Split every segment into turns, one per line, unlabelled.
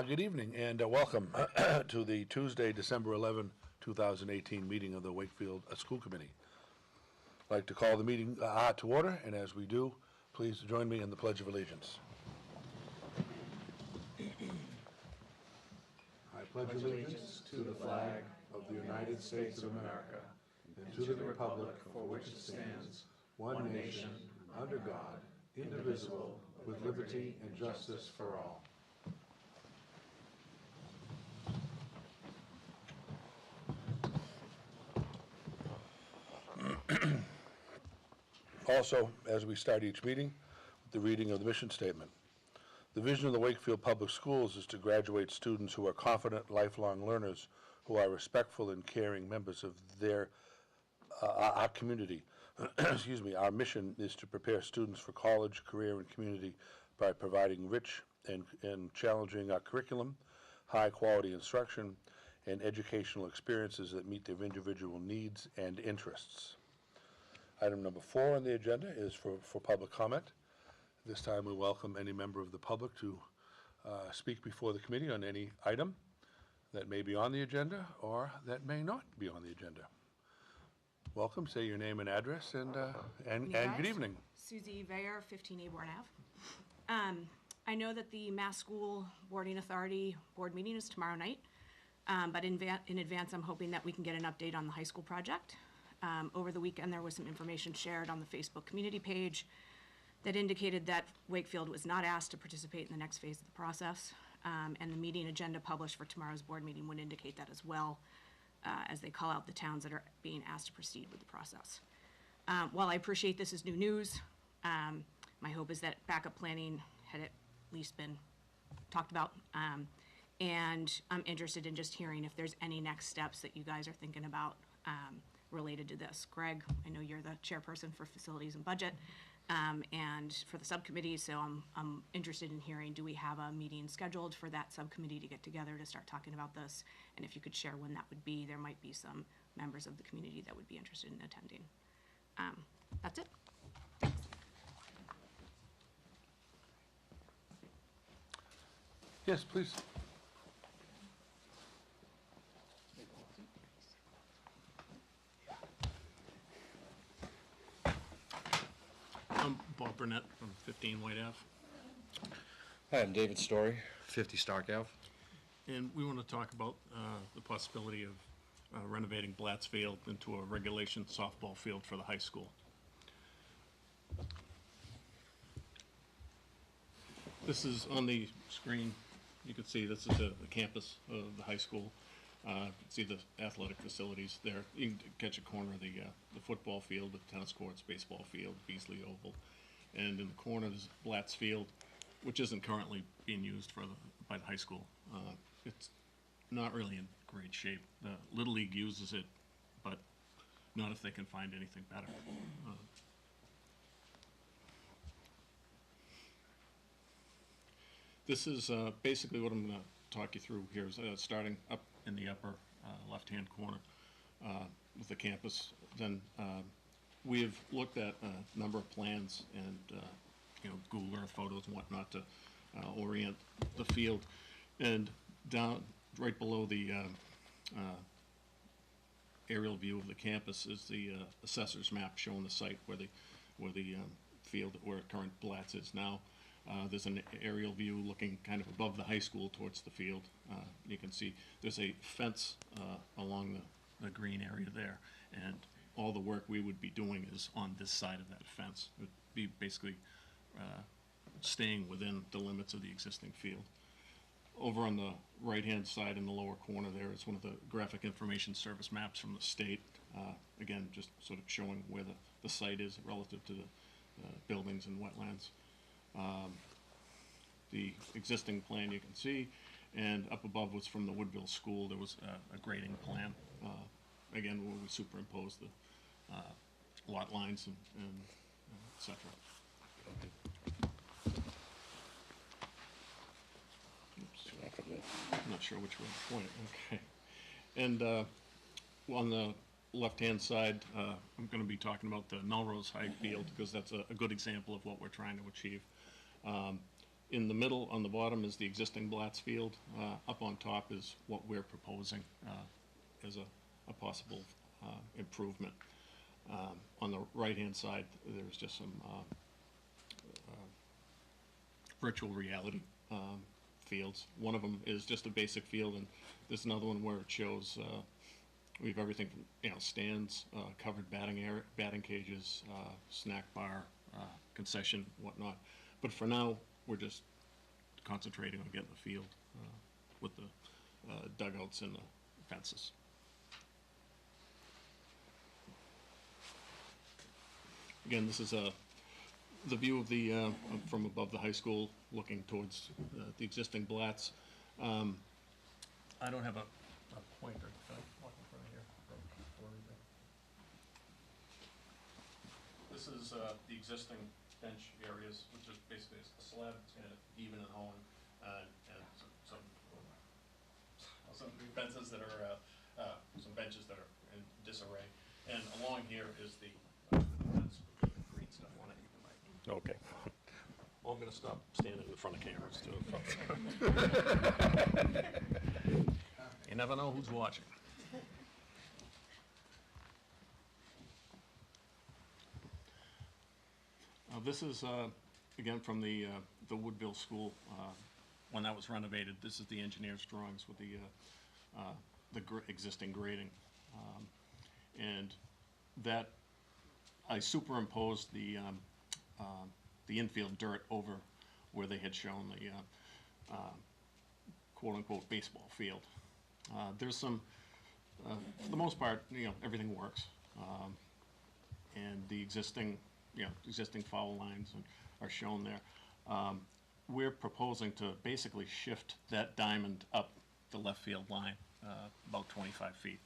Good evening and welcome to the Tuesday, December 11, 2018 meeting of the Wakefield School Committee. I'd like to call the meeting to order, and as we do, please join me in the Pledge of Allegiance. I pledge allegiance to the flag of the United States of America and to the republic for which it stands, one nation, under God, indivisible, with liberty and justice for all. Also, as we start each meeting, the reading of the mission statement. The vision of the Wakefield Public Schools is to graduate students who are confident, lifelong learners who are respectful and caring members of our community. Excuse me. Our mission is to prepare students for college, career, and community by providing rich and challenging curriculum, high-quality instruction, and educational experiences that meet their individual needs and interests. Item number 4 on the agenda is for public comment. This time we welcome any member of the public to speak before the committee on any item that may be on the agenda or that may not be on the agenda. Welcome, say your name and address, and good evening.
Susie Veyer, 15 Aborn Ave. I know that the Mass School Boarding Authority board meeting is tomorrow night, but in advance I'm hoping that we can get an update on the high school project. Over the weekend, there was some information shared on the Facebook community page that indicated that Wakefield was not asked to participate in the next phase of the process, and the meeting agenda published for tomorrow's board meeting would indicate that as well, as they call out the towns that are being asked to proceed with the process. While I appreciate this is new news, my hope is that backup planning had at least been talked about, and I'm interested in just hearing if there's any next steps that you guys are thinking about related to this. Greg, I know you're the chairperson for facilities and budget, and for the subcommittee, so I'm interested in hearing, do we have a meeting scheduled for that subcommittee to get together to start talking about this? And if you could share when that would be, there might be some members of the community that would be interested in attending. That's it. Thanks.
Yes, please.
I'm Bob Burnett from 15 White Ave.
Hi, I'm David Story, 50 Stark Ave.
And we want to talk about the possibility of renovating Blatts Field into a regulation softball field for the high school. This is on the screen. You can see this is the campus of the high school. You can see the athletic facilities there. You can catch a corner of the football field with tennis courts, baseball field, Beasley Oval. And in the corner is Blatts Field, which isn't currently being used by the high school. It's not really in great shape. The Little League uses it, but not if they can find anything better. This is basically what I'm going to talk you through here, is starting up in the upper left-hand corner with the campus. Then we have looked at a number of plans and Google Earth photos and whatnot to orient the field. And down right below the aerial view of the campus is the assessor's map showing the site where the field, where current Blatts is now. There's an aerial view looking kind of above the high school towards the field. You can see there's a fence along the green area there, and all the work we would be doing is on this side of that fence. It would be basically staying within the limits of the existing field. Over on the right-hand side in the lower corner there is one of the graphic information service maps from the state. Again, just sort of showing where the site is relative to the buildings and wetlands. the existing plan you can see, and up above was from the Woodville School. There was a grading plan, again, where we superimposed the lot lines and et cetera. Oops. I'm not sure which way to point, okay. And on the left-hand side, I'm going to be talking about the Melrose High Field, because that's a good example of what we're trying to achieve. In the middle, on the bottom, is the existing Blatz Field. Up on top is what we're proposing as a possible improvement. On the right-hand side, there's just some virtual reality fields. One of them is just a basic field, and there's another one where it shows we have everything from stands, covered batting cages, snack bar, concession, whatnot. But for now, we're just concentrating on getting the field with the dugouts and the fences. Again, this is the view of the from above the high school, looking towards the existing Blatz. I don't have a pointer. Can I walk in front of here? This is the existing bench areas, which is basically a slab. It's kind of even and hoeing, and some fences that are some benches that are in disarray. And along here is the fence with the green stuff on it. Okay. Well, I'm going to stop standing in front of cameras too. You never know who's watching. This is again from the Woodville School when that was renovated. This is the engineer's drawings with the existing grading, and that I superimposed the infield dirt over where they had shown the quote-unquote baseball field. There's some, for the most part, everything works, and the existing foul lines are shown there. We're proposing to basically shift that diamond up the left field line about 25 feet.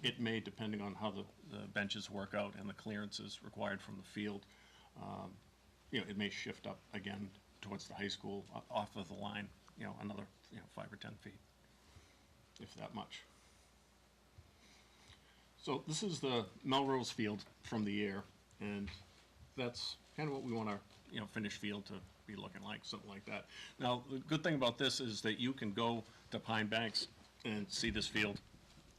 It may, depending on how the benches work out and the clearances required from the field, it may shift up again towards the high school off of the line, another 5 or 10 feet, if that much. So this is the Melrose Field from the air, and that's kind of what we want our finished field to be looking like, something like that. Now, the good thing about this is that you can go to Pine Banks and see this field,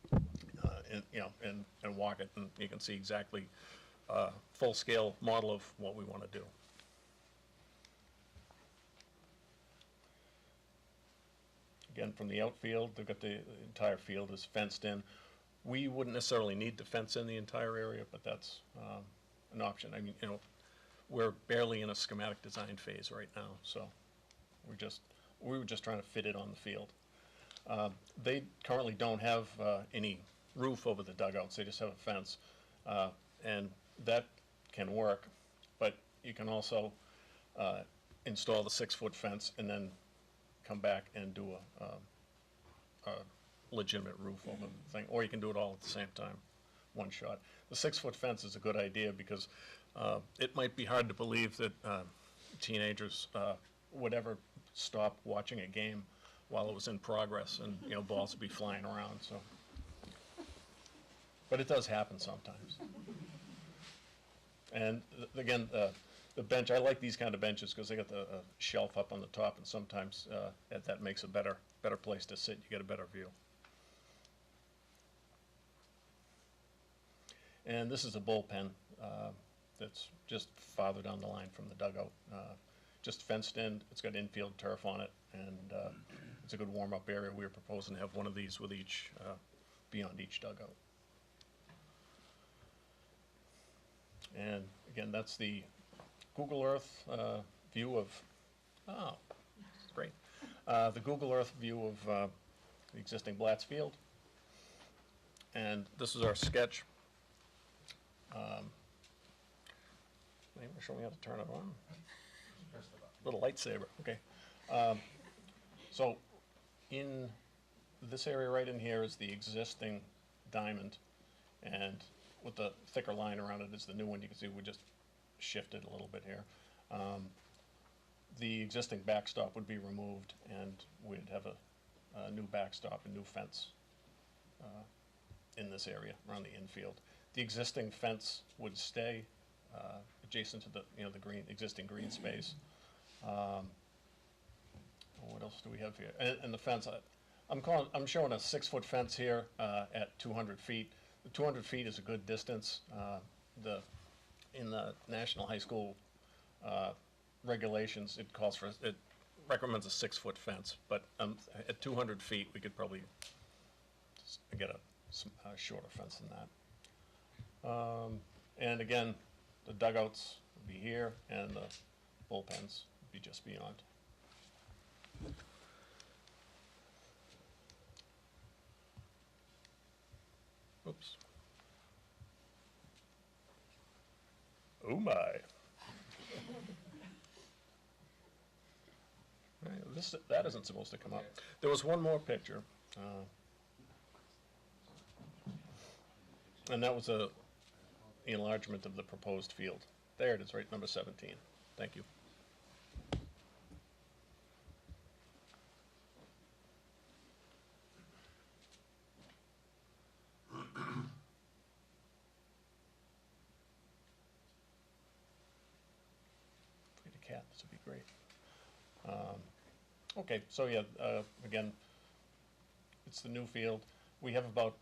and walk it, and you can see exactly full-scale model of what we want to do. Again, from the outfield, they've got the entire field is fenced in. We wouldn't necessarily need to fence in the entire area, but that's an option. I mean, we're barely in a schematic design phase right now, so we were just trying to fit it on the field. They currently don't have any roof over the dugouts. They just have a fence, and that can work, but you can also install the 6-foot fence and then come back and do a legitimate roof over the thing, or you can do it all at the same time, one shot. The 6-foot fence is a good idea because it might be hard to believe that teenagers would ever stop watching a game while it was in progress, and balls would be flying around. So, but it does happen sometimes. And again, the bench, I like these kind of benches because they got the shelf up on the top, and sometimes that makes a better place to sit. You get a better view. And this is a bullpen that's just farther down the line from the dugout. Just fenced in. It's got infield turf on it, and it's a good warm-up area. We were proposing to have one of these with each, beyond each dugout. And again, that's the Google Earth view of, great. The Google Earth view of the existing Blatz Field. And this is our sketch. Maybe show me how to turn it on. a lightsaber, okay. So in this area right in here is the existing diamond, and with the thicker line around it is the new one. You can see we just shifted a little bit here. The existing backstop would be removed, and we'd have a new backstop, a new fence in this area around the infield. The existing fence would stay adjacent to the, the existing green space. What else do we have here? And the fence, I'm showing a 6-foot fence here at 200 feet. The 200 feet is a good distance. In the National High School regulations, it recommends a 6-foot fence, but at 200 feet, we could probably get a shorter fence than that. And again, the dugouts would be here, and the bullpens would be just beyond. Oops. Oh my. Right, that isn't supposed to come up. There was one more picture, and that was a enlargement of the proposed field. There it is, right, number 17. Thank you. Cat, this would be great. Okay, so yeah, again, it's the new field. We have about,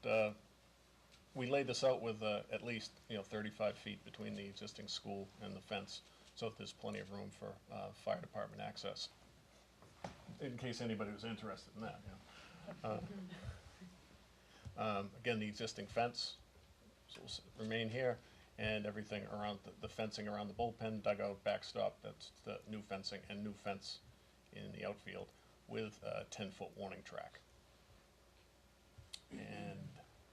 we laid this out with at least 35 feet between the existing school and the fence, so that there's plenty of room for fire department access, in case anybody was interested in that. Again, the existing fence will remain here, and everything around the fencing around the bullpen, dugout, backstop, that's the new fencing, and new fence in the outfield with a 10-foot warning track. And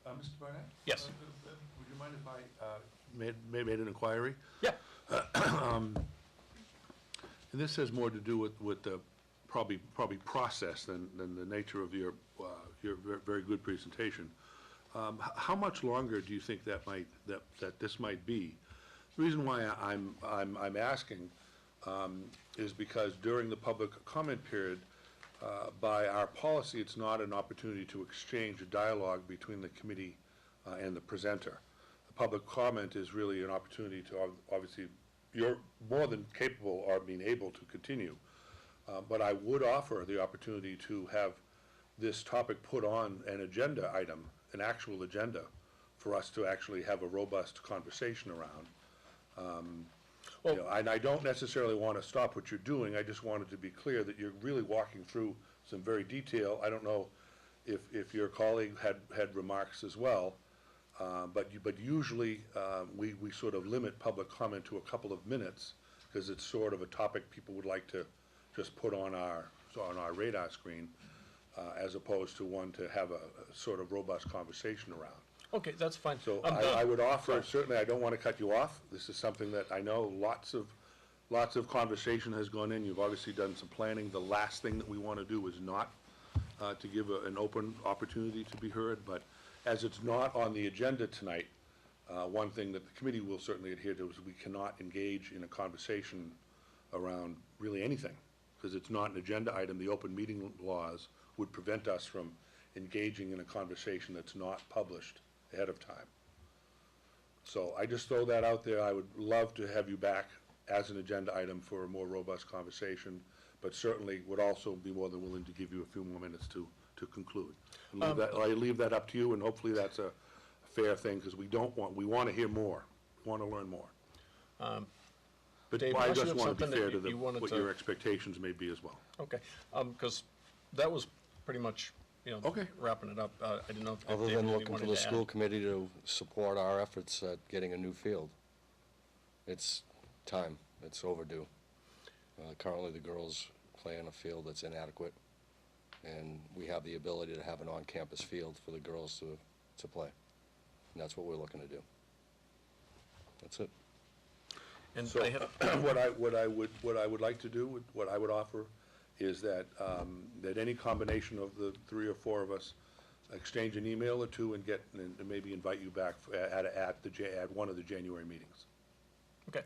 Mr. Barnett?
Yes.
Would you mind if I made an inquiry?
Yeah.
And this has more to do with the probably process than the nature of your very good presentation. How much longer do you think that this might be? The reason why I'm asking is because during the public comment period, by our policy, it's not an opportunity to exchange a dialogue between the committee and the presenter. The public comment is really an opportunity to, obviously, you're more than capable of being able to continue, but I would offer the opportunity to have this topic put on an agenda item, an actual agenda, for us to actually have a robust conversation around. And I don't necessarily want to stop what you're doing. I just wanted to be clear that you're really walking through some very detail. I don't know if your colleague had remarks as well, but usually we sort of limit public comment to a couple of minutes, because it's sort of a topic people would like to just put on our radar screen, as opposed to one to have a sort of robust conversation around.
Okay, that's fine.
So I would offer, certainly, I don't want to cut you off. This is something that I know lots of conversation has gone in. You've obviously done some planning. The last thing that we want to do is not to give an open opportunity to be heard, but as it's not on the agenda tonight, one thing that the committee will certainly adhere to is we cannot engage in a conversation around really anything, because it's not an agenda item. The open meeting laws would prevent us from engaging in a conversation that's not published ahead of time. So I just throw that out there. I would love to have you back as an agenda item for a more robust conversation, but certainly would also be more than willing to give you a few more minutes to conclude. I leave that up to you, and hopefully that's a fair thing, because we want to hear more. We want to learn more. But
Dave,
I
unless you
just
have
want to be
something
fair
that
to
you wanted
what
to-
your expectations may be as well.
Okay, because that was pretty much,
Okay.
wrapping it up. I didn't know if
Other
Dave
than
really
looking
wanted
for the
to add.
school committee to support our efforts at getting a new field. It's time, it's overdue. Currently, the girls play on a field that's inadequate, and we have the ability to have an on-campus field for the girls to play. And that's what we're looking to do. That's it.
And
So
I have,
what I would like to do, what I would offer is that, that any combination of the three or four of us exchange an email or two and and maybe invite you back at one of the January meetings.
okay,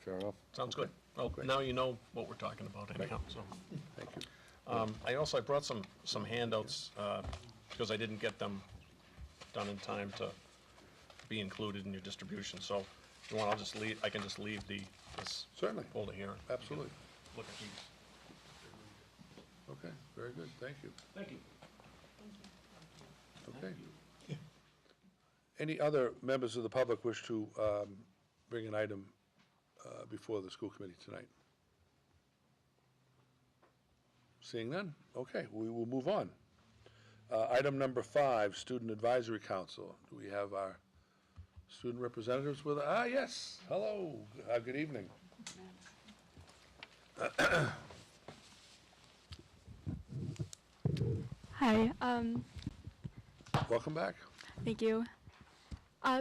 Fair enough.
sounds good. Well,
Great.
now you know what we're talking about anyhow, so.
Thank you.
I brought some handouts, because I didn't get them done in time to be included in your distribution, so if you want, I can just leave this
Certainly,
folder here.
absolutely.
Look at these.
Okay, very good, thank you.
Thank you.
Okay. Any other members of the public wish to bring an item before the school committee tonight? Seeing none? Okay, we will move on. Item number 5, Student Advisory Council. Do we have our student representatives with us? Ah, yes, hello, good evening.
Hi,
Welcome back.
thank you.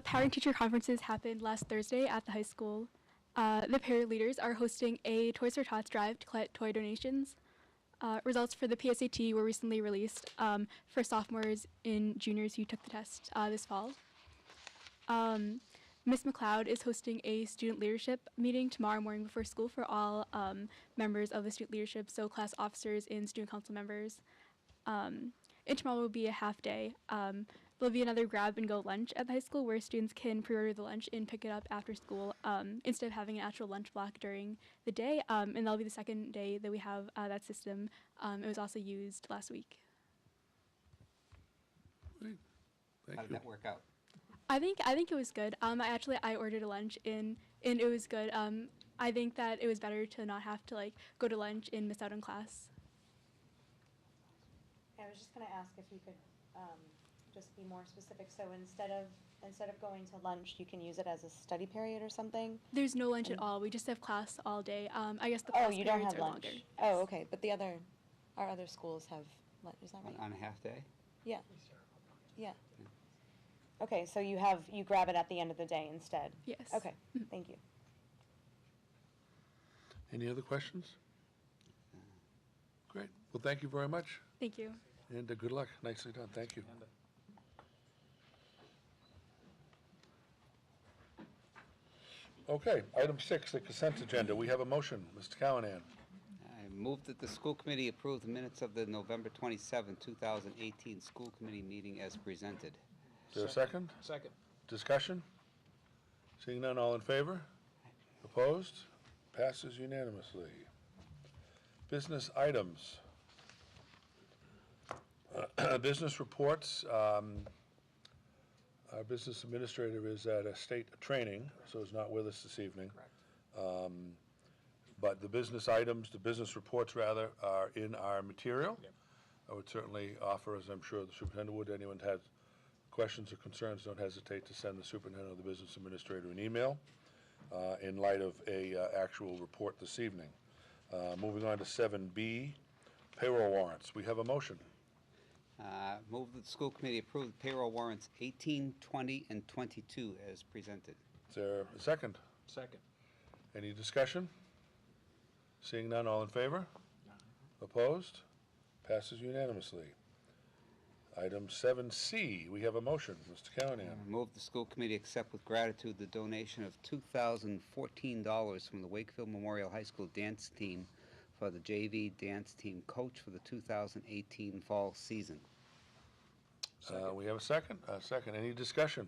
Parent teacher conferences happened last Thursday at the high school. The parent leaders are hosting a Toys for Tots drive to collect toy donations. Results for the PSAT were recently released for sophomores and juniors who took the test this fall. Ms. McLeod is hosting a student leadership meeting tomorrow morning before school for all members of the student leadership, so class officers and student council members. And tomorrow will be a half day. There'll be another grab and go lunch at the high school where students can pre-order the lunch and pick it up after school instead of having an actual lunch block during the day. And that'll be the second day that we have that system. It was also used last week.
Great.
How
Thank
did
you.
that work out?
I think it was good. I ordered a lunch and it was good. I think that it was better to not have to go to lunch and miss out on class.
I was just gonna ask if you could, just be more specific, so instead of going to lunch, you can use it as a study period or something?
There's no lunch at all. We just have class all day. I guess the
Oh,
class
you don't
periods
have
are
lunch?
longer.
Oh, okay, but our other schools have lunch, is that right?
On a half day?
Yeah. Yeah. Okay, so you grab it at the end of the day instead?
Yes.
Okay, thank you.
Any other questions? Great. Well, thank you very much,
Thank you.
and good luck. Nicely done. Thank you. Okay, item 6, the consent agenda. We have a motion. Mr. Callahan.
I move that the school committee approve the minutes of the November 27, 2018 school committee meeting as presented.
Is there a second?
Second.
Discussion? Seeing none, all in favor? Opposed? Passes unanimously. Business items. Business reports. Our business administrator is at a state training, so is not with us this evening. But the business items, the business reports rather, are in our material. I would certainly offer, as I'm sure the superintendent would, anyone has questions or concerns, don't hesitate to send the superintendent or the business administrator an email in light of a actual report this evening. Moving on to 7B, payroll warrants. We have a motion.
Move that the school committee approve the payroll warrants 18, 20, and 22 as presented.
Is there a second?
Second.
Any discussion? Seeing none, all in favor? Opposed? Passes unanimously. Item 7C, we have a motion. Mr. Callahan.
Move the school committee accept with gratitude the donation of $2,014 from the Wakefield Memorial High School dance team for the JV dance team coach for the 2018 fall season.
We have a second? A second. Any discussion?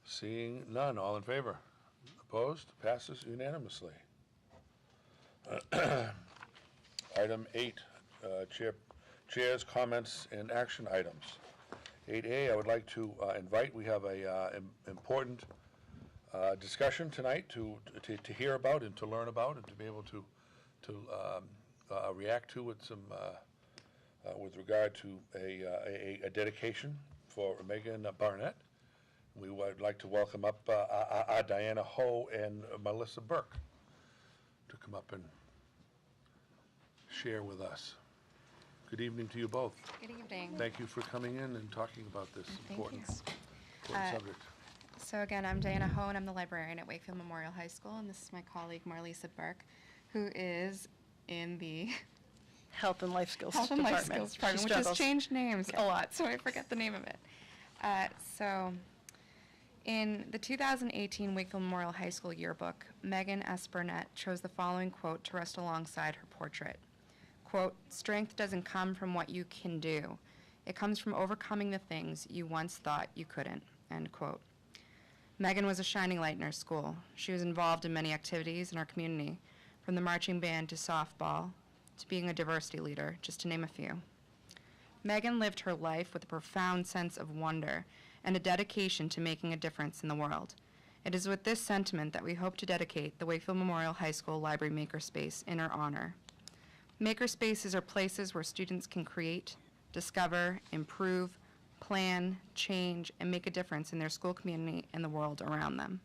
Seeing none, all in favor? Opposed? Passes unanimously. Item 8, Chair's comments and action items. 8A, I would like to invite, we have a important discussion tonight to hear about and to learn about and to be able to react to with some with regard to a dedication for Megan Barnett. We would like to welcome up Diana Ho and Melissa Burke to come up and share with us. Good evening to you both.
Good evening.
Thank you for coming in and talking about this
Thank
important
you.
subject.
So again, I'm Diana Ho, and I'm the librarian at Wakefield Memorial High School, and this is my colleague Marlisa Burke, who is in the
Health and Life Skills
Health and
Department.
Life Skills
She
Department, which has
struggles.
changed names a lot, so I forget the name of it. So in the 2018 Wakefield Memorial High School yearbook, Megan S. Burnett chose the following quote to rest alongside her portrait. Quote, "Strength doesn't come from what you can do. It comes from overcoming the things you once thought you couldn't," end quote. Megan was a shining light in her school. She was involved in many activities in our community, from the marching band to softball, to being a diversity leader, just to name a few. Megan lived her life with a profound sense of wonder and a dedication to making a difference in the world. It is with this sentiment that we hope to dedicate the Wakefield Memorial High School Library Makerspace in her honor. Makerspaces are places where students can create, discover, improve, plan, change, and make a difference in their school community and the world around them.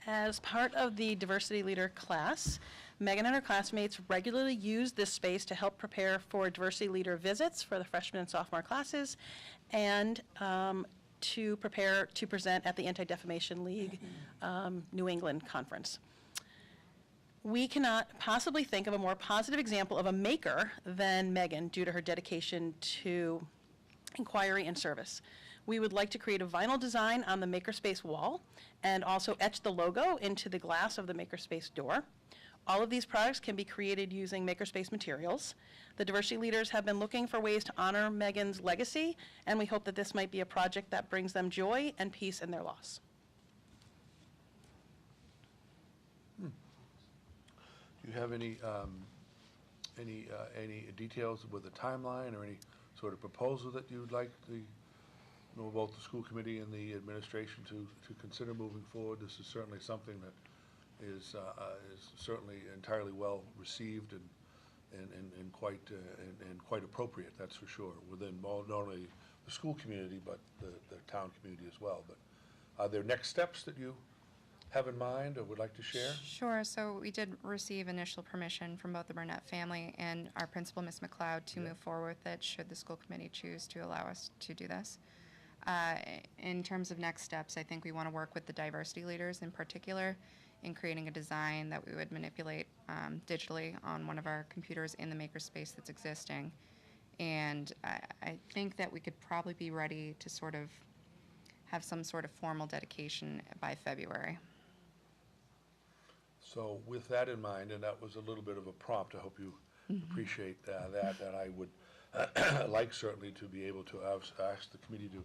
As part of the diversity leader class, Megan and her classmates regularly use this space to help prepare for diversity leader visits for the freshman and sophomore classes, and to prepare to present at the Anti-Defamation League New England Conference. We cannot possibly think of a more positive example of a maker than Megan due to her dedication to inquiry and service. We would like to create a vinyl design on the Makerspace wall and also etch the logo into the glass of the Makerspace door. All of these products can be created using Makerspace materials. The diversity leaders have been looking for ways to honor Megan's legacy, and we hope that this might be a project that brings them joy and peace in their loss.
Do you have any details with a timeline or any sort of proposal that you'd like both the school committee and the administration to consider moving forward? This is certainly something that is certainly entirely well received and quite appropriate, that's for sure, within not only the school community but the town community as well. But are there next steps that you have in mind or would like to share?
Sure. So we did receive initial permission from both the Burnett family and our principal, Ms. McLeod, to move forward with it should the school committee choose to allow us to do this. In terms of next steps, I think we want to work with the diversity leaders in particular in creating a design that we would manipulate digitally on one of our computers in the makerspace that's existing. And I think that we could probably be ready to sort of have some sort of formal dedication by February.
So with that in mind, and that was a little bit of a prompt, I hope you appreciate that I would like certainly to be able to ask the committee to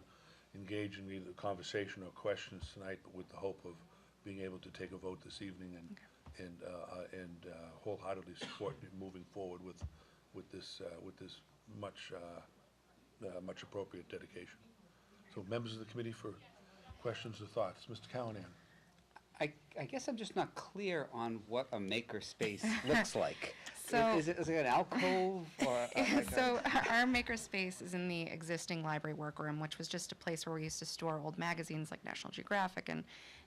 engage in either conversation or questions tonight, but with the hope of being able to take a vote this evening and wholeheartedly support moving forward with this much appropriate dedication. So members of the committee for questions or thoughts. Mr. Callahan.
I guess I'm just not clear on what a makerspace looks like.
So-
Is it an alcove or?
So our makerspace is in the existing library workroom, which was just a place where we used to store old magazines like National Geographic and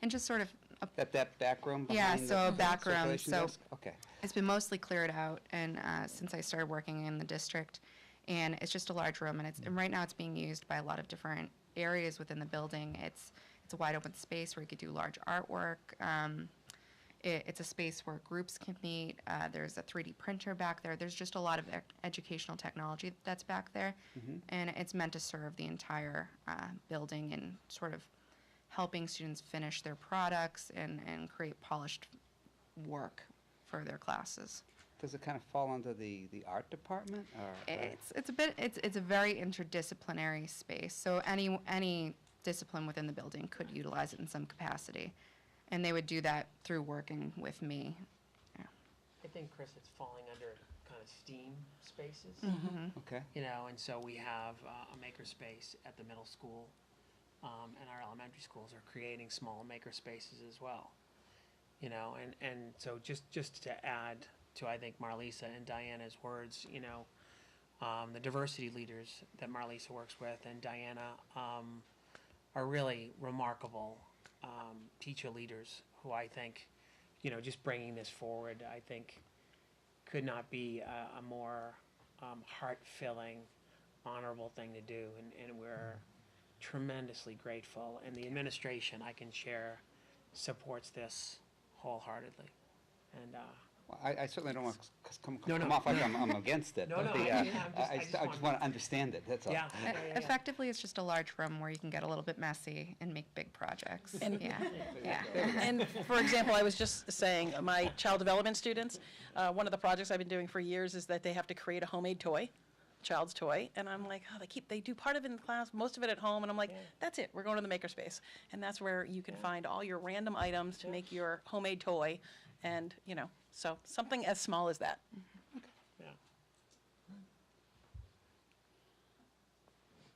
just sort of
That back room
Yeah,
behind
so
the
a back room,
circulation
so-
desk? Okay.
It's been mostly cleared out, and since I started working in the district, and it's just a large room, and right now it's being used by a lot of different areas within the building. It's a wide open space where you could do large artwork. It's a space where groups can meet. There's a 3D printer back there. There's just a lot of educational technology that's back there, and it's meant to serve the entire building and sort of helping students finish their products and create polished work for their classes.
Does it kind of fall under the art department or?
It's a very interdisciplinary space, so any discipline within the building could utilize it in some capacity, and they would do that through working with me. Yeah.
I think, Chris, it's falling under kind of STEAM spaces.
Okay.
You know, and so we have a maker space at the middle school, and our elementary schools are creating small maker spaces as well. You know, and so just to add to, I think, Marlisa and Diana's words, you know, the diversity leaders that Marlisa works with and Diana are really remarkable teacher leaders who I think, you know, just bringing this forward, I think could not be a more heart-filling, honorable thing to do. And we're tremendously grateful, and the administration, I can share, supports this wholeheartedly. And,
Well, I certainly don't want to
No,
come
no.
off like I'm against it.
No,
but
no,
the,
I
I
just
just
wanted-
want to understand it, that's all.
yeah.
Effectively, it's just a large room where you can get a little bit messy and make big projects.
And-
Yeah, yeah.
And for example, I was just saying, my child development students, one of the projects I've been doing for years is that they have to create a homemade toy, child's toy, and I'm like, oh, they do part of it in class, most of it at home, and I'm like, that's it, we're going to the makerspace. And that's where you can find all your random items to make your homemade toy, and, you know, so something as small as that.
Yeah.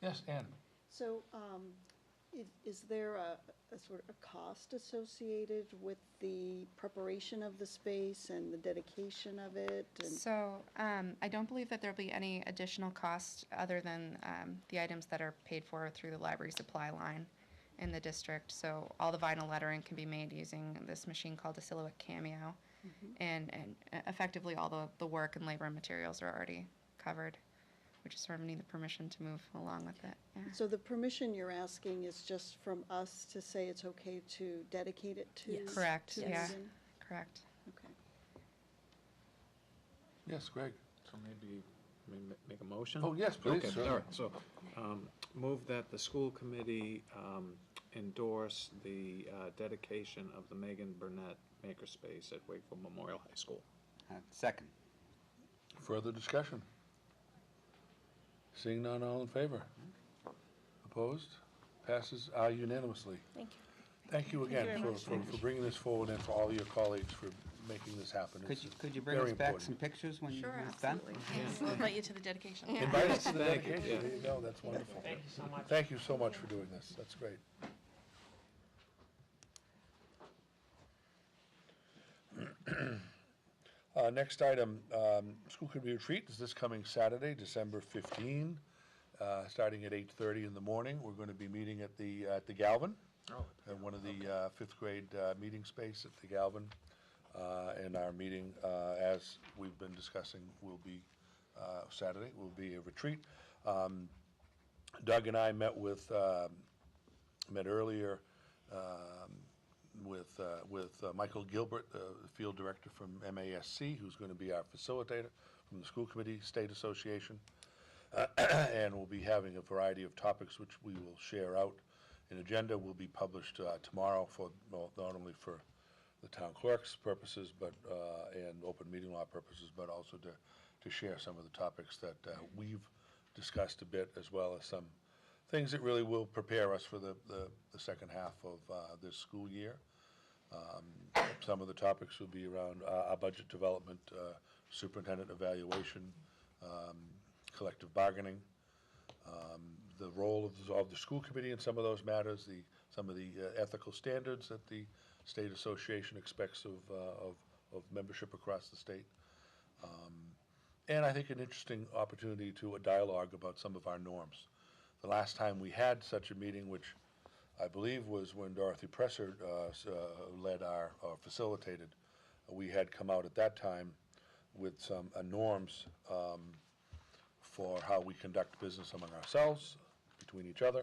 Yes, Ann?
So, is there a sort of a cost associated with the preparation of the space and the dedication of it? And
So, I don't believe that there'll be any additional cost other than the items that are paid for through the library supply line in the district. So all the vinyl lettering can be made using this machine called a Silhouette Cameo. And effectively all the work and labor and materials are already covered. We just sort of need the permission to move along with it. Yeah.
so the permission you're asking is just from us to say it's okay to dedicate it to?
Yes.
Correct,
to
yeah.
Megan?
Correct.
Okay.
Yes, Greg?
So maybe make a motion?
Oh, yes, please,
Okay,
certainly.
all right, so, move that the school committee, endorse the, dedication of the Megan Burnett Makerspace at Wakefield Memorial High School.
Second.
Further discussion? Seeing none, all in favor? Opposed? Passes unanimously.
Thank you.
Thank you again
very much.
for bringing this forward and for all your colleagues for making this happen.
Could you bring
very
us back
important.
some pictures when
Sure,
it's done?
absolutely.
We'll invite you to the dedication.
Yeah.
Invite us to the
Thank you,
dedication,
yeah.
there you go, that's wonderful.
Thank you so much.
Thank you so much for doing this, that's great. Next item, school committee retreat is this coming Saturday, December 15, starting at 8:30 in the morning. We're going to be meeting at the Galvin, at one of the fifth grade meeting space at the Galvin. And our meeting, as we've been discussing, will be Saturday, will be a retreat. Doug and I met earlier with Michael Gilbert, the field director from MASC, who's going to be our facilitator from the school committee, state association. And we'll be having a variety of topics which we will share out. An agenda will be published tomorrow for, well, not only for the town clerk's purposes, but, and open meeting law purposes, but also to share some of the topics that we've discussed a bit, as well as some things that really will prepare us for the second half of this school year. Some of the topics will be around our budget development, superintendent evaluation, collective bargaining, the role of the school committee in some of those matters, some of the ethical standards that the state association expects of membership across the state. And I think an interesting opportunity to a dialogue about some of our norms. The last time we had such a meeting, which I believe was when Dorothy Presser led or facilitated, we had come out at that time with some norms for how we conduct business among ourselves, between each other,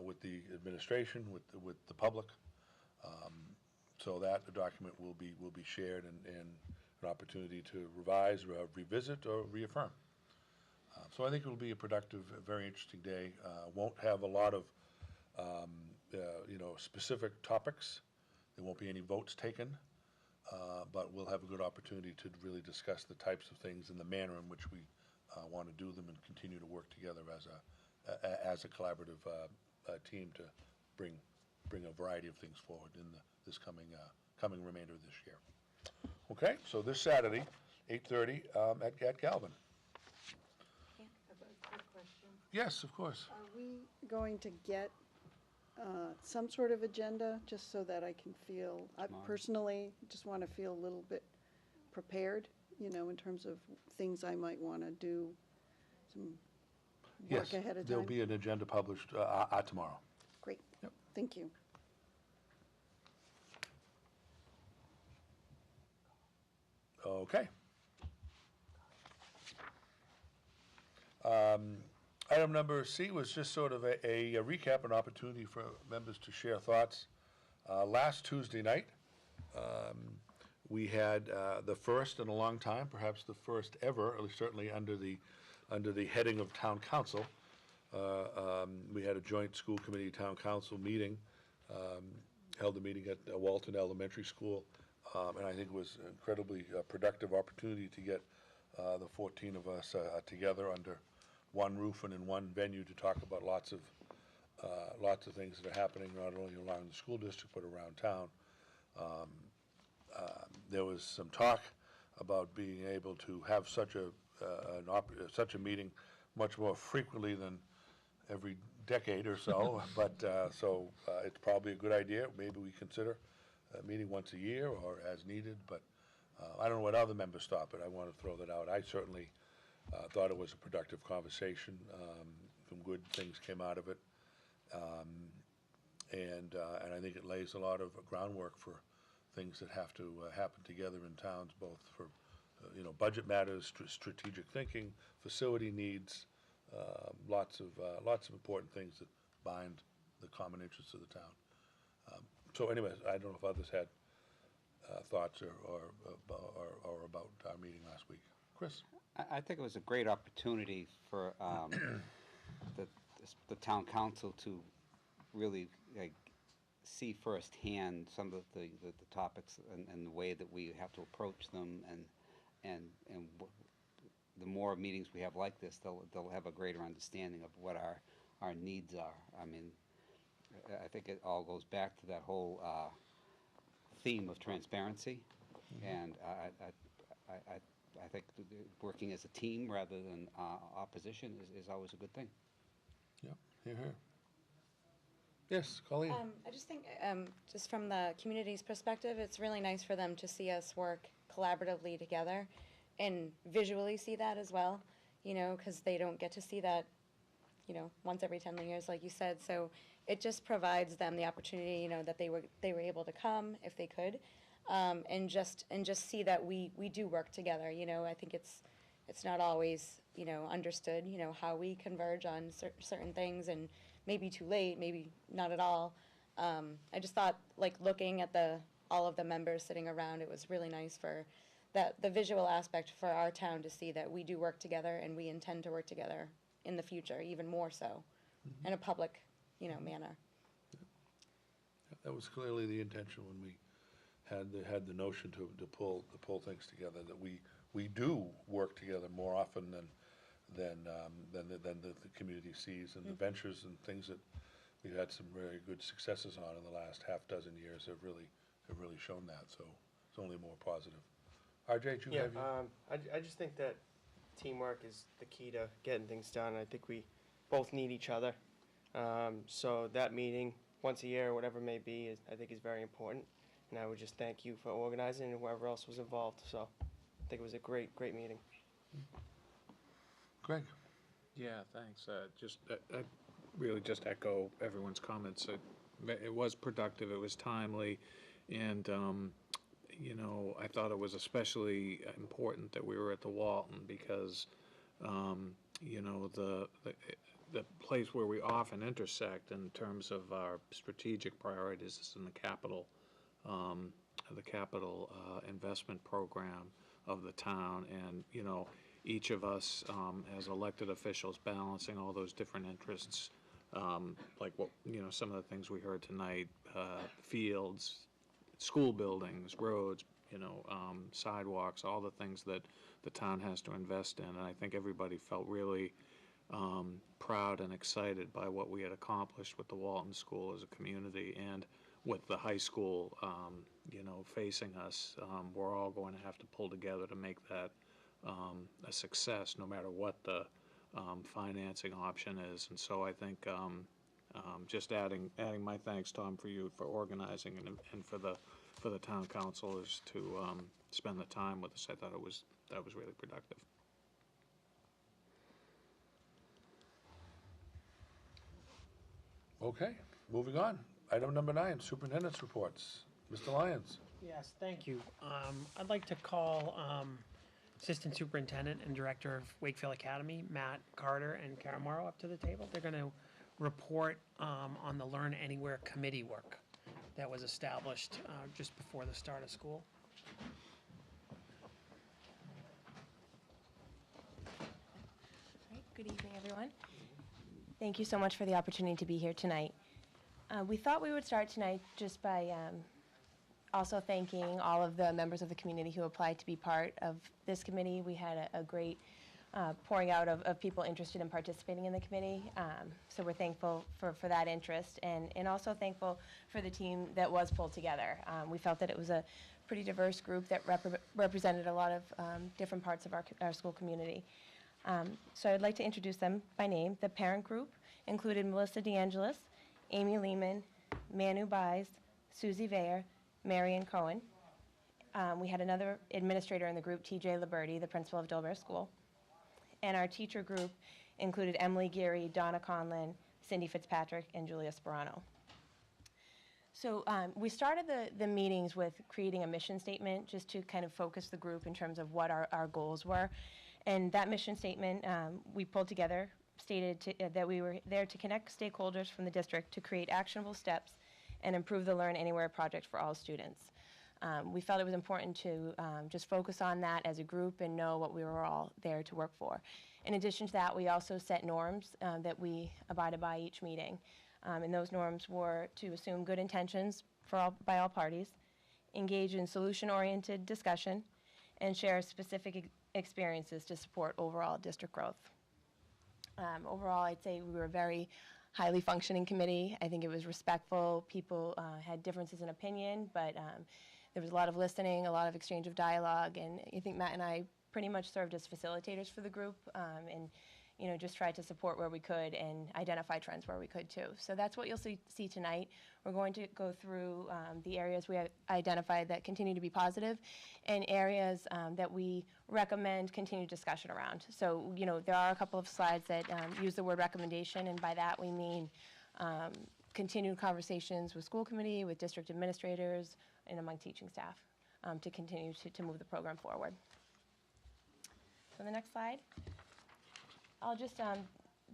with the administration, with the public. So that the document will be shared and an opportunity to revise, revisit, or reaffirm. So I think it'll be a productive, very interesting day. Won't have a lot of, specific topics. There won't be any votes taken, but we'll have a good opportunity to really discuss the types of things and the manner in which we want to do them and continue to work together as a collaborative team to bring a variety of things forward in this coming remainder of this year. Okay, so this Saturday, 8:30 at Galvin.
I have a quick question.
Yes, of course.
Are we going to get some sort of agenda, just so that I can feel, I personally just want to feel a little bit prepared, in terms of things I might want to do, some work
Yes,
ahead of time?
there'll be an agenda published tomorrow.
Great.
Yep.
Thank you.
Okay. Item number C was just sort of a recap, an opportunity for members to share thoughts. Last Tuesday night, we had the first in a long time, perhaps the first ever, at least certainly under the heading of town council. We had a joint school committee town council meeting, held a meeting at Walton Elementary School, and I think it was an incredibly productive opportunity to get the 14 of us together under one roof and in one venue to talk about lots of things that are happening not only around the school district but around town. There was some talk about being able to have such a meeting much more frequently than every decade or so, but it's probably a good idea. Maybe we consider meeting once a year or as needed, but I don't know what other members thought, but I want to throw that out. I certainly thought it was a productive conversation. Some good things came out of it, and I think it lays a lot of groundwork for things that have to happen together in towns, both for budget matters, strategic thinking, facility needs, lots of important things that bind the common interests of the town. So anyways, I don't know if others had thoughts or about our meeting last week. Chris?
I think it was a great opportunity for the town council to really see firsthand some of the topics and the way that we have to approach them, and the more meetings we have like this, they'll have a greater understanding of what our needs are. I mean, I think it all goes back to that whole theme of transparency, and I think working as a team rather than opposition is always a good thing.
Yep, here. Yes, Colleen?
I just think, just from the community's perspective, it's really nice for them to see us work collaboratively together and visually see that as well, because they don't get to see that, once every 10 years, like you said. So it just provides them the opportunity, that they were able to come if they could, and just see that we do work together. I think it's not always, understood, how we converge on certain things, and maybe too late, maybe not at all. I just thought, looking at all of the members sitting around, it was really nice for the visual aspect for our town to see that we do work together, and we intend to work together in the future, even more so, in a public, manner.
That was clearly the intention when we had the notion to pull things together, that we do work together more often than the community sees, and the ventures and things that we've had some very good successes on in the last half dozen years have really shown that. So it's only more positive. RJ, do you have
I just think that teamwork is the key to getting things done. I think we both need each other. So that meeting once a year, or whatever it may be, I think is very important. And I would just thank you for organizing and whoever else was involved. So I think it was a great meeting.
Greg?
Yeah, thanks. I really just echo everyone's comments. It was productive, it was timely, and I thought it was especially important that we were at the Walton because the place where we often intersect in terms of our strategic priorities is in the capital investment program of the town, and each of us as elected officials balancing all those different interests, like what some of the things we heard tonight, fields, school buildings, roads, sidewalks, all the things that the town has to invest in. And I think everybody felt really proud and excited by what we had accomplished with the Walton School as a community, and with the high school, facing us. We're all going to have to pull together to make that a success, no matter what the financing option is. And so I think just adding my thanks, Tom, for organizing, and for the town councilors to spend the time with us. I thought that was really productive.
Okay, moving on. Item number 9, superintendent's reports. Mr. Lyons?
Yes, thank you. I'd like to call Assistant Superintendent and Director of Wakefield Academy, Matt Carter and Karen Morrow, up to the table. They're going to report on the Learn Anywhere committee work that was established just before the start of school.
Right, good evening, everyone. Thank you so much for the opportunity to be here tonight. We thought we would start tonight just by also thanking all of the members of the community who applied to be part of this committee. We had a great pouring out of people interested in participating in the committee. So we're thankful for that interest, and also thankful for the team that was pulled together. We felt that it was a pretty diverse group that represented a lot of different parts of our school community. So I'd like to introduce them by name. The parent group included Melissa DeAngelis, Amy Lehman, Manu Baez, Susie Vayer, Marion Cohen. We had another administrator in the group, TJ Liberty, the principal of Dolbear School. And our teacher group included Emily Geary, Donna Conlin, Cindy Fitzpatrick, and Julia Sperano. So we started the meetings with creating a mission statement just to kind of focus the group in terms of what our goals were. And that mission statement we pulled together stated that we were there to connect stakeholders from the district to create actionable steps and improve the Learn Anywhere project for all students. We felt it was important to just focus on that as a group and know what we were all there to work for. In addition to that, we also set norms that we abided by each meeting. And those norms were to assume good intentions by all parties, engage in solution-oriented discussion, and share specific experiences to support overall district growth. Overall, I'd say we were a very highly functioning committee. I think it was respectful. People had differences in opinion, but there was a lot of listening, a lot of exchange of dialogue, and I think Matt and I pretty much served as facilitators for the group, and just tried to support where we could and identify trends where we could too. So that's what you'll see tonight. We're going to go through the areas we identified that continue to be positive and areas that we recommend continued discussion around. So, there are a couple of slides that use the word recommendation, and by that we mean continued conversations with school committee, with district administrators, and among teaching staff to continue to move the program forward. So the next slide. I'll just,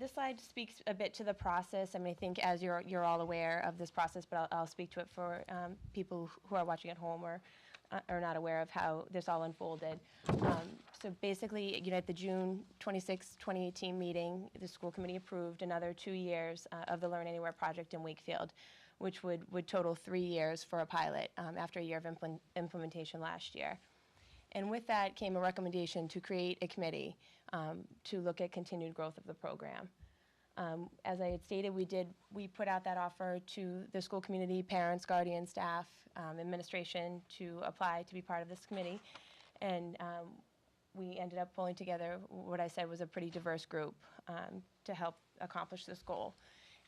this slide speaks a bit to the process. I mean, I think as you're all aware of this process, but I'll speak to it for people who are watching at home or are not aware of how this all unfolded. So basically, at the June 26, 2018 meeting, the school committee approved another 2 years of the Learn Anywhere project in Wakefield, which would total 3 years for a pilot after a year of implementation last year. And with that came a recommendation to create a committee to look at continued growth of the program. As I had stated, we put out that offer to the school community, parents, guardians, staff, administration to apply to be part of this committee. And we ended up pulling together what I said was a pretty diverse group to help accomplish this goal.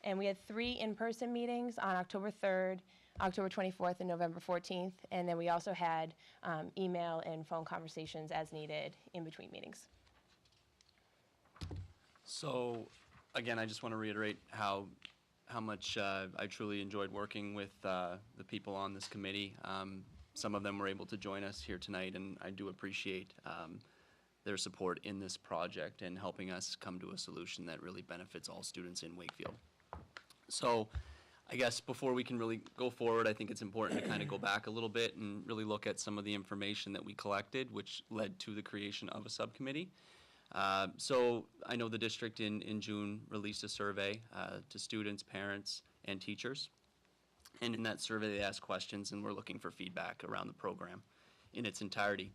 And we had 3 in-person meetings on October 3rd, October 24th, and November 14th. And then we also had email and phone conversations as needed in between meetings.
So, again, I just want to reiterate how much I truly enjoyed working with the people on this committee. Some of them were able to join us here tonight, and I do appreciate their support in this project and helping us come to a solution that really benefits all students in Wakefield. So, I guess before we can really go forward, I think it's important to kind of go back a little bit and really look at some of the information that we collected, which led to the creation of a subcommittee. So I know the district in June released a survey to students, parents, and teachers. And in that survey, they asked questions, and we're looking for feedback around the program in its entirety.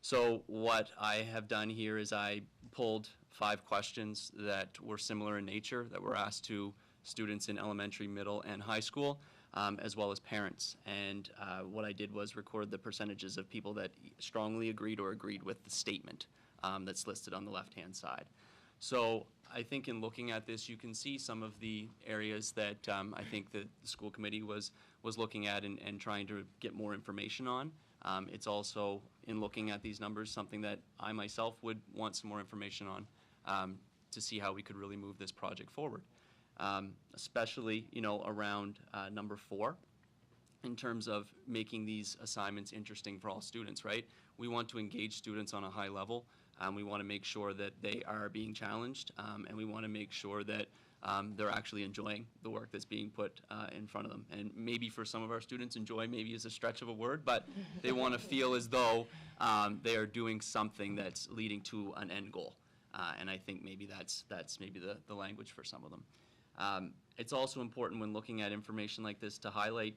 So what I have done here is I pulled 5 questions that were similar in nature that were asked to students in elementary, middle, and high school, as well as parents. And what I did was record the percentages of people that strongly agreed or agreed with the statement that's listed on the left-hand side. So I think in looking at this, you can see some of the areas that I think that the school committee was looking at and trying to get more information on. It's also, in looking at these numbers, something that I myself would want some more information on to see how we could really move this project forward. Especially, around number 4, in terms of making these assignments interesting for all students, right? We want to engage students on a high level. We want to make sure that they are being challenged, and we want to make sure that they're actually enjoying the work that's being put in front of them. And maybe for some of our students, enjoy maybe is a stretch of a word, but they want to feel as though they are doing something that's leading to an end goal. And I think maybe that's maybe the language for some of them. It's also important when looking at information like this to highlight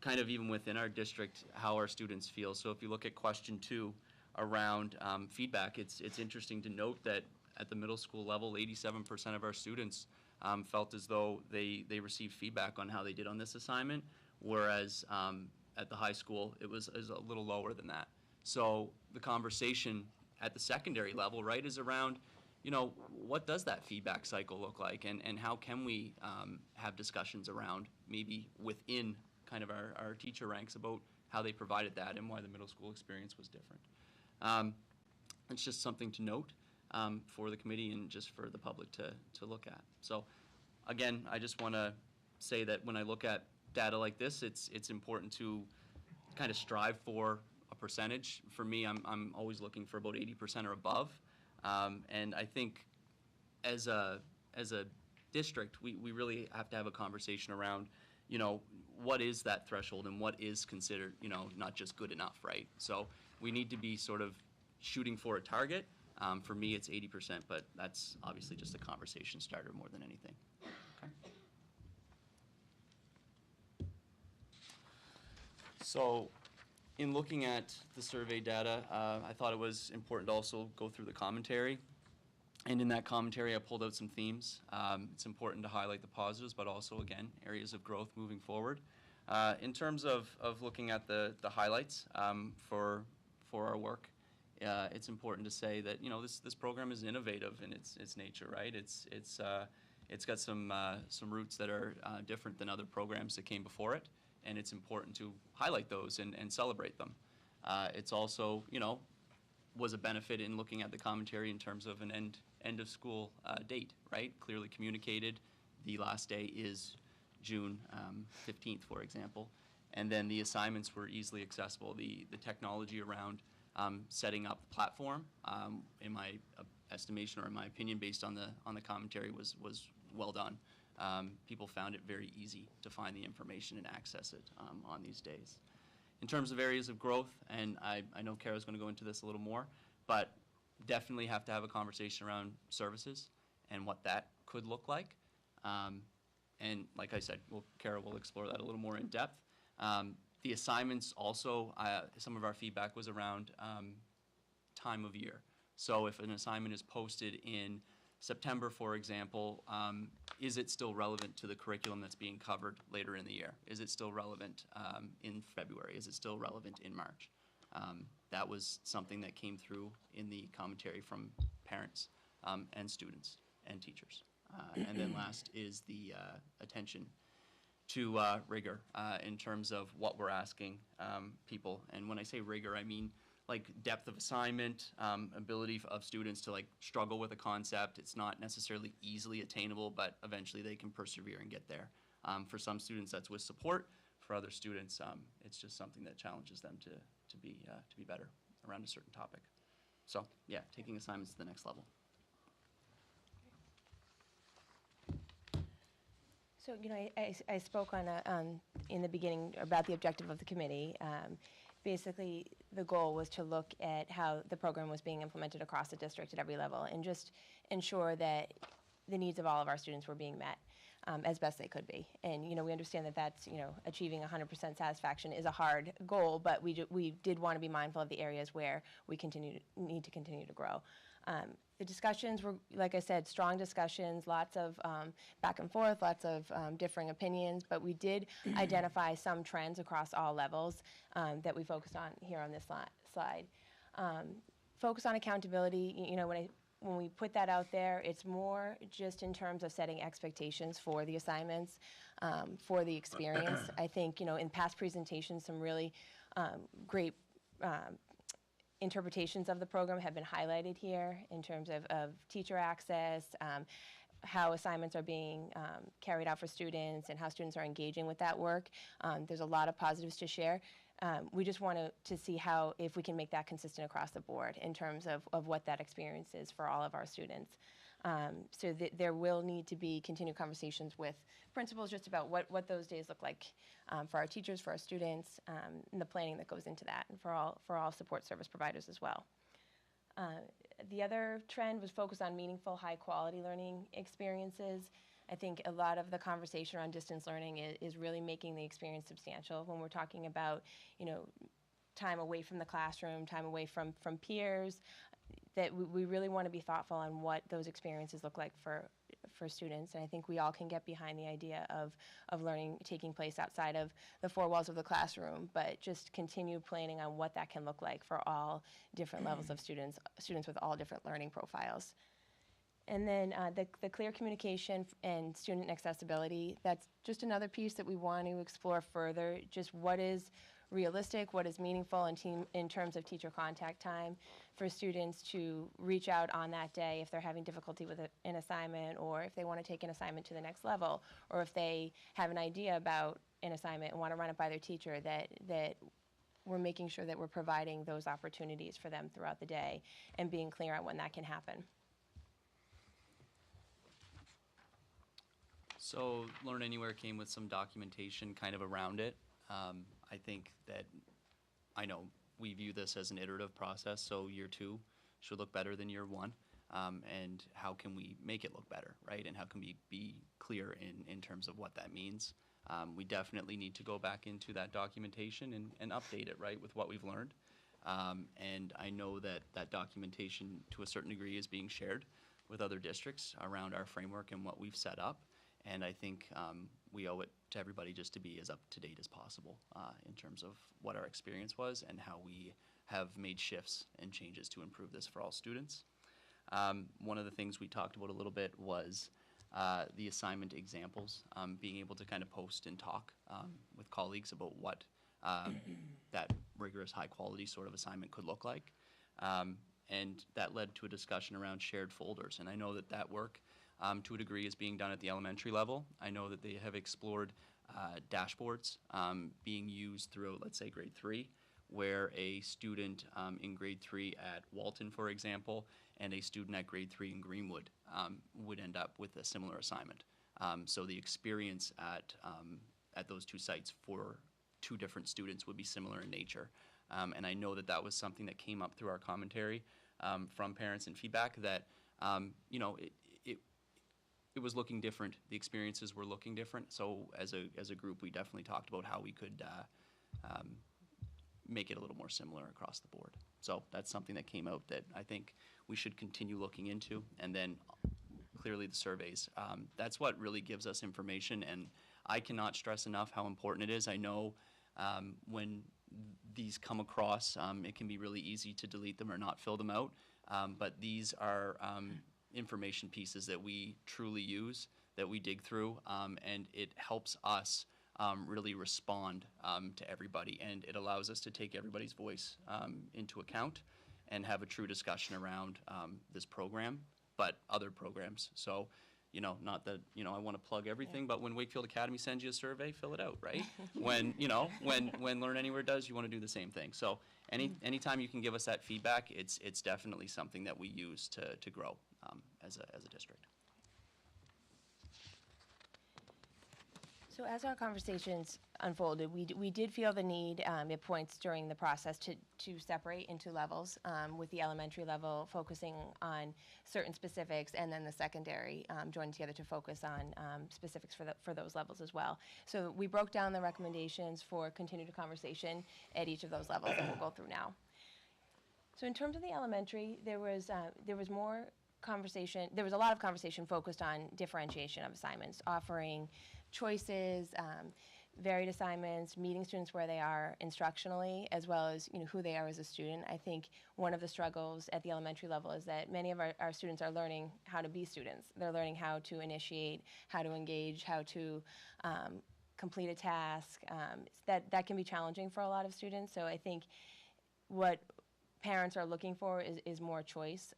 kind of even within our district how our students feel. So if you look at question 2 around feedback, it's interesting to note that at the middle school level, 87% of our students felt as though they received feedback on how they did on this assignment, whereas at the high school, it was a little lower than that. So the conversation at the secondary level, right, is around, you know, what does that feedback cycle look like, and how can we have discussions around maybe within kind of our teacher ranks about how they provided that and why the middle school experience was different. It's just something to note for the committee and just for the public to look at. So again, I just want to say that when I look at data like this, it's important to kind of strive for a percentage. For me, I'm always looking for about 80% or above. And I think as a district, we really have to have a conversation around, you know, what is that threshold and what is considered, you know, not just good enough, right? So we need to be sort of shooting for a target. For me, it's 80%, but that's obviously just a conversation starter more than anything. Okay. So in looking at the survey data, I thought it was important to also go through the commentary. And in that commentary, I pulled out some themes. It's important to highlight the positives, but also, again, areas of growth moving forward. In terms of looking at the highlights for our work, it's important to say that, you know, this program is innovative in its nature, right? It's got some roots that are different than other programs that came before it, and it's important to highlight those and celebrate them. It's also, you know, was a benefit in looking at the commentary in terms of an end of school date, right? Clearly communicated. The last day is June 15th, for example. And then the assignments were easily accessible. The technology around setting up the platform, in my estimation or in my opinion, based on the commentary, was well done. People found it very easy to find the information and access it on these days. In terms of areas of growth, and I know Kara's going to go into this a little more, but definitely have to have a conversation around services and what that could look like. And like I said, Kara will explore that a little more in depth. The assignments also, some of our feedback was around time of year. So if an assignment is posted in September, for example, is it still relevant to the curriculum that's being covered later in the year? Is it still relevant in February? Is it still relevant in March? That was something that came through in the commentary from parents and students and teachers. And then last is the attention to rigor in terms of what we're asking people. And when I say rigor, I mean like depth of assignment, ability of students to like struggle with a concept. It's not necessarily easily attainable, but eventually they can persevere and get there. For some students, that's with support. For other students, it's just something that challenges them to be better around a certain topic. So yeah, taking assignments to the next level.
So, you know, I spoke on in the beginning about the objective of the committee. Basically, the goal was to look at how the program was being implemented across the district at every level and just ensure that the needs of all of our students were being met as best they could be. And, you know, we understand that that's, you know, achieving 100% satisfaction is a hard goal, but we did want to be mindful of the areas where we need to continue to grow. The discussions were, like I said, strong discussions, lots of back and forth, lots of differing opinions, but we did identify some trends across all levels that we focused on here on this slide. Focus on accountability, you know, when we put that out there, it's more just in terms of setting expectations for the assignments, for the experience. I think, you know, in past presentations, some really great interpretations of the program have been highlighted here in terms of teacher access, how assignments are being carried out for students and how students are engaging with that work. There's a lot of positives to share. We just want to see how, if we can make that consistent across the board in terms of what that experience is for all of our students. So there will need to be continued conversations with principals just about what those days look like for our teachers, for our students, and the planning that goes into that, and for all support service providers as well. The other trend was focused on meaningful, high-quality learning experiences. I think a lot of the conversation around distance learning is really making the experience substantial when we're talking about, time away from the classroom, time away from peers, that we really want to be thoughtful on what those experiences look like for students. And I think we all can get behind the idea of learning taking place outside of the four walls of the classroom, but just continue planning on what that can look like for all different levels of students with all different learning profiles. And then the clear communication and student accessibility, that's just another piece that we want to explore further, just what is realistic, what is meaningful in terms of teacher contact time for students to reach out on that day if they're having difficulty with an assignment, or if they want to take an assignment to the next level, or if they have an idea about an assignment and want to run it by their teacher, that we're making sure that we're providing those opportunities for them throughout the day and being clear on when that can happen.
So Learn Anywhere came with some documentation kind of around it. I think that, I know we view this as an iterative process, so year 2 should look better than year 1. And how can we make it look better, right? And how can we be clear in terms of what that means? We definitely need to go back into that documentation and update it, right, with what we've learned. And I know that that documentation to a certain degree is being shared with other districts around our framework and what we've set up. And I think we owe it to everybody just to be as up to date as possible in terms of what our experience was and how we have made shifts and changes to improve this for all students. One of the things we talked about a little bit was the assignment examples, being able to kind of post and talk with colleagues about what that rigorous, high-quality sort of assignment could look like. And that led to a discussion around shared folders. And I know that that work, to a degree, is being done at the elementary level. I know that they have explored dashboards being used through, let's say, grade 3, where a student in grade 3 at Walton, for example, and a student at grade 3 in Greenwood would end up with a similar assignment. So the experience at those two sites for two different students would be similar in nature. And I know that that was something that came up through our commentary from parents and feedback that, it was looking different. The experiences were looking different. So as a group, we definitely talked about how we could make it a little more similar across the board. So that's something that came out that I think we should continue looking into. And then clearly the surveys. That's what really gives us information, and I cannot stress enough how important it is. I know when these come across, it can be really easy to delete them or not fill them out, but these are information pieces that we truly use, that we dig through, and it helps us really respond to everybody, and it allows us to take everybody's voice into account and have a true discussion around this program, but other programs. So, not that, I want to plug everything, but when Wakefield Academy sends you a survey, fill it out, right? When Learn Anywhere does, you want to do the same thing. So anytime you can give us that feedback, it's definitely something that we use to grow as a district.
So as our conversations unfolded, we did feel the need at points during the process to separate into levels, with the elementary level focusing on certain specifics, and then the secondary joining together to focus on specifics for those levels as well. So we broke down the recommendations for continued conversation at each of those levels that we'll go through now. So in terms of the elementary, there was more conversation. There was a lot of conversation focused on differentiation of assignments, offering choices, varied assignments, meeting students where they are instructionally, as well as who they are as a student. I think one of the struggles at the elementary level is that many of our students are learning how to be students. They're learning how to initiate, how to engage, how to complete a task. That can be challenging for a lot of students. So I think what parents are looking for is more choice,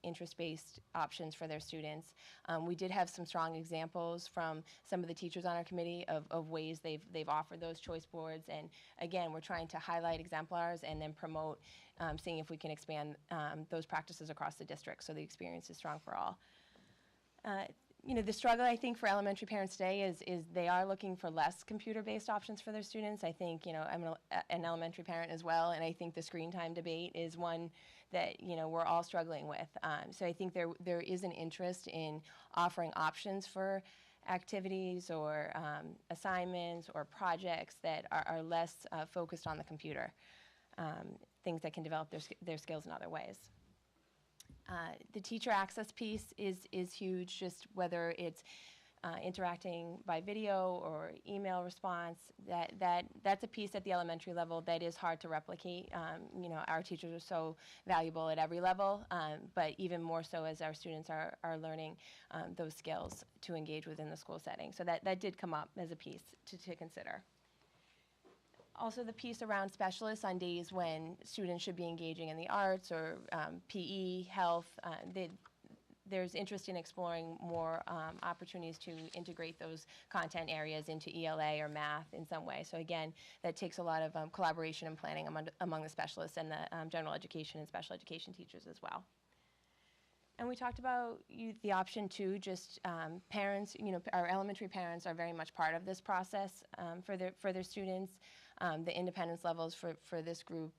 interest-based options for their students. We did have some strong examples from some of the teachers on our committee of ways they've offered those choice boards. And again, we're trying to highlight exemplars and then promote, seeing if we can expand those practices across the district so the experience is strong for all. You know, the struggle, I think, for elementary parents today is they are looking for less computer-based options for their students. I think, you know, I'm an elementary parent as well, and I think the screen time debate is one that, you know, we're all struggling with. So I think there is an interest in offering options for activities or assignments or projects that are less focused on the computer, things that can develop their skills in other ways. The teacher access piece is huge, just whether it's interacting by video or email response. That's a piece at the elementary level that is hard to replicate. You know, our teachers are so valuable at every level, but even more so as our students are learning those skills to engage within the school setting. So that did come up as a piece to consider. Also, the piece around specialists on days when students should be engaging in the arts or PE, health, there's interest in exploring more opportunities to integrate those content areas into ELA or math in some way. So again, that takes a lot of collaboration and planning among the specialists and the general education and special education teachers as well. And we talked about the option too, just parents, you know, our elementary parents are very much part of this process for their students. The independence levels for this group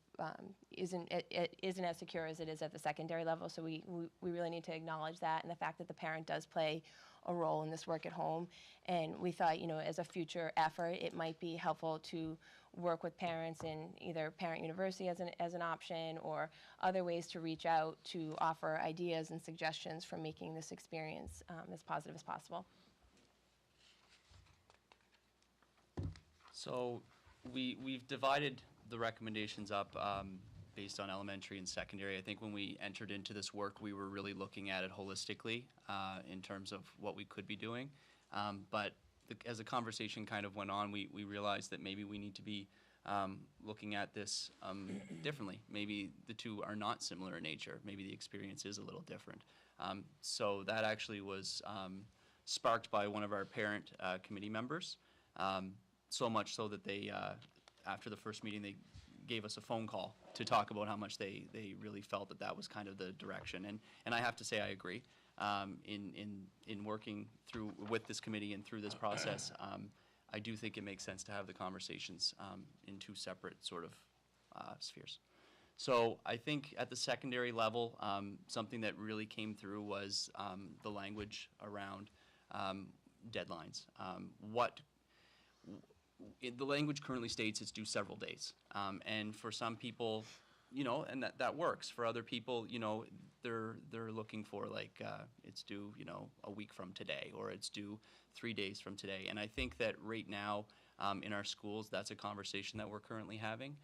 isn't as secure as it is at the secondary level, so we really need to acknowledge that and the fact that the parent does play a role in this work at home. And we thought, you know, as a future effort, it might be helpful to work with parents in either Parent University as an option or other ways to reach out to offer ideas and suggestions for making this experience as positive as possible.
So we've divided the recommendations up based on elementary and secondary. I think when we entered into this work, we were really looking at it holistically in terms of what we could be doing. But as the conversation kind of went on, we realized that maybe we need to be looking at this differently. Maybe the two are not similar in nature. Maybe the experience is a little different. So that actually was sparked by one of our parent committee members. So much so that they, after the first meeting, they gave us a phone call to talk about how much they really felt that was kind of the direction. And I have to say I agree. In working through with this committee and through this process, I do think it makes sense to have the conversations in two separate sort of spheres. So I think at the secondary level, something that really came through was the language around deadlines. The language currently states it's due several days. And for some people, you know, and that works. For other people, you know, they're looking for like it's due, you know, a week from today, or it's due 3 days from today. And I think that right now in our schools, that's a conversation that we're currently having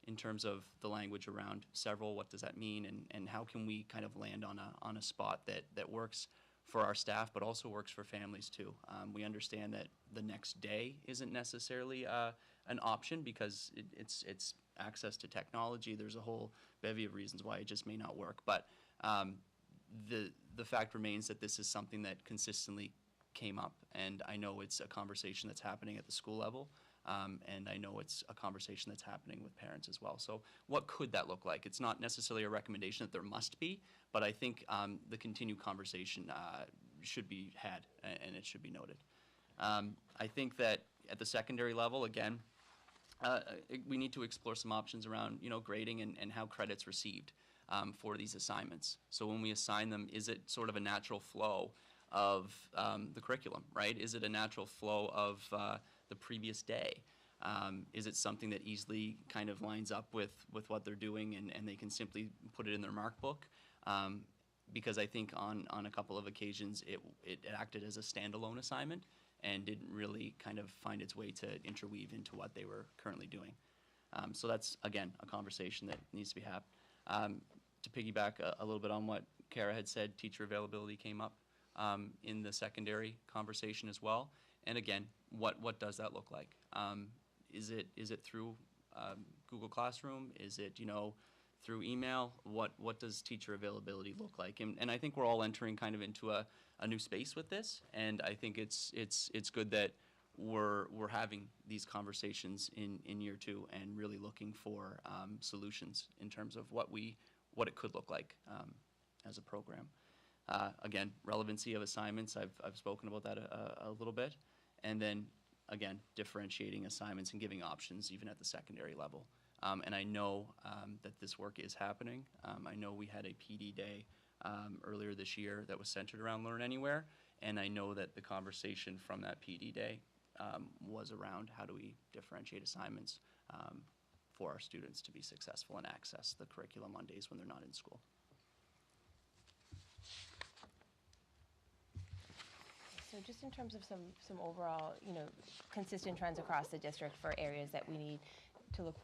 in terms of the language around several. What does that mean, and how can we kind of land on a spot that works for our staff, but also works for families too. We understand that the next day isn't necessarily an option because it's access to technology. There's a whole bevy of reasons why it just may not work. But the fact remains that this is something that consistently came up, and I know it's a conversation that's happening at the school level, and I know it's a conversation that's happening with parents as well. So what could that look like? It's not necessarily a recommendation that there must be, but I think the continued conversation should be had, and it should be noted. I think that at the secondary level, again, we need to explore some options around, you know, grading and how credit's received for these assignments. So when we assign them, is it sort of a natural flow of the curriculum, right? Is it a natural flow of the previous day? Is it something that easily kind of lines up with what they're doing and they can simply put it in their mark book? Because I think on a couple of occasions it acted as a standalone assignment and didn't really kind of find its way to interweave into what they were currently doing. So that's, again, a conversation that needs to be had. To piggyback a little bit on what Kara had said, teacher availability came up in the secondary conversation as well. And again, what does that look like? Is it through Google Classroom? Is it, you know, through email, what does teacher availability look like? And I think we're all entering kind of into a new space with this, and I think it's good that we're having these conversations in year 2 and really looking for solutions in terms of what it could look like as a program. Again, relevancy of assignments, I've spoken about that a little bit, and then again, differentiating assignments and giving options even at the secondary level. And I know that this work is happening. I know we had a PD day earlier this year that was centered around Learn Anywhere, and I know that the conversation from that PD day was around how do we differentiate assignments for our students to be successful and access the curriculum on days when they're not in school.
So just in terms of some overall, consistent trends across the district for areas that we need to look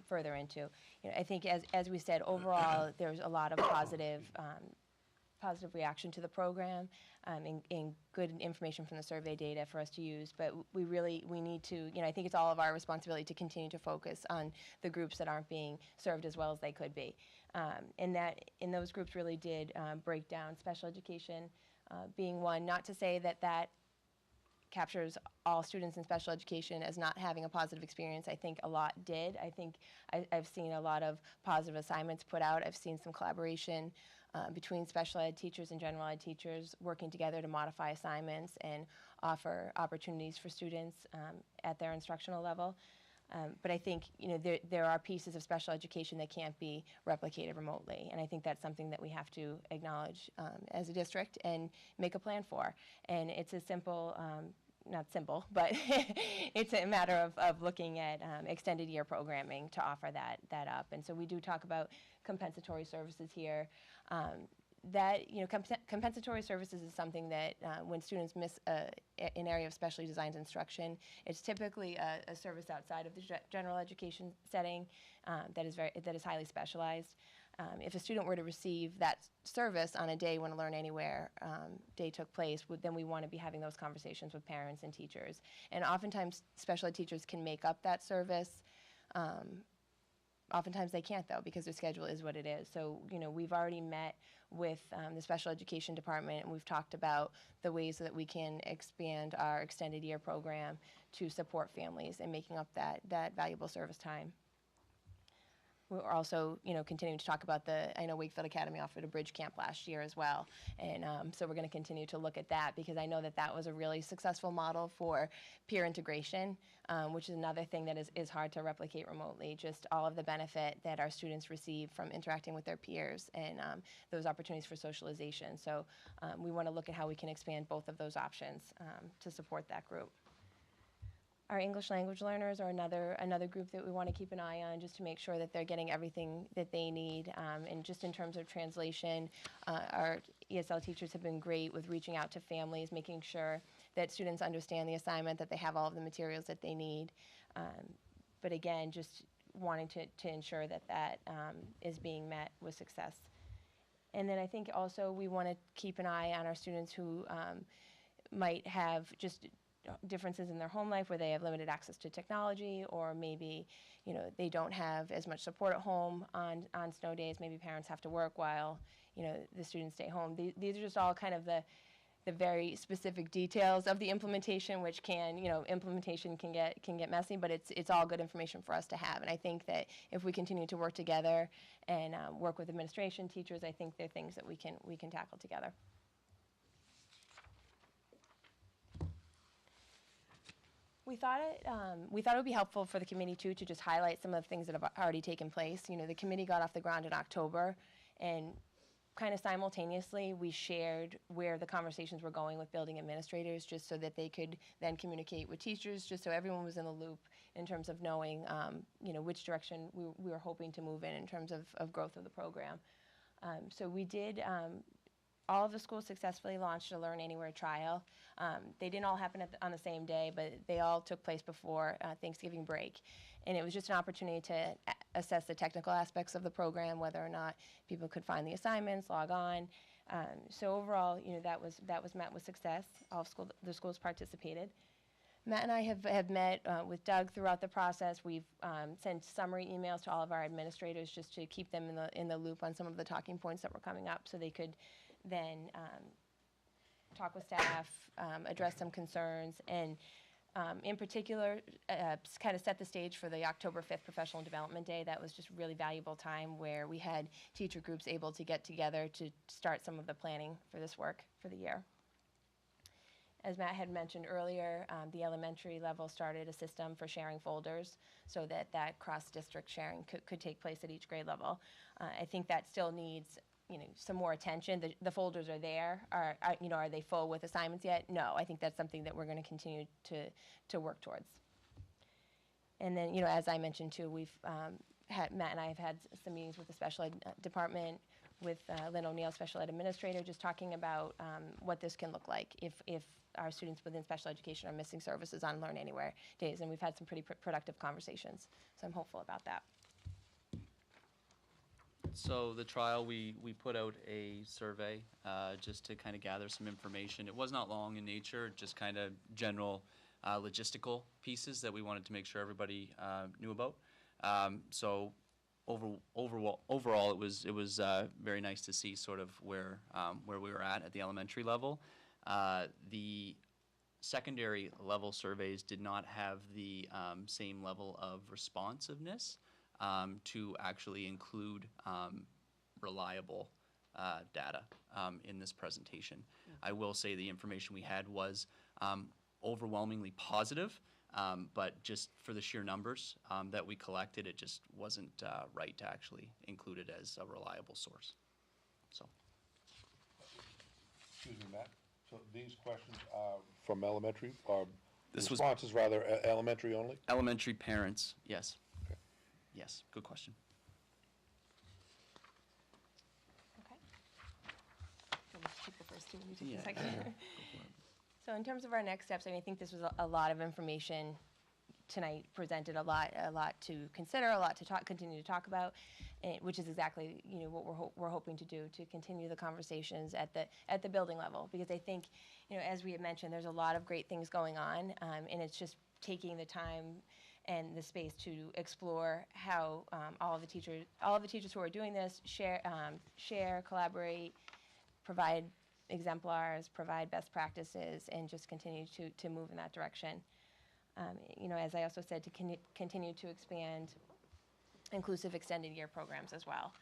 further into. I think as we said, overall, there's a lot of positive reaction to the program and good information from the survey data for us to use. But we need to, I think it's all of our responsibility to continue to focus on the groups that aren't being served as well as they could be. And those groups really did break down special education being one. Not to say that captures all students in special education as not having a positive experience. I think a lot did. I think I've seen a lot of positive assignments put out. I've seen some collaboration between special ed teachers and general ed teachers working together to modify assignments and offer opportunities for students at their instructional level. But I think there are pieces of special education that can't be replicated remotely, and I think that's something that we have to acknowledge as a district and make a plan for. And it's a simple, not simple, but it's a matter of looking at extended year programming to offer that up. And so we do talk about compensatory services here. Compensatory services is something that when students miss an area of specially designed instruction, it's typically a service outside of the general education setting that is highly specialized. If a student were to receive that service on a day when a Learn Anywhere day took place, then we want to be having those conversations with parents and teachers. And oftentimes, special ed teachers can make up that service. Oftentimes they can't, though, because their schedule is what it is. So, we've already met with the special education department, and we've talked about the ways that we can expand our extended year program to support families and making up that valuable service time. We're also, continuing to talk about I know Wakefield Academy offered a bridge camp last year as well. And so we're going to continue to look at that because I know that was a really successful model for peer integration, which is another thing that is hard to replicate remotely, just all of the benefit that our students receive from interacting with their peers and those opportunities for socialization. So we want to look at how we can expand both of those options to support that group. Our English language learners are another group that we want to keep an eye on just to make sure that they're getting everything that they need. And just in terms of translation, our ESL teachers have been great with reaching out to families, making sure that students understand the assignment, that they have all of the materials that they need. But again, just wanting to ensure that is being met with success. And then I think also we want to keep an eye on our students who might have just differences in their home life where they have limited access to technology, or maybe they don't have as much support at home on snow days. Maybe parents have to work while the students stay home. These are just all kind of the very specific details of the implementation, which implementation can get messy, but it's all good information for us to have. And I think that if we continue to work together and work with administration, teachers, I think they're things that we can tackle together. We thought it would be helpful for the committee too to just highlight some of the things that have already taken place. The committee got off the ground in October, and kind of simultaneously we shared where the conversations were going with building administrators, just so that they could then communicate with teachers, just so everyone was in the loop in terms of knowing which direction we were hoping to move in terms of growth of the program. So we did. All of the schools successfully launched a Learn Anywhere trial. They didn't all happen on the same day, but they all took place before Thanksgiving break. And it was just an opportunity to assess the technical aspects of the program, whether or not people could find the assignments, log on. So overall, that was met with success. All the schools participated. Matt and I have met with Doug throughout the process. We've sent summary emails to all of our administrators just to keep them in the loop on some of the talking points that were coming up, so they could then talk with staff, address some concerns, and in particular, kind of set the stage for the October 5th Professional Development Day. That was just really valuable time where we had teacher groups able to get together to start some of the planning for this work for the year. As Matt had mentioned earlier, the elementary level started a system for sharing folders so that cross-district sharing could take place at each grade level. I think that still needs some more attention. The folders are there. Are they full with assignments yet? No, I think that's something that we're going to continue to work towards. And then, as I mentioned too, Matt and I have had some meetings with the special ed department, with Lynn O'Neill, special ed administrator, just talking about what this can look like if our students within special education are missing services on Learn Anywhere days. And we've had some pretty productive conversations, so I'm hopeful about that.
So the trial, we put out a survey just to kind of gather some information. It was not long in nature, just kind of general logistical pieces that we wanted to make sure everybody knew about. So overall, it was very nice to see sort of where we were at the elementary level. The secondary level surveys did not have the same level of responsiveness to actually include reliable data in this presentation. I will say the information we had was overwhelmingly positive, but just for the sheer numbers that we collected, it just wasn't right to actually include it as a reliable source. So.
Excuse me, Matt. So these questions are from elementary, or
This was-
responses rather elementary only?
Elementary parents, yes.
Okay.
Yes, good question.
Okay. Let me take the first two, and you take
Yeah.
the second. So in terms of our next steps, I think this was a lot of information tonight, presented a lot to consider, a lot to continue to talk about, which is exactly what we're hoping to do, to continue the conversations at the building level, because I think as we had mentioned, there's a lot of great things going on, and it's just taking the time and the space to explore how all of the teachers who are doing this share, collaborate, provide exemplars, provide best practices, and just continue to move in that direction. As I also said, to continue to expand inclusive extended year programs as well,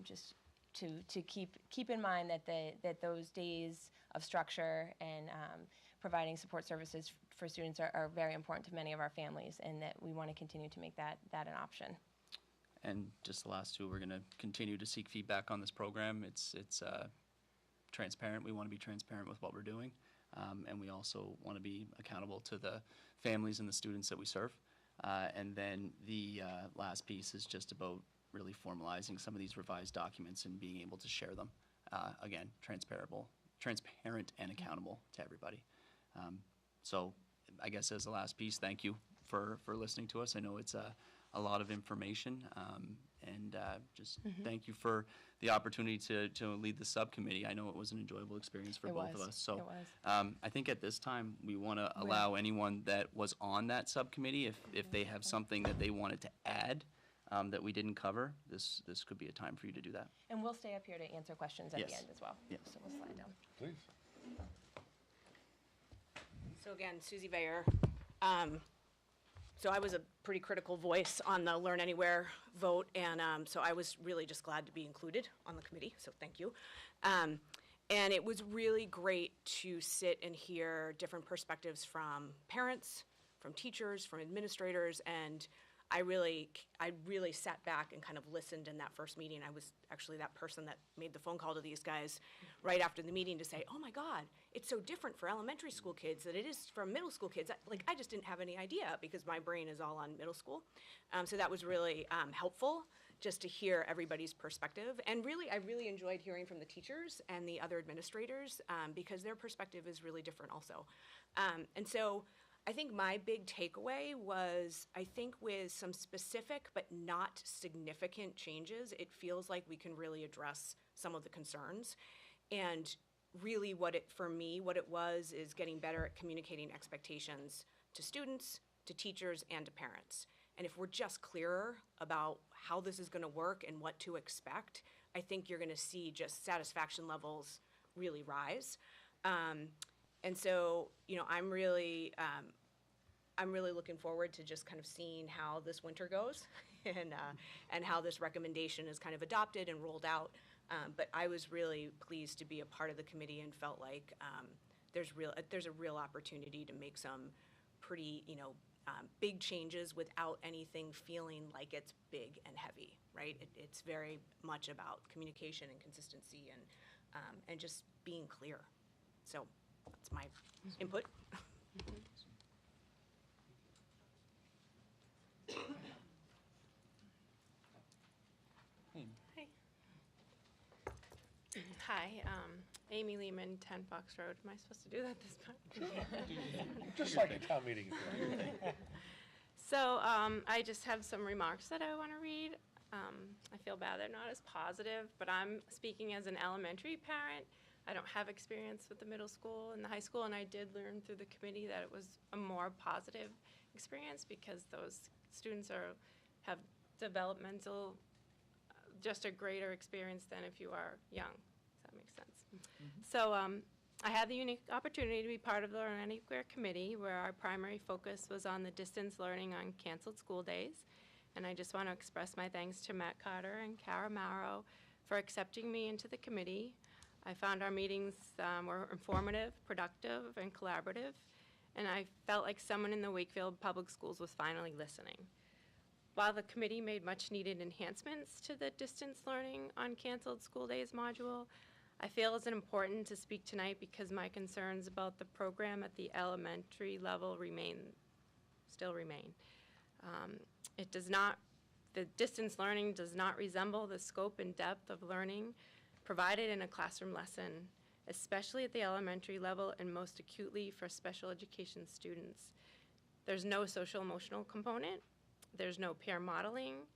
just to keep in mind that those days of structure and providing support services for students are very important to many of our families, and that we want to continue to make that an option.
And just the last two, we're going to continue to seek feedback on this program. It's transparent. We want to be transparent with what we're doing, and we also want to be accountable to the families and the students that we serve. And then the last piece is just about really formalizing some of these revised documents and being able to share them. Again, transparent and accountable to everybody. So I guess as the last piece, thank you for listening to us. I know it's a lot of information, and just thank you for the opportunity to lead the subcommittee. I know it was an enjoyable experience for both of us. So
It was.
I think at this time, we want to allow anyone that was on that subcommittee, if they have something that they wanted to add that we didn't cover, this could be a time for you to do that.
And we'll stay up here to answer questions at the
Yes.
end as well.
Yeah.
So we'll slide down.
Please.
So again, Susie Bayer. So I was a pretty critical voice on the Learn Anywhere vote, and so I was really just glad to be included on the committee, so thank you. And it was really great to sit and hear different perspectives from parents, from teachers, from administrators, and I really sat back and kind of listened in that first meeting. I was actually that person that made the phone call to these guys right after the meeting to say, oh my God, it's so different for elementary school kids than it is for middle school kids. I just didn't have any idea because my brain is all on middle school. So that was really helpful just to hear everybody's perspective. And I really enjoyed hearing from the teachers and the other administrators because their perspective is really different also. And so I think my big takeaway was, I think with some specific but not significant changes, it feels like we can really address some of the concerns. And really what it was is getting better at communicating expectations to students, to teachers, and to parents. And if we're just clearer about how this is going to work and what to expect, I think you're going to see just satisfaction levels really rise. And so, you know, I'm really looking forward to just kind of seeing how this winter goes and how this recommendation is kind of adopted and rolled out. But I was really pleased to be a part of the committee and felt like there's a real opportunity to make some pretty, you know, big changes without anything feeling like it's big and heavy, right? It's very much about communication and consistency and just being clear. So that's my input.
Hi, Amy Lehman, 10 Fox Road. Am I supposed to do that this time?
Just like a town meeting.
So I just have some remarks that I want to read. I feel bad they're not as positive, but I'm speaking as an elementary parent. I don't have experience with the middle school and the high school, and I did learn through the committee that it was a more positive experience because those students have developmental, just a greater experience than if you are young. Does that make sense? So I had the unique opportunity to be part of the Learn Anywhere Committee, where our primary focus was on the distance learning on canceled school days. And I just want to express my thanks to Matt Carter and Kara Morrow for accepting me into the committee. I found our meetings were informative, productive, and collaborative, and I felt like someone in the Wakefield Public Schools was finally listening. While the committee made much-needed enhancements to the distance learning on canceled school days module, I feel it's important to speak tonight because my concerns about the program at the elementary level still remain. The distance learning does not resemble the scope and depth of learning provided in a classroom lesson, especially at the elementary level and most acutely for special education students. There's no social emotional component, there's no peer modeling,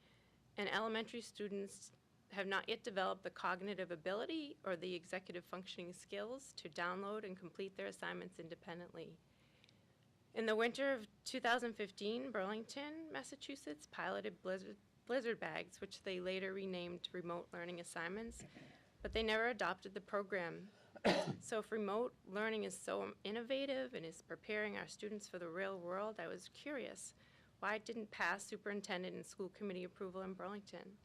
and elementary students have not yet developed the cognitive ability or the executive functioning skills to download and complete their assignments independently. In the winter of 2015, Burlington, Massachusetts piloted Blizzard bags, which they later renamed remote learning assignments, but they never adopted the program. So if remote learning is so innovative and is preparing our students for the real world, I was curious why it didn't pass superintendent and school committee approval in Burlington.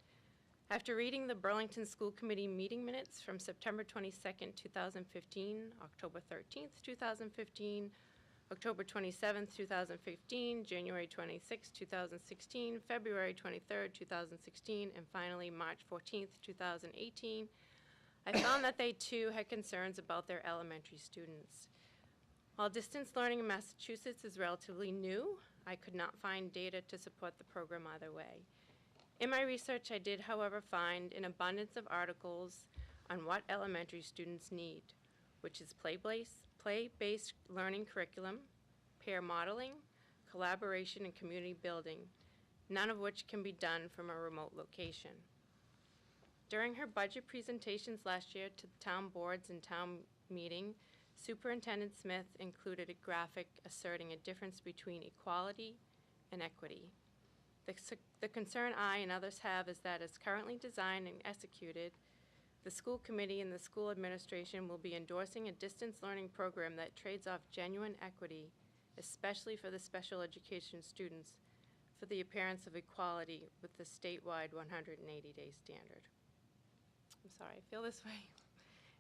After reading the Burlington School Committee meeting minutes from September 22nd, 2015, October 13th, 2015, October 27th, 2015, January 26th, 2016, February 23rd, 2016, and finally March 14th, 2018, I found that they too had concerns about their elementary students. While distance learning in Massachusetts is relatively new, I could not find data to support the program either way. In my research, I did, however, find an abundance of articles on what elementary students need, which is play-based learning curriculum, peer modeling, collaboration, and community building, none of which can be done from a remote location. During her budget presentations last year to the town boards and town meeting, Superintendent Smith included a graphic asserting a difference between equality and equity. The concern I and others have is that as currently designed and executed, the school committee and the school administration will be endorsing a distance learning program that trades off genuine equity, especially for the special education students, for the appearance of equality with the statewide 180-day standard. I'm sorry, I feel this way.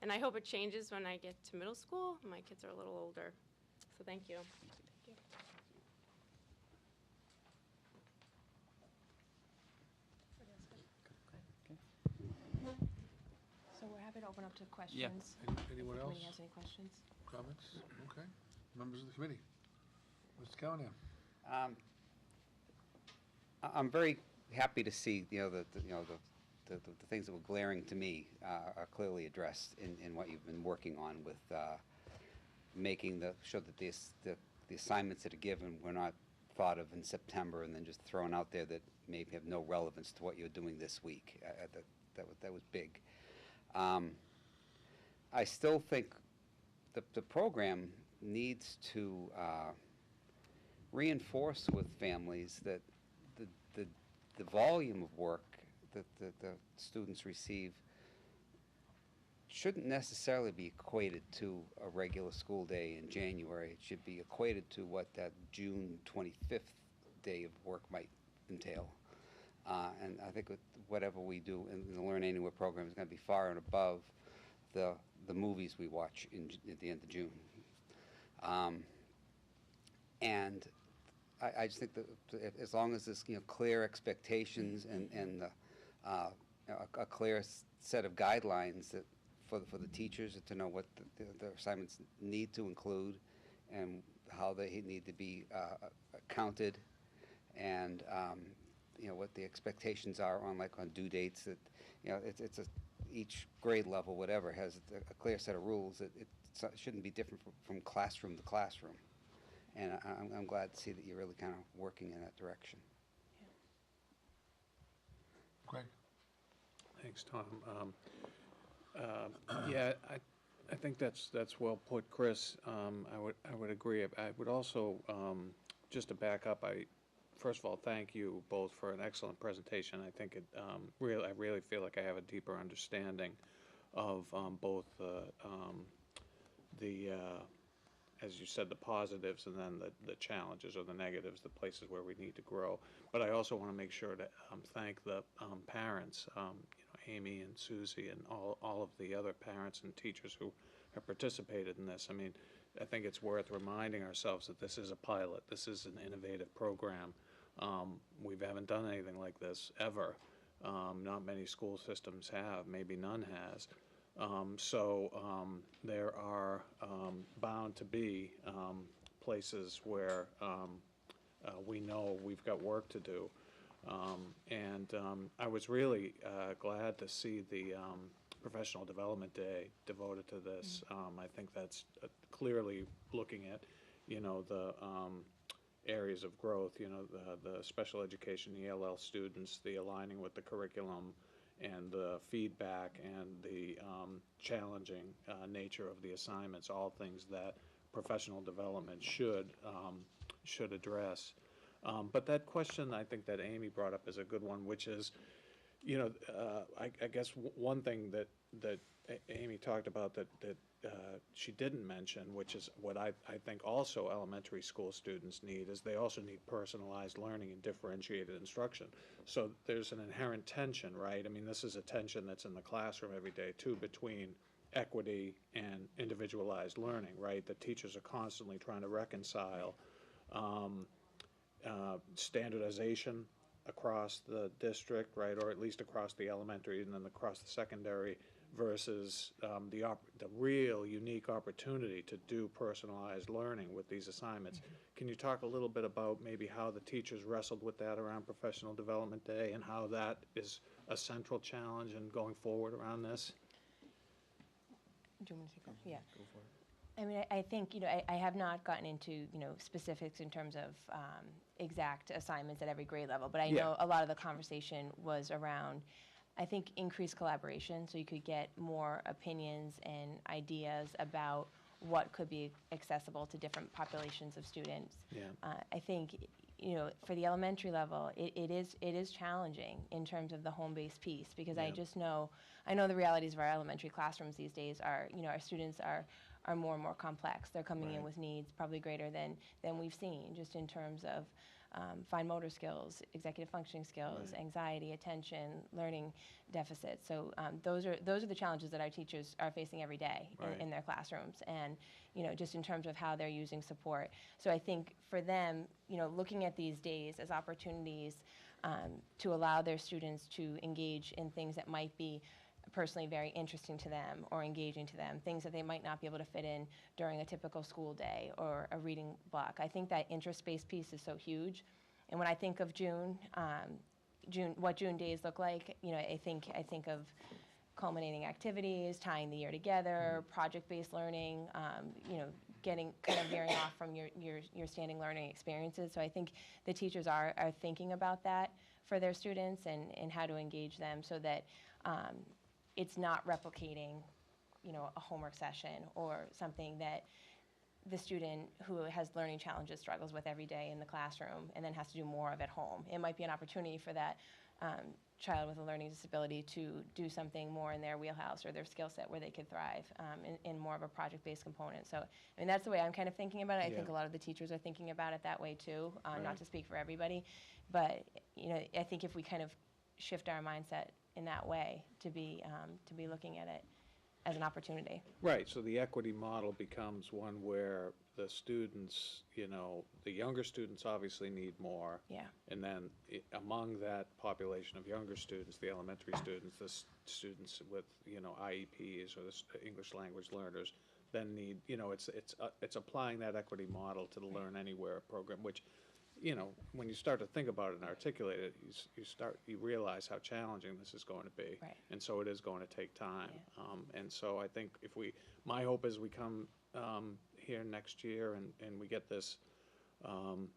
And I hope it changes when I get to middle school. My kids are a little older. So thank you. Thank you.
So we're happy to open up to questions.
Yeah.
Anyone
If the
else?
committee has any questions?
Comments? Okay. Members of the committee? Mr. Callahan?
I'm very happy to see, the things that were glaring to me are clearly addressed in what you've been working on with making sure that the assignments that are given were not thought of in September and then just thrown out there that maybe have no relevance to what you're doing this week. That was big. I still think the program needs to reinforce with families that the volume of work that the students receive shouldn't necessarily be equated to a regular school day in January. It should be equated to what that June 25th day of work might entail. And I think with whatever we do in the Learn Anywhere program is going to be far and above the movies we watch at the end of June. And I just think that as long as there's clear expectations and a clear set of guidelines that for the teachers to know what the assignments need to include and how they need to be counted, and what the expectations are on due dates. That it's each grade level, whatever, has a clear set of rules that it shouldn't be different from classroom to classroom. And I'm glad to see that you're really kind of working in that direction.
Greg?
Thanks, Tom. Yeah, I think that's well put, Chris. I would agree. I would also, just to back up, first of all, thank you both for an excellent presentation. I think I really feel like I have a deeper understanding of both as you said, the positives, and then the challenges or the negatives, the places where we need to grow. But I also want to make sure to thank the parents, Amy and Susie and all of the other parents and teachers who have participated in this. I mean, I think it's worth reminding ourselves that this is a pilot. This is an innovative program. We haven't done anything like this ever. Not many school systems have, maybe none has. There are bound to be places where we know we've got work to do. I was really glad to see the Professional Development Day devoted to this. I think that's clearly looking at, the areas of growth, the special education, the ELL students, the aligning with the curriculum, and the feedback and the challenging nature of the assignments, all things that professional development should address. But that question I think that Amy brought up is a good one, which is, I guess one thing that Amy talked about that she didn't mention, which is what I think also elementary school students need, is they also need personalized learning and differentiated instruction. So there's an inherent tension, right? I mean, this is a tension that's in the classroom every day too, between equity and individualized learning, right? The teachers are constantly trying to reconcile standardization across the district, right, or at least across the elementary and then across the secondary, versus the real unique opportunity to do personalized learning with these assignments. Can you talk a little bit about maybe how the teachers wrestled with that around Professional Development Day and how that is a central challenge in going forward around this?
Do you want me to take that? Yeah. Go for it. I mean, I think, I have not gotten into, specifics in terms of exact assignments at every grade level, but I know a lot of the conversation was around, I think, increased collaboration, so you could get more opinions and ideas about what could be accessible to different populations of students.
Yeah.
I think, for the elementary level, it is challenging in terms of the home-based piece, because I know the realities of our elementary classrooms these days are, our students are more and more complex. They're coming in with needs probably greater than we've seen, just in terms of fine motor skills, executive functioning skills, anxiety, attention, learning deficits. So those are the challenges that our teachers are facing every day in their classrooms, and just in terms of how they're using support. So I think for them, looking at these days as opportunities to allow their students to engage in things that might be personally very interesting to them or engaging to them, things that they might not be able to fit in during a typical school day or a reading block. I think that interest-based piece is so huge. And when I think of June, what June days look like, I think of culminating activities, tying the year together, project-based learning, getting kind of veering off from your standing learning experiences. So I think the teachers are thinking about that for their students and how to engage them so that it's not replicating, a homework session or something that the student who has learning challenges struggles with every day in the classroom and then has to do more of at home. It might be an opportunity for that child with a learning disability to do something more in their wheelhouse or their skill set where they could thrive in more of a project-based component. So, I mean, that's the way I'm kind of thinking about it. I think a lot of the teachers are thinking about it that way too, not to speak for everybody. But, you know, I think if we kind of shift our mindset in that way to be looking at it as an opportunity.
Right, so the equity model becomes one where the students, you know, the younger students obviously need more.
Yeah.
And then among that population of younger students, the elementary students, the students with, you know, IEPs or the English language learners, then need, you know, it's applying that equity model to the Learn Anywhere program, which, you know, when you start to think about it and articulate it, you realize how challenging this is going to be.
Right.
And so it is going to take time. And so I think my hope is we come here next year and we get this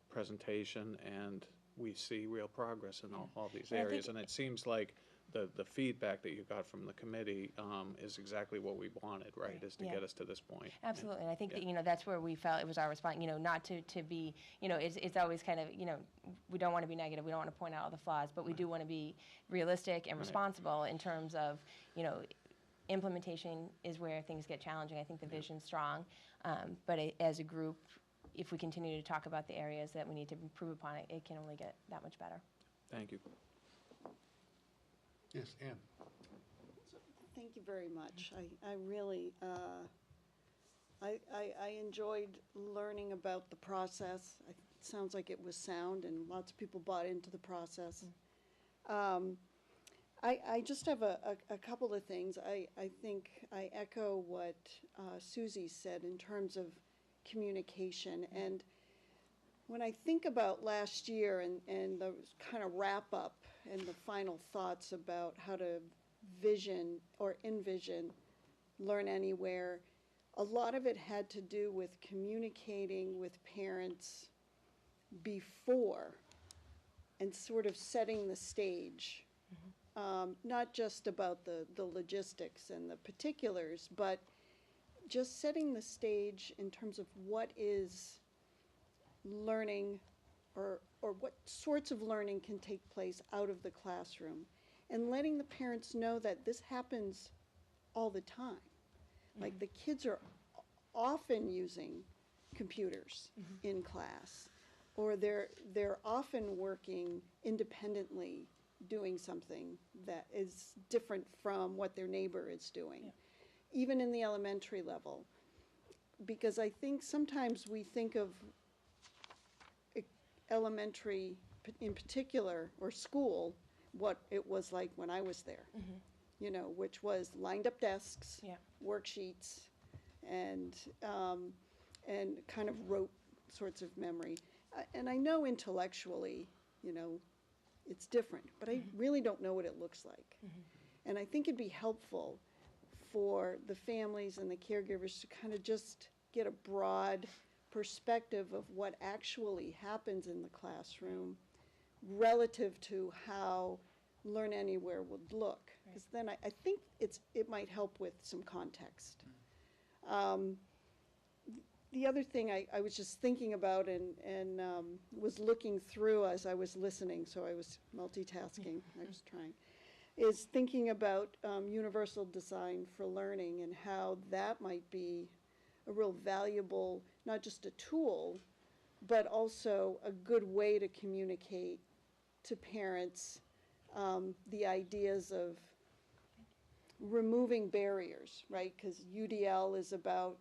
presentation and we see real progress in all these
And I
areas.
think-
And it seems like the feedback that you got from the committee is exactly what we wanted, right? Is to
Yeah.
get us to this point.
Absolutely, and I think that, you know, that's where we felt it was our response, you know, not to be, you know, it's always kind of, you know, we don't want to be negative, we don't want to point out all the flaws, but we do want to be realistic and responsible in terms of, you know, implementation is where things get challenging. I think the vision's strong, but as a group, if we continue to talk about the areas that we need to improve upon, it can only get that much better.
Thank you.
Yes, Ann.
Thank you very much. I really, I enjoyed learning about the process. It sounds like it was sound and lots of people bought into the process. I just have a couple of things. I think I echo what Susie said in terms of communication. And when I think about last year and the kind of wrap up and the final thoughts about how to vision or envision Learn Anywhere, a lot of it had to do with communicating with parents before and sort of setting the stage. Not just about the logistics and the particulars, but just setting the stage in terms of what is learning or what sorts of learning can take place out of the classroom, and letting the parents know that this happens all the time. Like the kids are often using computers in class, or they're often working independently doing something that is different from what their neighbor is doing, even in the elementary level. Because I think sometimes we think of elementary in particular, or school, what it was like when I was there, you know, which was lined up desks, worksheets, and kind of rote sorts of memory. And I know intellectually, you know, it's different, but I really don't know what it looks like. And I think it'd be helpful for the families and the caregivers to kind of just get a broad perspective of what actually happens in the classroom relative to how Learn Anywhere would look. Because then I think it might help with some context. The other thing I was just thinking about and was looking through as I was listening, so I was multitasking, I was trying, is thinking about universal design for learning and how that might be a real valuable, not just a tool, but also a good way to communicate to parents the ideas of removing barriers, right? Because UDL is about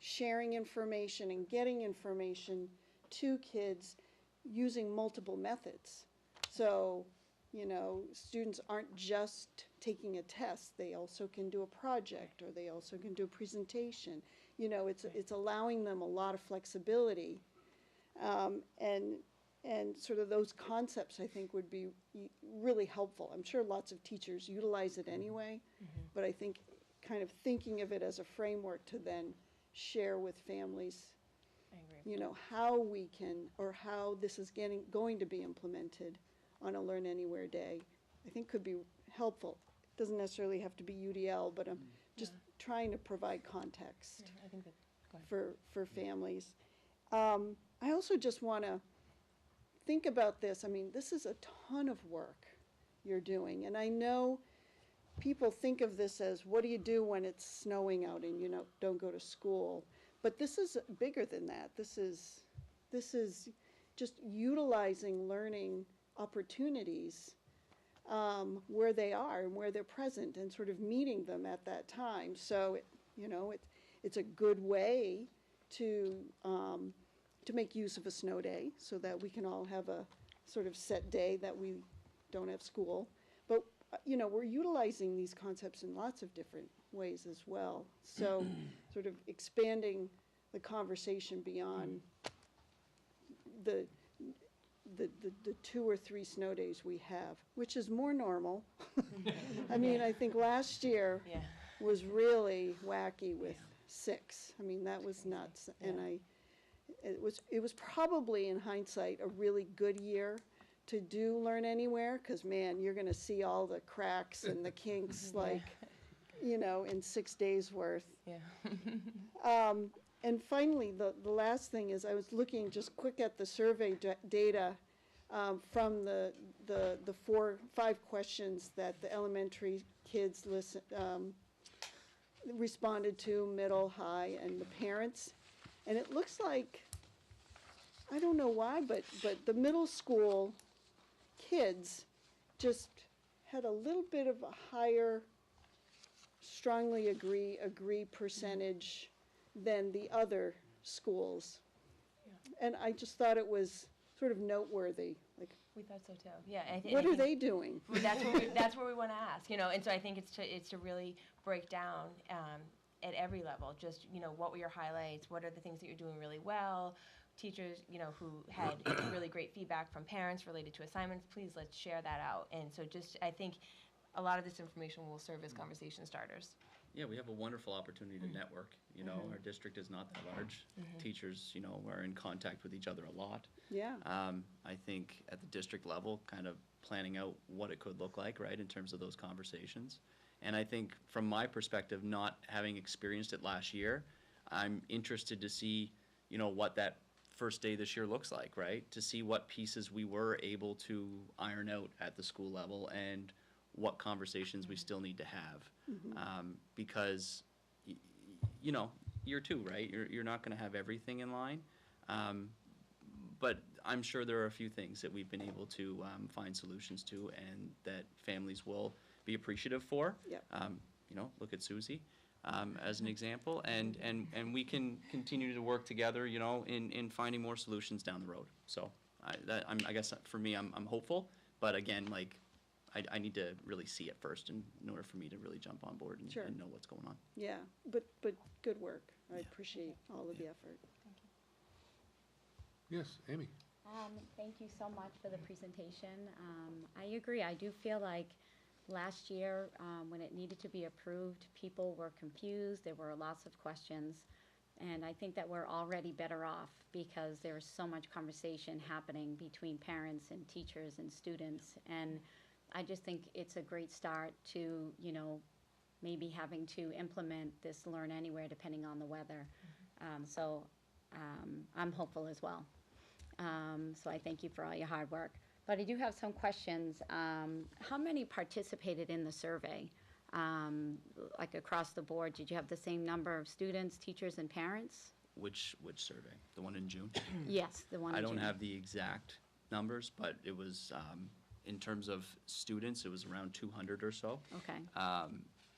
sharing information and getting information to kids using multiple methods. So, you know, students aren't just taking a test, they also can do a project, or they also can do a presentation. You know, it's allowing them a lot of flexibility. And sort of those concepts, I think, would be really helpful. I'm sure lots of teachers utilize it anyway, but I think kind of thinking of it as a framework to then share with families, you know, how we can, or how this is going to be implemented on a Learn Anywhere day, I think could be helpful. It doesn't necessarily have to be UDL, but I'm just trying to provide context.
I think that
for families. I also just want to think about this. I mean, this is a ton of work you're doing, and I know people think of this as, what do you do when it's snowing out and you don't go to school? But this is bigger than that. This is just utilizing learning opportunities where they are and where they're present, and sort of meeting them at that time. So, it's a good way to make use of a snow day, so that we can all have a sort of set day that we don't have school. But, we're utilizing these concepts in lots of different ways as well. So sort of expanding the conversation beyond the 2 or 3 snow days we have, which is more normal. I mean, I think last year was really wacky with 6. I mean, that was nuts. And it was probably, in hindsight, a really good year to do Learn Anywhere, because, man, you're going to see all the cracks and the kinks, like, in 6 days worth.
Yeah.
And finally, the last thing is, I was looking just quick at the survey data from the 5 questions that the elementary kids responded to, middle, high, and the parents. And it looks like, I don't know why, but the middle school kids just had a little bit of a higher strongly agree percentage than the other schools. And I just thought it was sort of noteworthy, like,
We thought so too. Yeah.
what are they doing?
That's where we want to ask, and so I think it's to really break down at every level, just, what were your highlights? What are the things that you're doing really well? Teachers, who had really great feedback from parents related to assignments, please let's share that out. And so I think a lot of this information will serve as conversation starters.
Yeah, we have a wonderful opportunity to network. Our district is not that large. Teachers, are in contact with each other a lot.
Yeah.
I think at the district level, kind of planning out what it could look like, right, in terms of those conversations. And I think from my perspective, not having experienced it last year, I'm interested to see, what that first day this year looks like, right? To see what pieces we were able to iron out at the school level and what conversations we still need to have. Because, year 2, right? You're not going to have everything in line. But I'm sure there are a few things that we've been able to find solutions to, and that families will be appreciative for.
Yep.
Look at Susie as an example, and we can continue to work together, in finding more solutions down the road. So I guess for me, I'm hopeful, but again, like, I need to really see it first in order for me to really jump on board and know what's going on.
Yeah, but good work. I appreciate all of the effort.
Yes, Amy?
Thank you so much for the presentation. I agree. I do feel like last year, when it needed to be approved, people were confused. There were lots of questions. And I think that we're already better off because there's so much conversation happening between parents and teachers and students. And I just think it's a great start to, maybe having to implement this Learn Anywhere depending on the weather. So I'm hopeful as well. So I thank you for all your hard work. But I do have some questions. How many participated in the survey? Like across the board, did you have the same number of students, teachers, and parents?
Which survey? The one in June?
Yes, the one in
I don't
June.
have the exact numbers, but it was, in terms of students, it was around 200 or so.
Okay.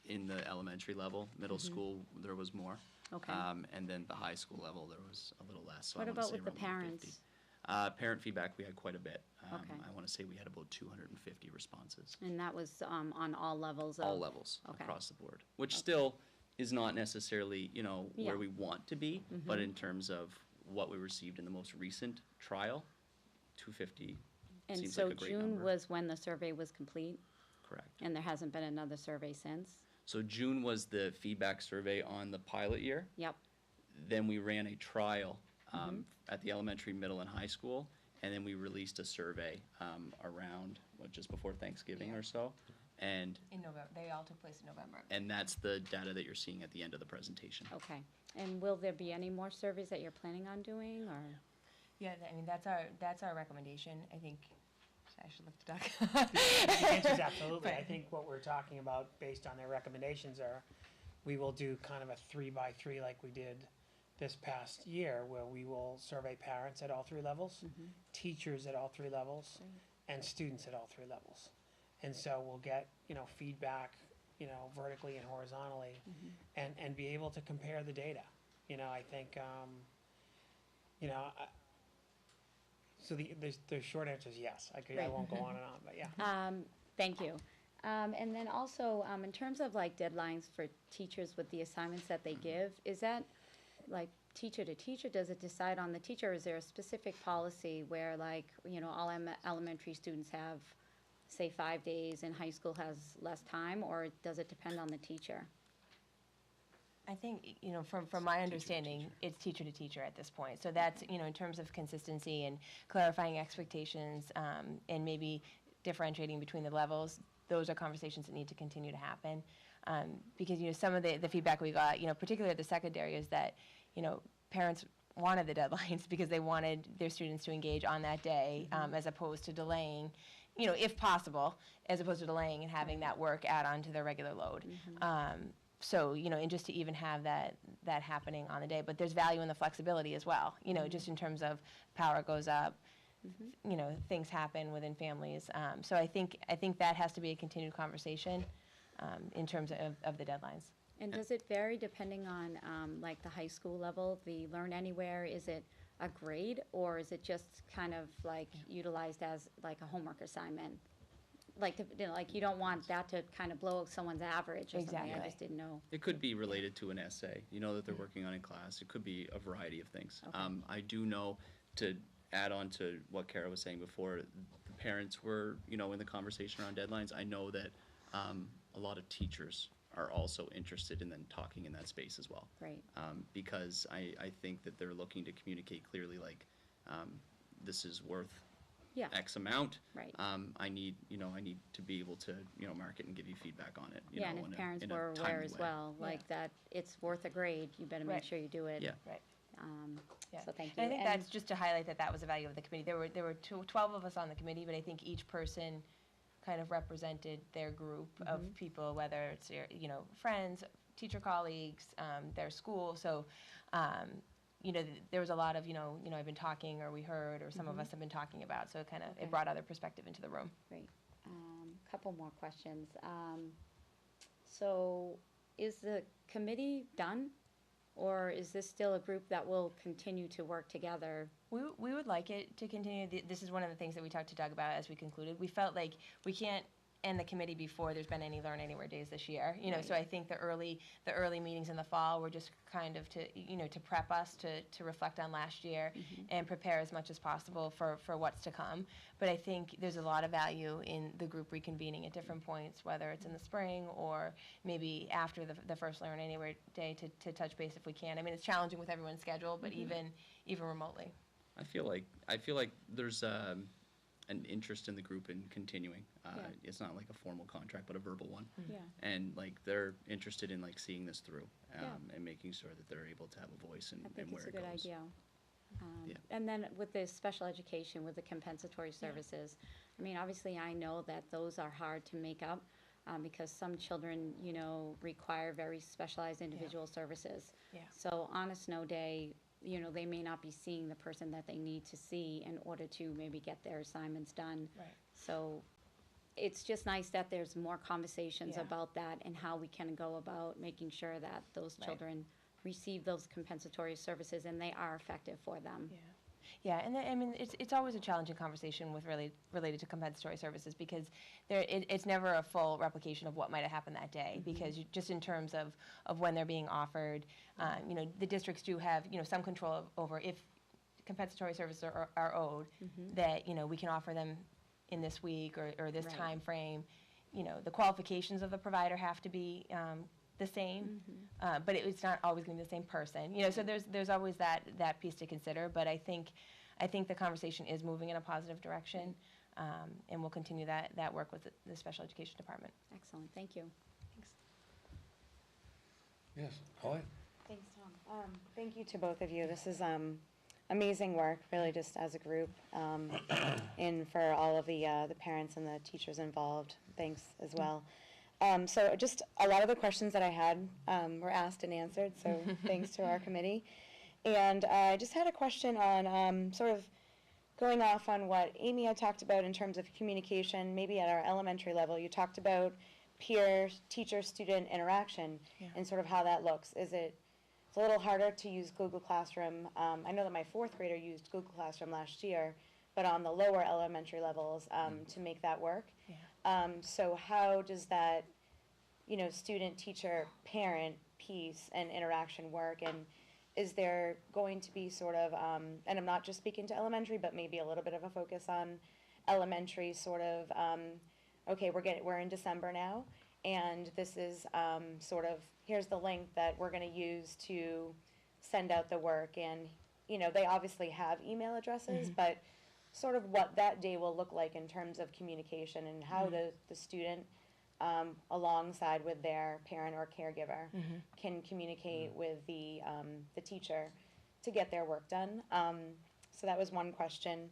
In the elementary level. Middle school, there was more.
Okay.
And then the high school level, there was a little less. So
What
I wanna
about
say
with the
around 150.
parents?
Parent feedback, we had quite a bit.
Okay.
I want to say we had about 250 responses.
And that was on all levels of?
All levels,
Okay.
across the board, which still is not necessarily,
Yeah.
where we want to be, but in terms of what we received in the most recent trial, 250
And
seems
so
like a great
June
number.
was when the survey was complete?
Correct.
And there hasn't been another survey since?
So June was the feedback survey on the pilot year.
Yep.
Then we ran a trial at the elementary, middle, and high school, and then we released a survey around, just before Thanksgiving or so. And,
In November, they all took place in November.
and that's the data that you're seeing at the end of the presentation.
Okay. And will there be any more surveys that you're planning on doing, or?
Yeah, I mean, that's our recommendation, I think. I should look to Doug.
The answer is absolutely. I
Right.
think what we're talking about, based on their recommendations, are we will do kind of a 3-by-3 like we did this past year, where we will survey parents at all 3 levels, teachers at all 3 levels, and students at all 3 levels. And so we'll get, feedback, vertically and horizontally, and be able to compare the data. I think, so the short answer is yes. I
Right.
won't go on and on, but yeah.
Thank you. And then also, in terms of like deadlines for teachers with the assignments that they give, is that like teacher to teacher? Does it decide on the teacher, or is there a specific policy where like, all elementary students have, say, 5 days and high school has less time, or does it depend on the teacher?
I think, from my understanding, it's teacher to teacher at this point. So that's, in terms of consistency and clarifying expectations, and maybe differentiating between the levels, those are conversations that need to continue to happen. Because, some of the feedback we got, particularly at the secondary, is that, parents wanted the deadlines because they wanted their students to engage on that day, as opposed to delaying, if possible, as opposed to delaying and having that work add on to their regular load. So, and just to even have that happening on the day. But there's value in the flexibility as well, just in terms of power goes up, things happen within families. So I think that has to be a continued conversation in terms of the deadlines.
And does it vary depending on, like, the high school level, the Learn Anywhere? Is it a grade, or is it just kind of like utilized as like a homework assignment? Like, like you don't want that to kind of blow someone's average or something. I
Exactly.
just didn't know.
It could be related to an essay, that they're working on in class. It could be a variety of things.
Okay.
I do know, to add on to what Kara was saying before, the parents were, in the conversation around deadlines. I know that a lot of teachers are also interested in then talking in that space as well.
Right.
Because I think that they're looking to communicate clearly, like, this is worth
Yeah.
X amount.
Right.
I need to be able to, mark it and give you feedback on it.
Yeah, and if parents were aware as well, like that it's worth a grade, you better make
Right.
sure you do it.
Yeah.
Right. Yeah.
So thank you.
And I think that's just to highlight that was a value of the committee. There were 12 of us on the committee, but I think each person kind of represented their group of people, whether it's your, friends, teacher colleagues, their school. So, there was a lot of, I've been talking, or we heard, or some of us have been talking about. So it
Okay.
brought other perspective into the room.
Great. Couple more questions. So is the committee done? Or is this still a group that will continue to work together?
We would like it to continue. This is one of the things that we talked to Doug about as we concluded. We felt like we can't end the committee before there's been any Learn Anywhere days this year. So I think the early meetings in the fall were just kind of to prep us to reflect on last year and prepare as much as possible for what's to come. But I think there's a lot of value in the group reconvening at different points, whether it's in the spring or maybe after the first Learn Anywhere day to touch base if we can. I mean, it's challenging with everyone's schedule, but even remotely.
I feel like there's an interest in the group in continuing. It's not like a formal contract, but a verbal one.
Yeah.
And like they're interested in like seeing this through,
Yeah.
and making sure that they're able to have a voice
I
and
think
where
it's a
it
good
goes.
idea.
Yeah.
And then with the special education, with the compensatory services, I mean, obviously I know that those are hard to make up because some children, require very specialized individual services.
Yeah.
So on a snow day, they may not be seeing the person that they need to see in order to maybe get their assignments done.
Right.
So it's just nice that there's more conversations
Yeah.
about that and how we can go about making sure that those
Right.
children receive those compensatory services and they are effective for them.
Yeah. Yeah, and I mean, it's always a challenging conversation with related to compensatory services because it's never a full replication of what might have happened that day because just in terms of when they're being offered, the districts do have, some control over if compensatory services are owed, that, we can offer them in this week or this
Right.
time frame. The qualifications of the provider have to be the same, but it's not always going to be the same person. So there's always that piece to consider. But I think the conversation is moving in a positive direction, And we'll continue that work with the special education department.
Excellent, thank you.
Yes, Holly?
Thanks, Tom. Thank you to both of you. This is amazing work, really, just as a group, and for all of the parents and the teachers involved. Thanks as well. So just a lot of the questions that I had were asked and answered, so thanks to our committee. And I just had a question on sort of going off on what Amy had talked about in terms of communication, maybe at our elementary level. You talked about peer teacher-student interaction and sort of how that looks. It's a little harder to use Google Classroom. I know that my fourth grader used Google Classroom last year, but on the lower elementary levels to make that work. So how does that, student, teacher, parent piece and interaction work? And is there going to be sort of, and I'm not just speaking to elementary, but maybe a little bit of a focus on elementary sort of, okay, we're in December now, and this is sort of, here's the link that we're going to use to send out the work. And, they obviously have email addresses, but sort of what that day will look like in terms of communication and how the student, alongside with their parent or caregiver, can communicate with the teacher to get their work done. So that was one question.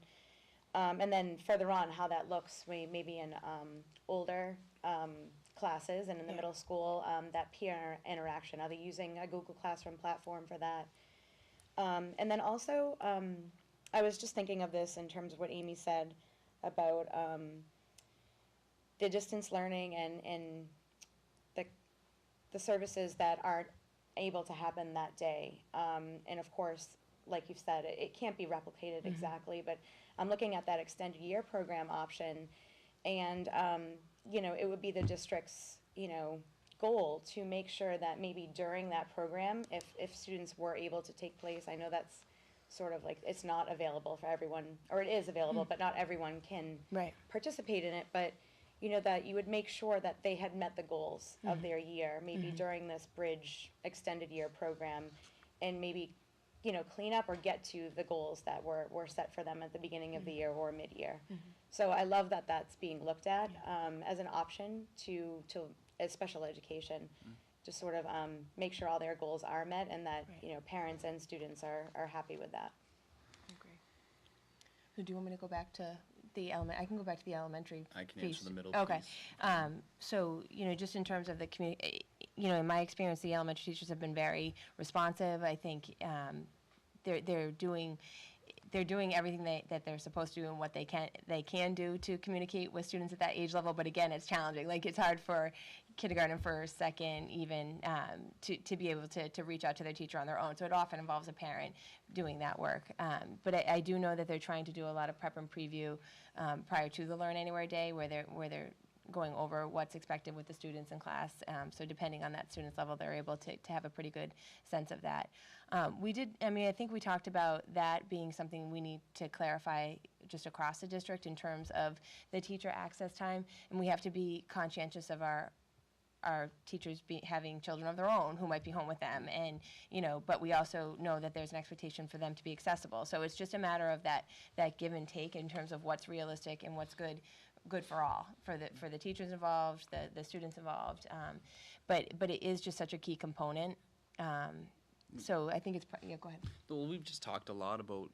And then further on, how that looks maybe in older classes and in the middle school, that peer interaction. Are they using a Google Classroom platform for that? And then also, I was just thinking of this in terms of what Amy said about the distance learning and the services that aren't able to happen that day. And of course, like you've said, it can't be replicated exactly, but I'm looking at that extended year program option, and it would be the district's goal to make sure that maybe during that program, if students were able to take place, I know that's sort of like it's not available for everyone, or it is available, but not everyone can participate in it. But that you would make sure that they had met the goals of their year, maybe during this bridge extended year program, and maybe clean up or get to the goals that were set for them at the beginning of the year or mid-year. So I love that that's being looked at as an option to as special education, to sort of make sure all their goals are met and that parents and students are happy with that.
So do you want me to go back to the I can go back to the elementary
I can
piece.
answer the middle
Okay.
piece.
So, just in terms of the community, in my experience, the elementary teachers have been very responsive. I think they're doing everything that they're supposed to do and what they can do to communicate with students at that age level. But again, it's challenging. Like, it's hard for kindergarten, first, second, even to be able to reach out to their teacher on their own. So it often involves a parent doing that work. But I do know that they're trying to do a lot of prep and preview prior to the Learn Anywhere Day, where they're going over what's expected with the students in class. So depending on that student's level, they're able to have a pretty good sense of that. I think we talked about that being something we need to clarify just across the district in terms of the teacher access time. And we have to be conscientious of our teachers having children of their own who might be home with them, and but we also know that there's an expectation for them to be accessible. So it's just a matter of that give and take in terms of what's realistic and what's good for all, for the teachers involved, the students involved. But it is just such a key component. So I think it's go ahead.
Well, we've just talked a lot about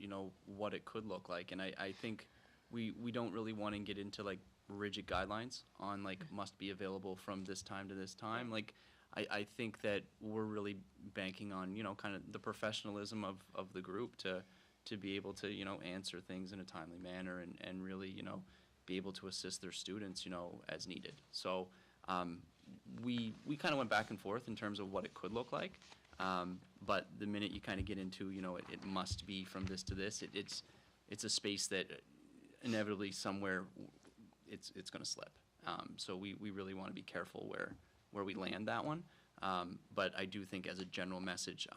what it could look like, and I think we don't really want to get into like rigid guidelines on like must be available from this time to this time. Like I think that we're really banking on kind of the professionalism of the group to be able to answer things in a timely manner and really be able to assist their students as needed. So we kind of went back and forth in terms of what it could look like, but the minute you kind of get into it must be from this to this, it's a space that inevitably somewhere it's going to slip. So we really want to be careful where we land that one. But I do think as a general message,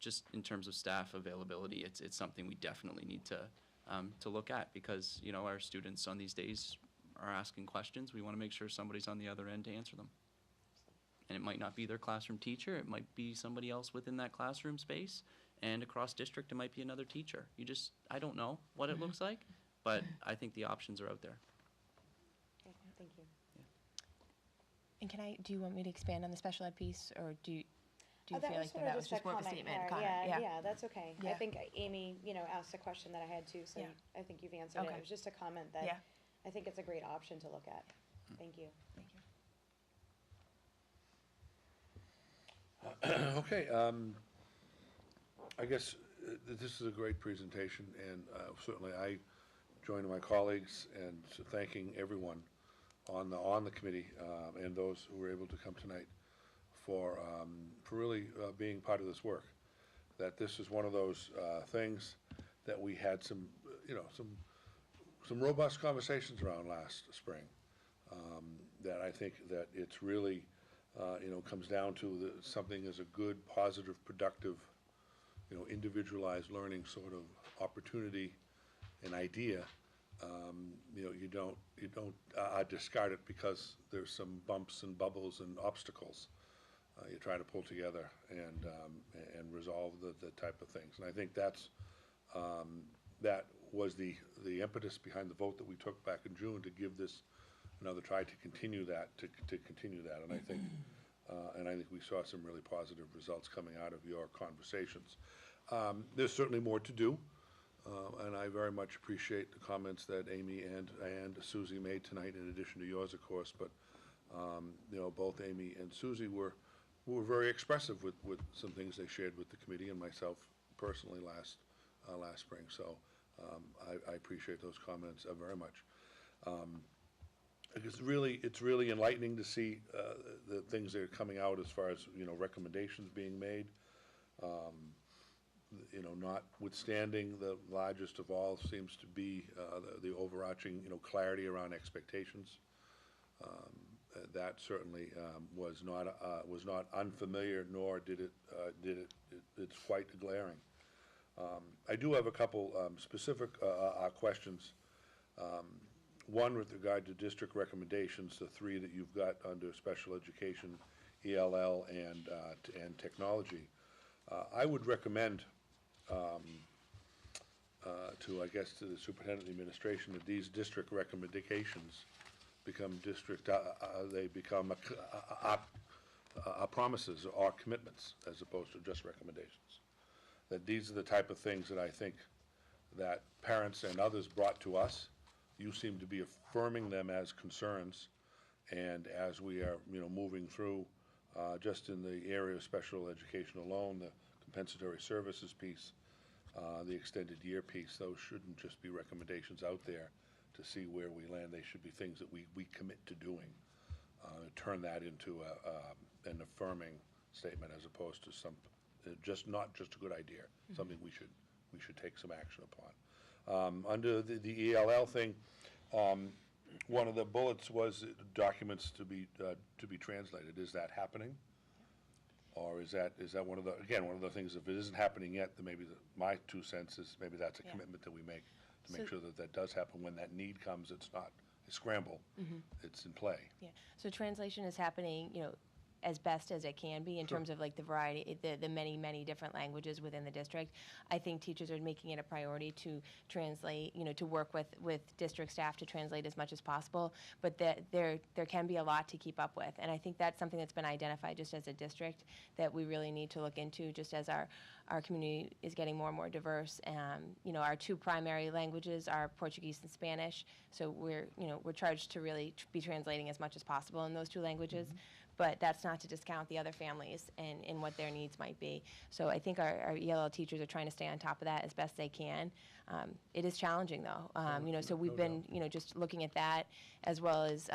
just in terms of staff availability, it's something we definitely need to look at, because our students on these days are asking questions. We want to make sure somebody's on the other end to answer them. And it might not be their classroom teacher. It might be somebody else within that classroom space. And across district, it might be another teacher. I don't know what it looks like. but I think the options are out there.
Okay, thank you.
And do you want me to expand on the special ed piece, or do you feel
That
like
was sort
that
of
was
just a
just more of a
comment
statement?
part.
Comment,
Yeah, that's okay. I
Yeah.
think Amy, asked a question that I had too, so
Yeah.
I think you've answered it.
Okay.
It was just a comment that
Yeah.
I think it's a great option to look at. Thank you.
Thank you.
Okay, I guess this is a great presentation, and certainly I join my colleagues in thanking everyone on the committee and those who were able to come tonight for really being part of this work. That this is one of those things that we had some robust conversations around last spring. That I think that it's really comes down to something as a good, positive, productive, individualized learning sort of opportunity and idea. You don't discard it because there's some bumps and bubbles and obstacles. You try to pull together and resolve the type of things. And I think that was the impetus behind the vote that we took back in June to give this another try to continue that. And I think we saw some really positive results coming out of your conversations. There's certainly more to do. And I very much appreciate the comments that Amy and Susie made tonight, in addition to yours, of course. But both Amy and Susie were very expressive with some things they shared with the committee and myself personally last spring. So I appreciate those comments very much. It's really enlightening to see the things that are coming out as far as recommendations being made. Notwithstanding, the largest of all seems to be the overarching, clarity around expectations. That certainly was not unfamiliar, nor it's quite glaring. I do have a couple specific questions. One with regard to district recommendations, the three that you've got under special education, ELL, and technology. I would recommend to the superintendent and administration that these district recommendations become promises or commitments as opposed to just recommendations. That these are the type of things that I think that parents and others brought to us. You seem to be affirming them as concerns, and as we are moving through just in the area of special education alone, the compensatory services piece, the extended year piece, those shouldn't just be recommendations out there to see where we land. They should be things that we commit to doing. Turn that into an affirming statement as opposed to not just a good idea, something we should take some action upon. Under the ELL thing, one of the bullets was documents to be translated. Is that happening? Or is that one of the things, if it isn't happening yet, then maybe my 2 cents is maybe that's a commitment that we make to make sure that does happen. When that need comes, it's not a scramble, it's in play.
Yeah, so translation is happening, as best as it can be in terms of like the variety, the many different languages within the district. I think teachers are making it a priority to translate, to work with district staff to translate as much as possible, but there can be a lot to keep up with. And I think that's something that's been identified just as a district that we really need to look into, just as our community is getting more and more diverse. Our two primary languages are Portuguese and Spanish, so we're charged to really be translating as much as possible in those two languages. But that's not to discount the other families and what their needs might be. So I think our ELL teachers are trying to stay on top of that as best they can. It is challenging, though. So we've been, just looking at that, as well as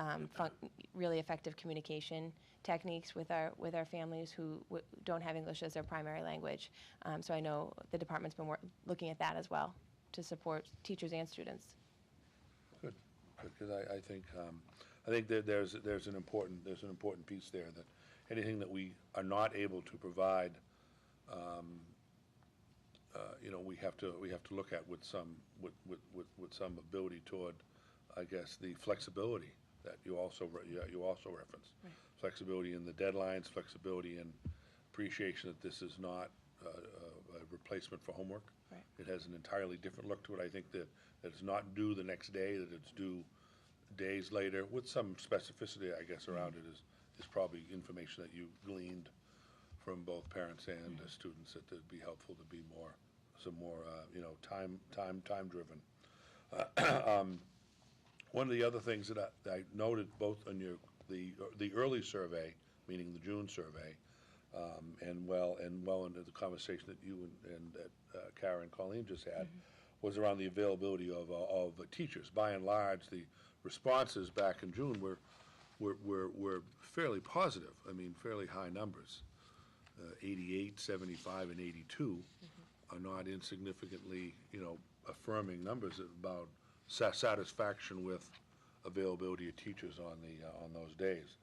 really effective communication techniques with our families who don't have English as their primary language. So I know the department's been looking at that as well to support teachers and students.
Good, because I think that there's an important piece there, that anything that we are not able to provide, we have to look at with some ability toward, I guess, the flexibility that you also referenced.
Right.
Flexibility in the deadlines, flexibility in appreciation that this is not a replacement for homework.
Right.
It has an entirely different look to it. I think that it's not due the next day, that it's due days later, with some specificity, I guess, around it is probably information that you gleaned from both parents and students, that it'd be helpful to be some more, time driven. One of the other things that I noted both on the early survey, meaning the June survey, and well into the conversation that you and Kara and Colleen just had, was around the availability of teachers. By and large, the responses back in June were fairly positive. I mean, fairly high numbers. 88, 75, and 82 are not insignificantly, affirming numbers about satisfaction with availability of teachers on those days.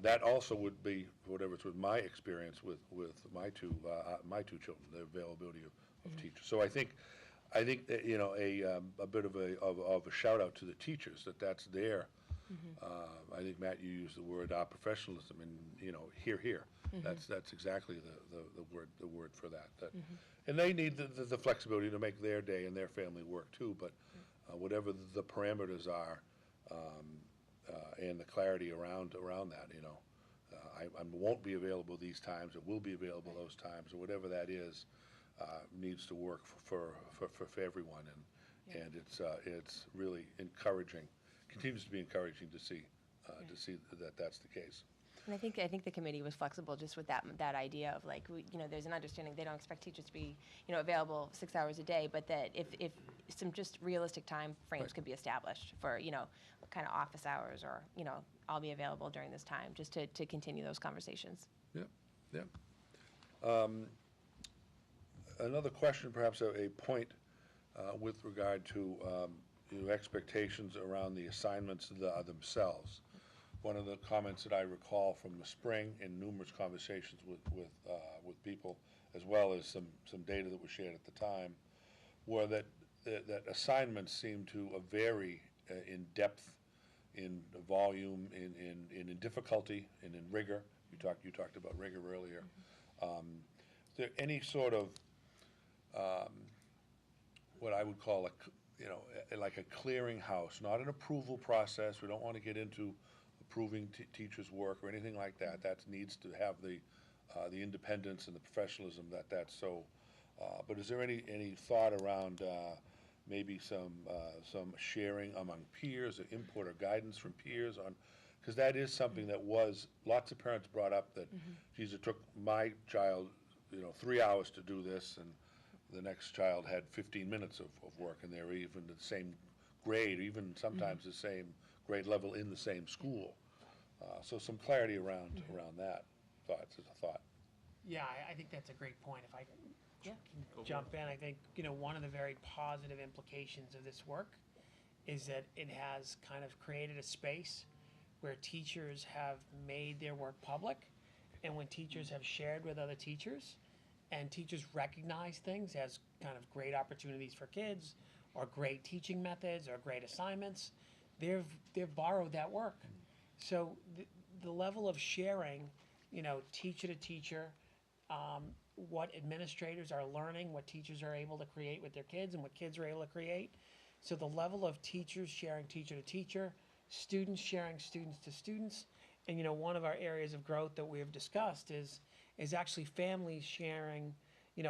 That also would be, whatever it's with my experience with my two children, the availability of teachers. So I think that, a bit of a shout out to the teachers, that's there. I think, Matt, you used the word professionalism, and here. That's exactly the word for that. And they need the flexibility to make their day and their family work too. But whatever the parameters are, and the clarity around that, I won't be available these times, or will be available those times, or whatever that is, needs to work for everyone. And it's really encouraging. Continues to be encouraging to see that that's the case.
And I think the committee was flexible just with that idea of like, there's an understanding they don't expect teachers to be, available 6 hours a day, but that if some just realistic time frames could be established for, kind of office hours, or, I'll be available during this time, just to continue those conversations.
Yeah. Another question, perhaps a point with regard to expectations around the assignments themselves. One of the comments that I recall from the spring, in numerous conversations with people, as well as some data that was shared at the time, were that assignments seem to vary in depth, in volume, in difficulty, and in rigor. You talked about rigor earlier. Is there any sort of what I would call like a clearinghouse, not an approval process? We don't want to get into approving teachers' work or anything like that. That needs to have the independence and the professionalism that's so. But is there any thought around maybe some sharing among peers, or input or guidance from peers on? Because that is something that lots of parents brought up, that, geez, it took my child 3 hours to do this, and the next child had 15 minutes of work, and they were even the same grade, even sometimes the same grade level in the same school. So some clarity around that. Thoughts as a thought.
Yeah, I think that's a great point. If I can jump in, I think, one of the very positive implications of this work is that it has kind of created a space where teachers have made their work public, and when teachers have shared with other teachers, and teachers recognize things as kind of great opportunities for kids, or great teaching methods, or great assignments, they've borrowed that work. So the level of sharing, teacher to teacher, what administrators are learning, what teachers are able to create with their kids, and what kids are able to create. So the level of teachers sharing teacher to teacher, students sharing students to students, and one of our areas of growth that we have discussed is actually families sharing,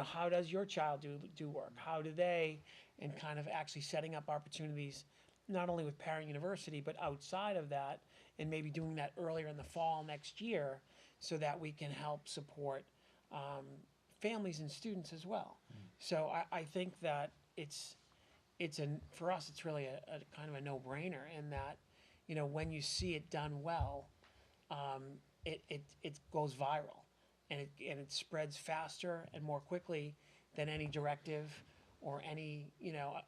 how does your child do work? How do they, and kind of actually setting up opportunities, not only with Parent University, but outside of that, and maybe doing that earlier in the fall next year, so that we can help support families and students as well. So I think that for us, it's really a kind of a no-brainer, in that, when you see it done well, it goes viral, and it spreads faster and more quickly than any directive or any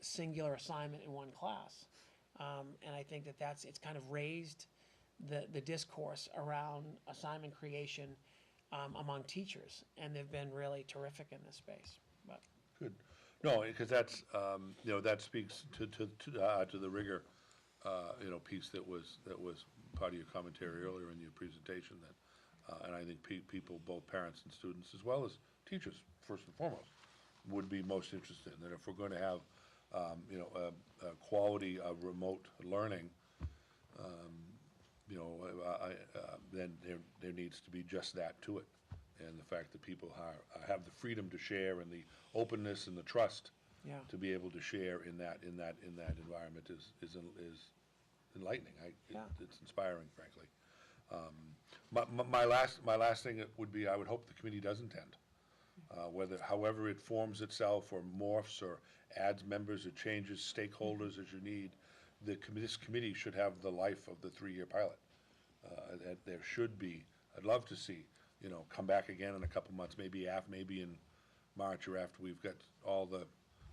singular assignment in one class. And I think it's kind of raised the discourse around assignment creation among teachers, and they've been really terrific in this space. But
Good. No, because that's that speaks to the rigor piece that was part of your commentary earlier in your presentation, that And I think people, both parents and students, as well as teachers, first and foremost, would be most interested in that. If we're going to have, a quality of remote learning, then there needs to be just that to it. And the fact that people have the freedom to share and the openness and the trust
Yeah.
to be able to share in that environment is enlightening. It's inspiring, frankly. My last thing would be, I would hope the committee does attend. However it forms itself or morphs or adds members or changes stakeholders as you need, this committee should have the life of the 3-year pilot. That there should be, I'd love to see, come back again in a couple months, maybe in March or after we've got all the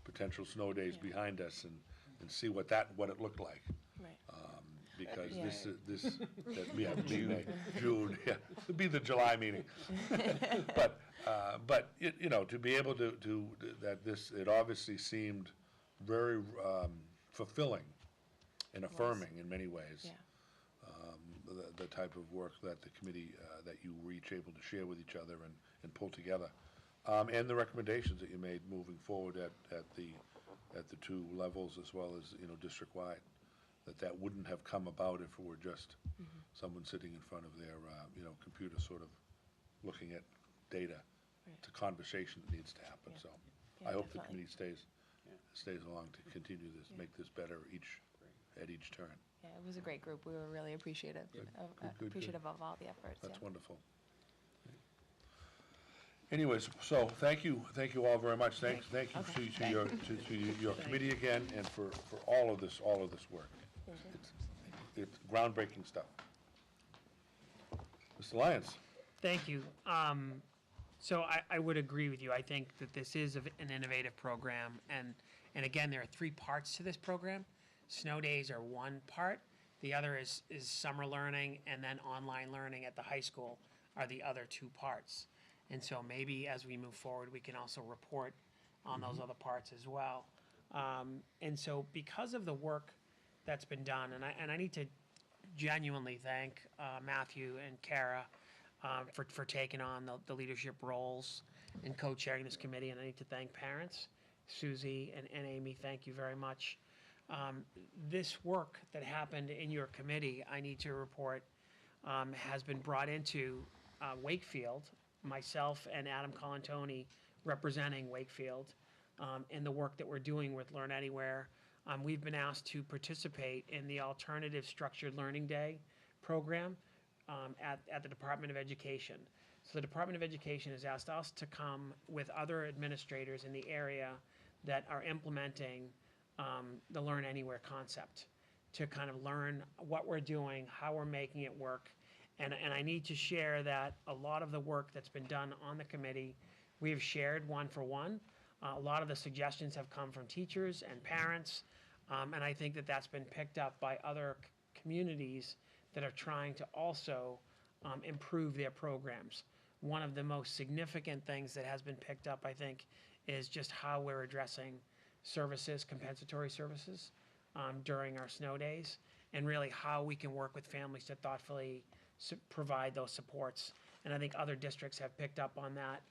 potential snow days behind us and see what it looked like.
Right.
Because
Yeah.
June, yeah, it'd be the July meeting. But to be able to it obviously seemed very fulfilling and affirming in many ways.
Yeah.
The type of work that the committee, that you were each able to share with each other and pull together. And the recommendations that you made moving forward at the 2 levels as well as, district-wide. That wouldn't have come about if it were just someone sitting in front of their, computer sort of looking at data.
Right.
It's a conversation that needs to happen, so
Yeah,
I hope the
definitely.
committee stays along to continue this, make this better at each turn.
Yeah, it was a great group. We were really appreciative
Good.
of all the efforts.
That's
yeah.
wonderful. Anyways, so thank you all very much. Thank you to your committee again and for all of this work. It's groundbreaking stuff. Mr. Lyons.
Thank you. So I would agree with you. I think that this is an innovative program, and again, there are 3 parts to this program. Snow days are one part. The other is summer learning, and then online learning at the high school are the other 2 parts. And so maybe as we move forward, we can also report on those other parts as well. And so because of the work that's been done, and I need to genuinely thank Matthew and Kara for taking on the leadership roles and co-chairing this committee, and I need to thank parents, Susie and Amy, thank you very much. This work that happened in your committee, I need to report, has been brought into Wakefield, myself and Adam Colantoni representing Wakefield, in the work that we're doing with Learn Anywhere. We've been asked to participate in the Alternative Structured Learning Day program at the Department of Education. So the Department of Education has asked us to come with other administrators in the area that are implementing the Learn Anywhere concept to kind of learn what we're doing, how we're making it work. And I need to share that a lot of the work that's been done on the committee, we have shared one for one. A lot of the suggestions have come from teachers and parents, and I think that that's been picked up by other communities that are trying to also improve their programs. One of the most significant things that has been picked up, I think, is just how we're addressing services, compensatory services, during our snow days, and really how we can work with families to thoughtfully provide those supports. And I think other districts have picked up on that,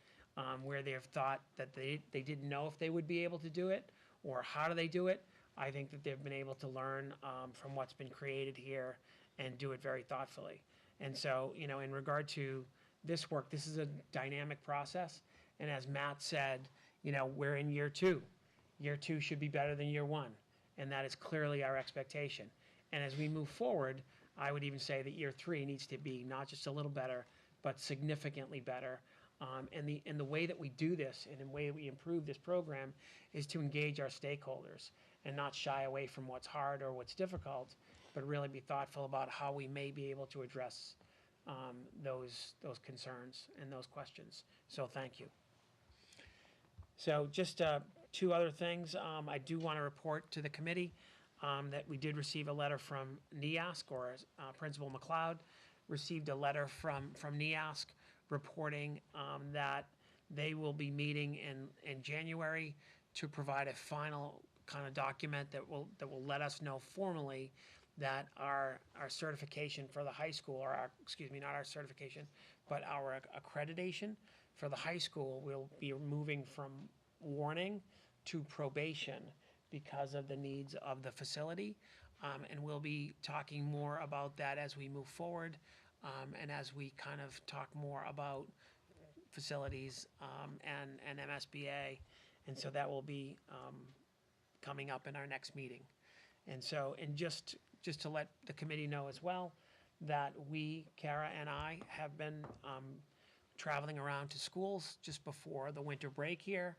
where they have thought that they didn't know if they would be able to do it or how do they do it. I think that they've been able to learn from what's been created here and do it very thoughtfully. And so, in regard to this work, this is a dynamic process. And as Matt said, we're in year 2. Year 2 should be better than year 1. And that is clearly our expectation. And as we move forward, I would even say that year 3 needs to be not just a little better, but significantly better. And the way that we do this and the way that we improve this program is to engage our stakeholders and not shy away from what's hard or what's difficult, but really be thoughtful about how we may be able to address those concerns and those questions. So thank you. So just 2 other things. I do want to report to the committee that we did receive a letter from NEASC, or Principal McLeod received a letter from NEASC reporting that they will be meeting in January to provide a final kind of document that will let us know formally that our certification for the high school, or our, excuse me, not our certification, but our accreditation for the high school will be moving from warning to probation because of the needs of the facility. And we'll be talking more about that as we move forward, and as we kind of talk more about facilities, and MSBA. And so that will be coming up in our next meeting. And so, and just to let the committee know as well, that we, Kara and I, have been traveling around to schools just before the winter break here,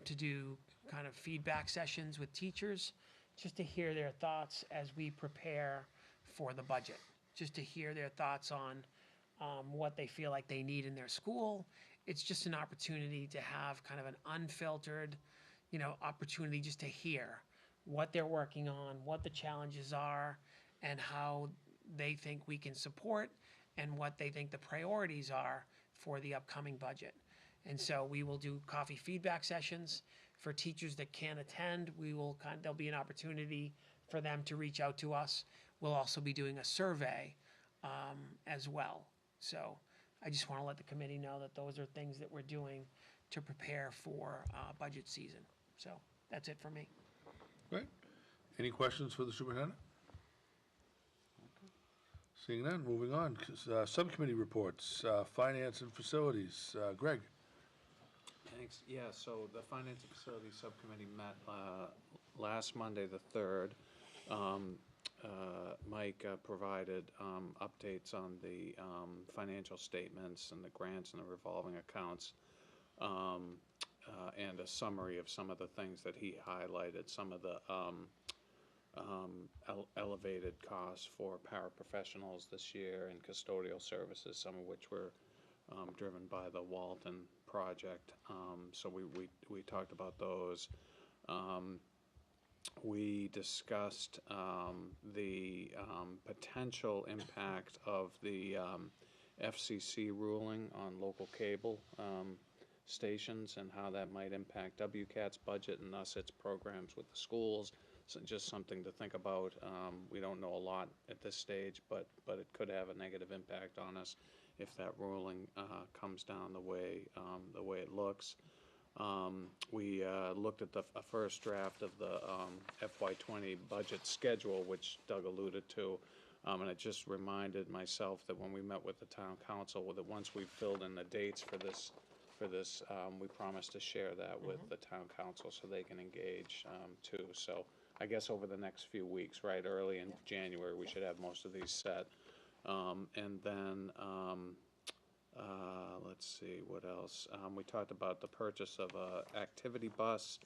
to do kind of feedback sessions with teachers, just to hear their thoughts as we prepare for the budget, just to hear their thoughts on what they feel like they need in their school. It's just an opportunity to have kind of an unfiltered, opportunity just to hear what they're working on, what the challenges are, and how they think we can support, and what they think the priorities are for the upcoming budget. And so we will do coffee feedback sessions. For teachers that can't attend, there'll be an opportunity for them to reach out to us. We'll also be doing a survey as well. So I just want to let the committee know that those are things that we're doing to prepare for budget season. So that's it for me.
Great. Any questions for the superintendent? Seeing none, moving on. Subcommittee reports, finance and facilities. Greg?
Thanks. Yeah, so the Finance and Facilities Subcommittee met last Monday, the 3rd. Mike provided updates on the financial statements and the grants and the revolving accounts, and a summary of some of the things that he highlighted, some of the elevated costs for paraprofessionals this year and custodial services, some of which were driven by the Walton project. So we talked about those. We discussed the potential impact of the FCC ruling on local cable stations and how that might impact WCAT's budget and thus its programs with the schools. So just something to think about. We don't know a lot at this stage, but it could have a negative impact on us if that ruling comes down the way it looks. We looked at a first draft of the FY20 budget schedule, which Doug alluded to, and it just reminded myself that when we met with the town council, that once we filled in the dates for this, we promised to share that with the town council so they can engage too. So I guess over the next few weeks, right, early in January, we should have most of these set. And then, let's see, what else? We talked about the purchase of a activity bus.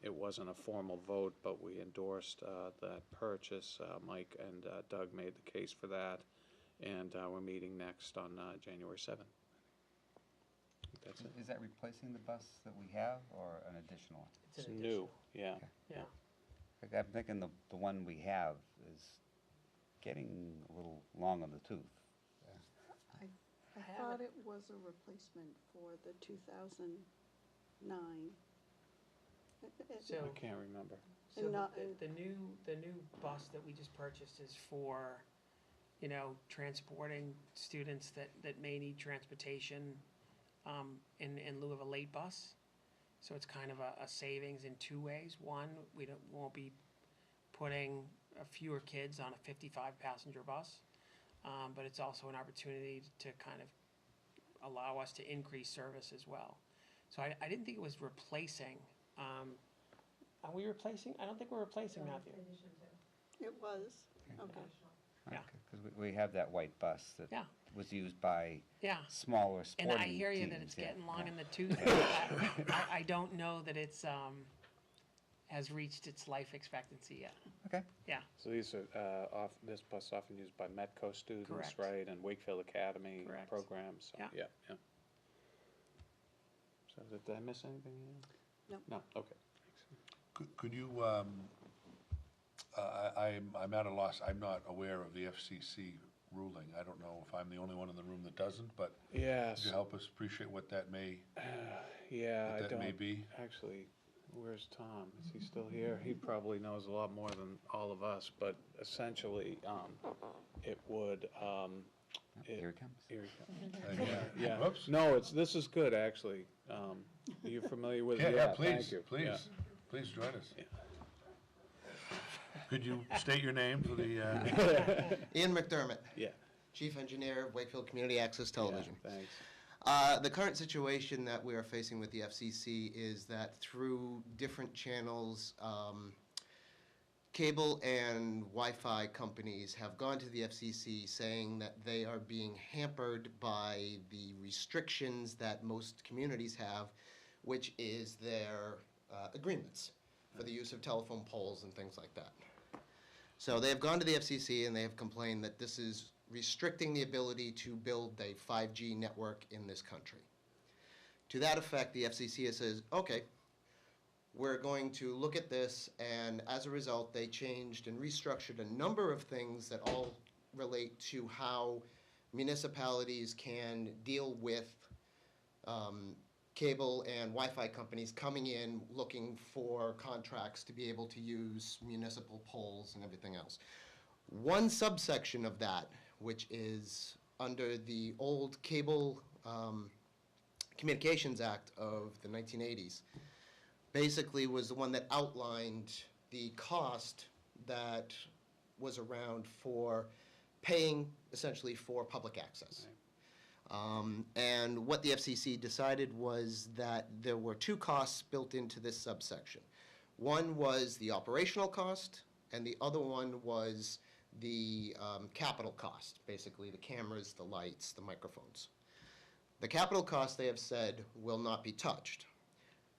It wasn't a formal vote, but we endorsed that purchase. Mike and Doug made the case for that. And we're meeting next on January 7th. That's it.
Is that replacing the bus that we have or an additional one?
It's new, yeah.
Okay.
Yeah.
Like, I'm thinking the one we have is getting a little long on the tooth.
I thought it was a replacement for the 2009.
So
I can't remember.
So the new bus that we just purchased is for, transporting students that may need transportation in lieu of a late bus. So it's kind of a savings in two ways. One, we won't be putting fewer kids on a 55-passenger bus, but it's also an opportunity to kind of allow us to increase service as well. So I didn't think it was replacing. Are we replacing? I don't think we're replacing, Matthew.
It was, okay.
Yeah.
Because we have that white bus that
Yeah.
was used by
Yeah.
smaller sporting
And
teams.
I hear you that it's
yeah.
getting long
Yeah.
in the tooth. I don't know that it's has reached its life expectancy yet.
Okay.
Yeah.
So these are this bus often used by Metco students,
Correct.
right, and Wakefield Academy
Correct.
programs. So,
Yeah.
yeah. So did I miss anything?
No.
No. Okay.
Could you, I'm at a loss, I'm not aware of the FCC ruling. I don't know if I'm the only one in the room that doesn't, but
Yeah.
could you help us appreciate what that may,
Yeah,
what
I
that may
don't
be?
actually. where's Tom? Is he still here? He probably knows a lot more than all of us, but essentially, it would,
Here it comes.
Here he comes. Yeah,
Whoops.
no, this is good, actually. Are you familiar with?
Yeah,
thank
please,
you.
please,
Yeah.
please join us. Could you state your name for the,
Ian McDermott.
Yeah.
Chief Engineer of Wakefield Community Access Television.
Thanks.
The current situation that we are facing with the FCC is that through different channels, cable and Wi-Fi companies have gone to the FCC saying that they are being hampered by the restrictions that most communities have, which is their agreements for the use of telephone poles and things like that. So they have gone to the FCC and they have complained that this is restricting the ability to build a 5G network in this country. To that effect, the FCC says, okay, we're going to look at this, and as a result, they changed and restructured a number of things that all relate to how municipalities can deal with cable and Wi-Fi companies coming in looking for contracts to be able to use municipal poles and everything else. One subsection of that, which is under the old Cable Communications Act of the 1980s, basically was the one that outlined the cost that was around for paying essentially for public access. And what the FCC decided was that there were two costs built into this subsection. One was the operational cost, and the other one was the capital cost, basically the cameras, the lights, the microphones. The capital cost, they have said, will not be touched.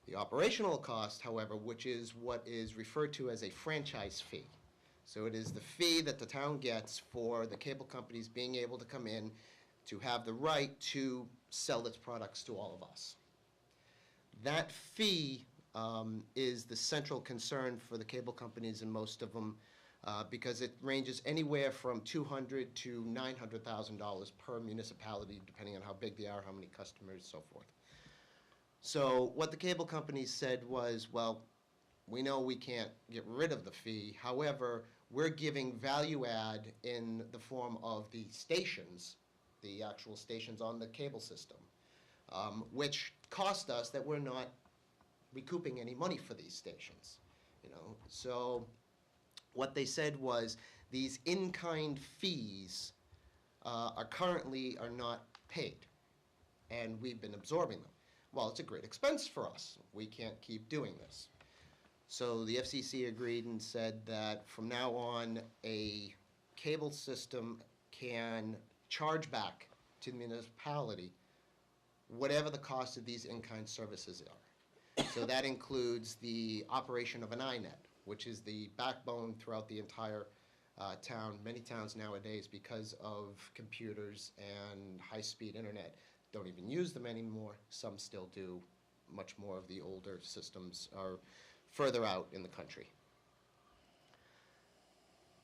The operational cost, however, which is what is referred to as a franchise fee. So it is the fee that the town gets for the cable companies being able to come in to have the right to sell its products to all of us. That fee is the central concern for the cable companies, and most of them, because it ranges anywhere from $200,000 to $900,000 per municipality, depending on how big they are, how many customers, so forth. So what the cable companies said was, well, we know we can't get rid of the fee. However, we're giving value add in the form of the stations, the actual stations on the cable system, which cost us that we're not recouping any money for these stations. So what they said was these in-kind fees currently are not paid, and we've been absorbing them. Well, it's a great expense for us. We can't keep doing this. So the FCC agreed and said that from now on, a cable system can charge back to the municipality whatever the cost of these in-kind services are. So that includes the operation of an iNet, which is the backbone throughout the entire town. Many towns nowadays, because of computers and high-speed internet, don't even use them anymore. Some still do. Much more of the older systems are further out in the country.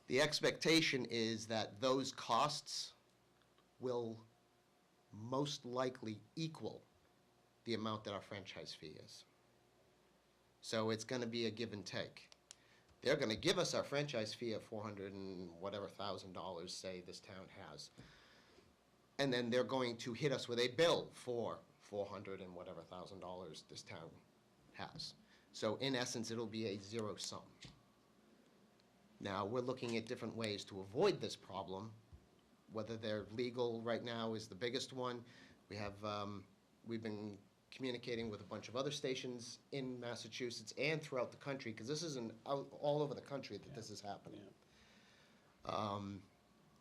The expectation is that those costs will most likely equal the amount that our franchise fee is. So it's going to be a give and take. They're going to give us our franchise fee of $400,000 and whatever dollars, say this town has. And then they're going to hit us with a bill for $400,000 and whatever dollars this town has. So in essence, it'll be a zero sum. Now, we're looking at different ways to avoid this problem. Whether they're legal right now is the biggest one. We have, we've been communicating with a bunch of other stations in Massachusetts and throughout the country, because this is all over the country that this is happening.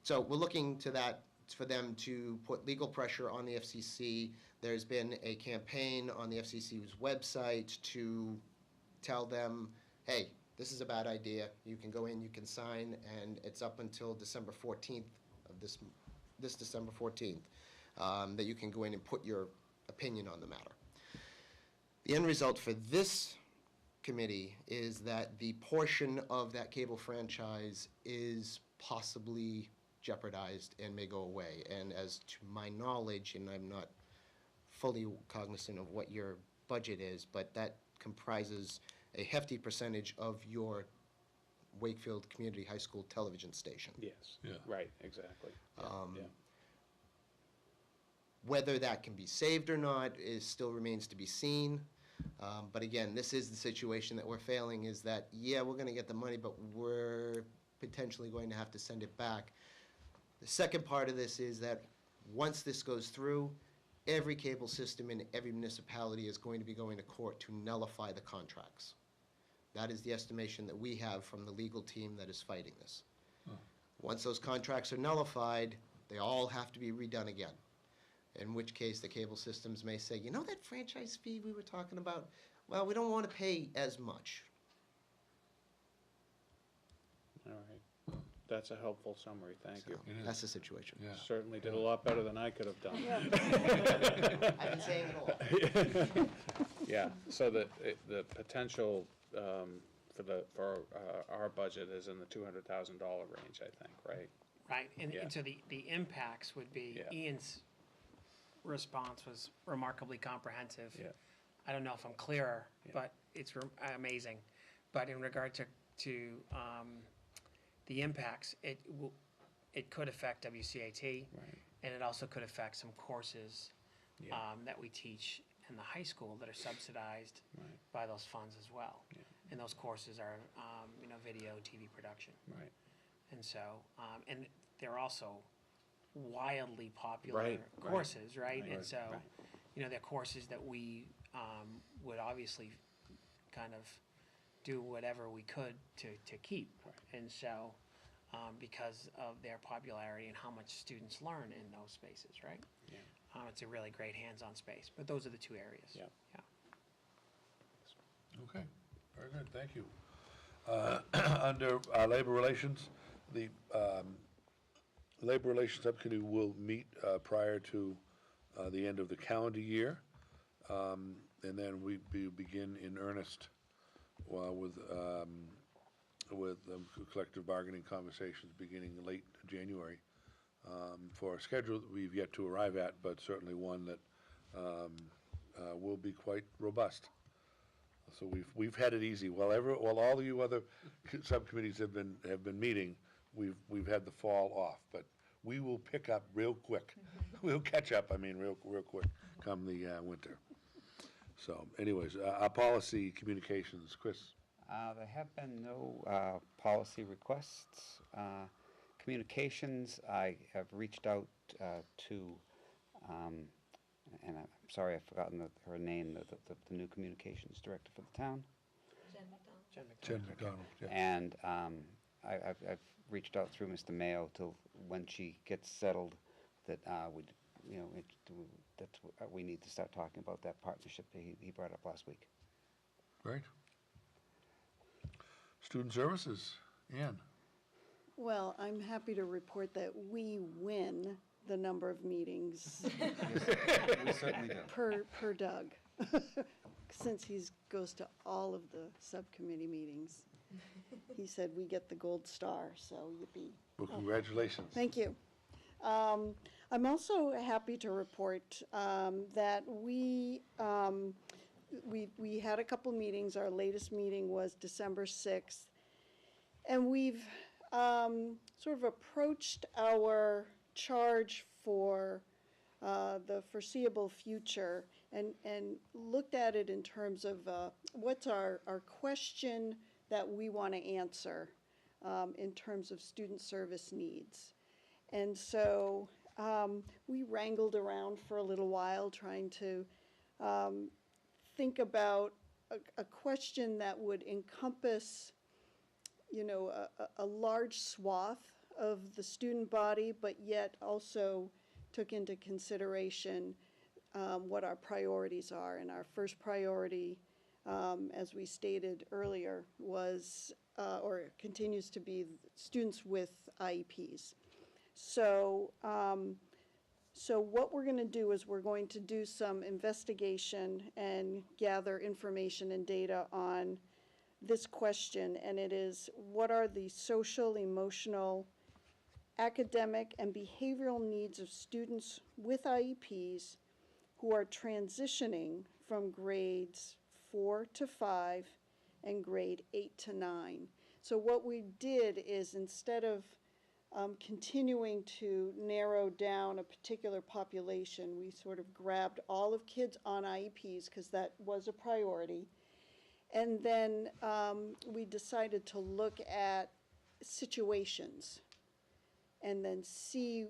So we're looking to that for them to put legal pressure on the FCC. There's been a campaign on the FCC's website to tell them, hey, this is a bad idea. You can go in, you can sign, and it's up until December 14th of this December 14th that you can go in and put your opinion on the matter. The end result for this committee is that the portion of that cable franchise is possibly jeopardized and may go away. And as to my knowledge, and I'm not fully cognizant of what your budget is, but that comprises a hefty percentage of your Wakefield Community High School television station.
Yes.
Yeah.
Right, exactly. Yeah, yeah.
Whether that can be saved or not still remains to be seen. But again, this is the situation that we're failing, is that, yeah, we're gonna get the money, but we're potentially going to have to send it back. The second part of this is that once this goes through, every cable system in every municipality is going to be going to court to nullify the contracts. That is the estimation that we have from the legal team that is fighting this. Once those contracts are nullified, they all have to be redone again. In which case, the cable systems may say, you know that franchise fee we were talking about? Well, we don't want to pay as much.
All right. That's a helpful summary, thank you.
That's the situation.
Certainly did a lot better than I could have done.
I've been saying it all.
Yeah, so the potential for our budget is in the $200,000 range, I think, right?
Right, and,
Yeah.
and so the impacts would be,
Yeah.
Ian's response was remarkably comprehensive.
Yeah.
I don't know if I'm clearer,
Yeah.
but it's amazing. But in regard to the impacts, it could affect WCAT,
Right.
and it also could affect some courses
Yeah.
that we teach in the high school that are subsidized
Right.
by those funds as well.
Yeah.
And those courses are, video, TV production.
Right.
And so, and they're also wildly popular
Right, right,
courses, right?
right,
And so,
right.
they're courses that we would obviously kind of do whatever we could to keep.
Right.
And so, because of their popularity and how much students learn in those spaces, right?
Yeah.
It's a really great hands-on space, but those are the two areas.
Yeah.
Okay, very good, thank you. Under Labor Relations, the Labor Relations Subcommittee will meet prior to the end of the calendar year. And then we begin in earnest with collective bargaining conversations beginning late January for a schedule that we've yet to arrive at, but certainly one that will be quite robust. So we've had it easy. While all of you other subcommittees have been meeting, we've had the fall off, but we will pick up real quick. We'll catch up, real quick come the winter. So anyways, our policy communications, Chris.
There have been no policy requests. Communications, I have reached out to, and I'm sorry, I've forgotten her name, the new communications director for the town.
Jen McDonald, yeah.
And I've reached out through Mr. Mayo till when she gets settled, that we need to start talking about that partnership that he brought up last week.
Great. Student Services, Ann.
Well, I'm happy to report that we win the number of meetings
We certainly do.
per Doug, since he goes to all of the subcommittee meetings. He said we get the gold star, so yippee.
Well, congratulations.
Thank you. I'm also happy to report that we had a couple meetings. Our latest meeting was December 6th. And we've sort of approached our charge for the foreseeable future and looked at it in terms of what's our question that we want to answer in terms of student service needs. And so we wrangled around for a little while trying to think about a question that would encompass a large swath of the student body, but yet also took into consideration what our priorities are. And our first priority, as we stated earlier, was, or continues to be, students with IEPs. So what we're going to do is we're going to do some investigation and gather information and data on this question, and it is, what are the social, emotional, academic, and behavioral needs of students with IEPs who are transitioning from grades 4 to 5 and grade 8 to 9. So what we did is, instead of continuing to narrow down a particular population, we sort of grabbed all of kids on IEPs, because that was a priority. And then we decided to look at situations and then see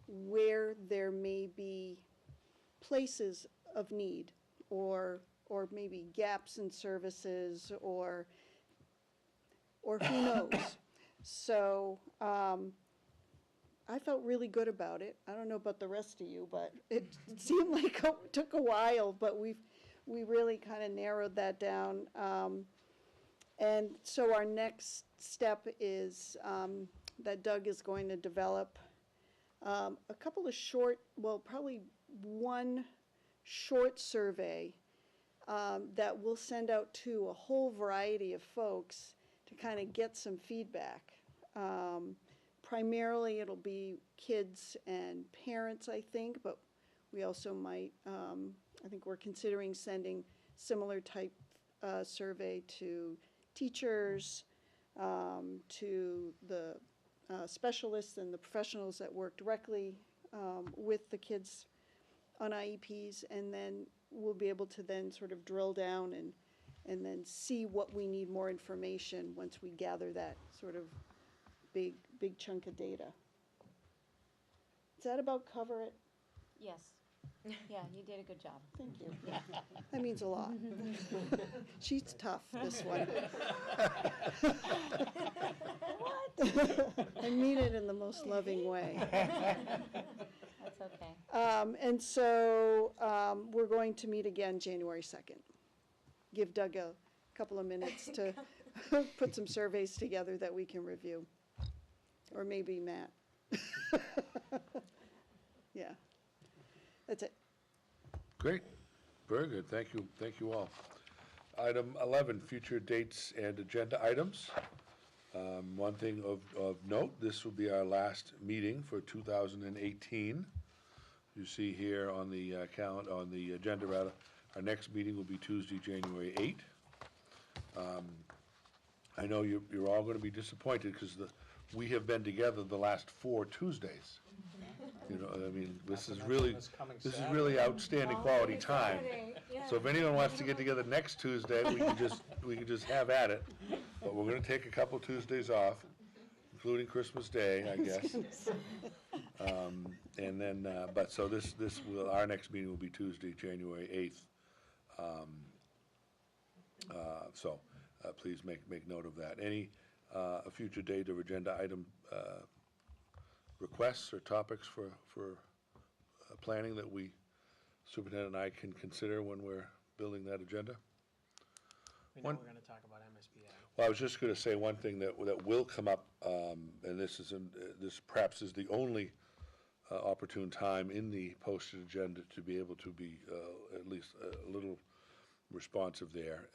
where there may be places of need, or maybe gaps in services, or who knows. So I felt really good about it. I don't know about the rest of you, but it seemed like it took a while, but we really kind of narrowed that down. And so our next step is that Doug is going to develop a couple of short, well, probably one short survey that we'll send out to a whole variety of folks to kind of get some feedback. Primarily, it'll be kids and parents, I think, but we also might, I think we're considering sending similar type survey to teachers, to the specialists and the professionals that work directly with the kids on IEPs, and then we'll be able to then sort of drill down and then see what we need more information once we gather that sort of big chunk of data. Does that about cover it?
Yes. Yeah, you did a good job.
Thank you. That means a lot. She's tough, this one. What? I mean it in the most loving way.
That's okay.
And so we're going to meet again January 2nd. Give Doug a couple of minutes to put some surveys together that we can review. Or maybe Matt. Yeah. That's it.
Great. Very good. Thank you all. Item 11, future dates and agenda items. One thing of note, this will be our last meeting for 2018. You see here on the on the agenda rather, our next meeting will be Tuesday, January 8th. I know you're all going to be disappointed because we have been together the last 4 Tuesdays. You know, I mean, this is really outstanding quality time. So if anyone wants to get together next Tuesday, we can just have at it. But we're going to take a couple Tuesdays off, including Christmas Day, I guess. And then, but so our next meeting will be Tuesday, January 8th. So please make note of that. Any future date or agenda item requests or topics for planning that Superintendent and I can consider when we're building that agenda?
We know we're gonna talk about MSBA.
Well, I was just gonna say one thing that will come up, and this perhaps is the only opportune time in the posted agenda to be able to be at least a little responsive there.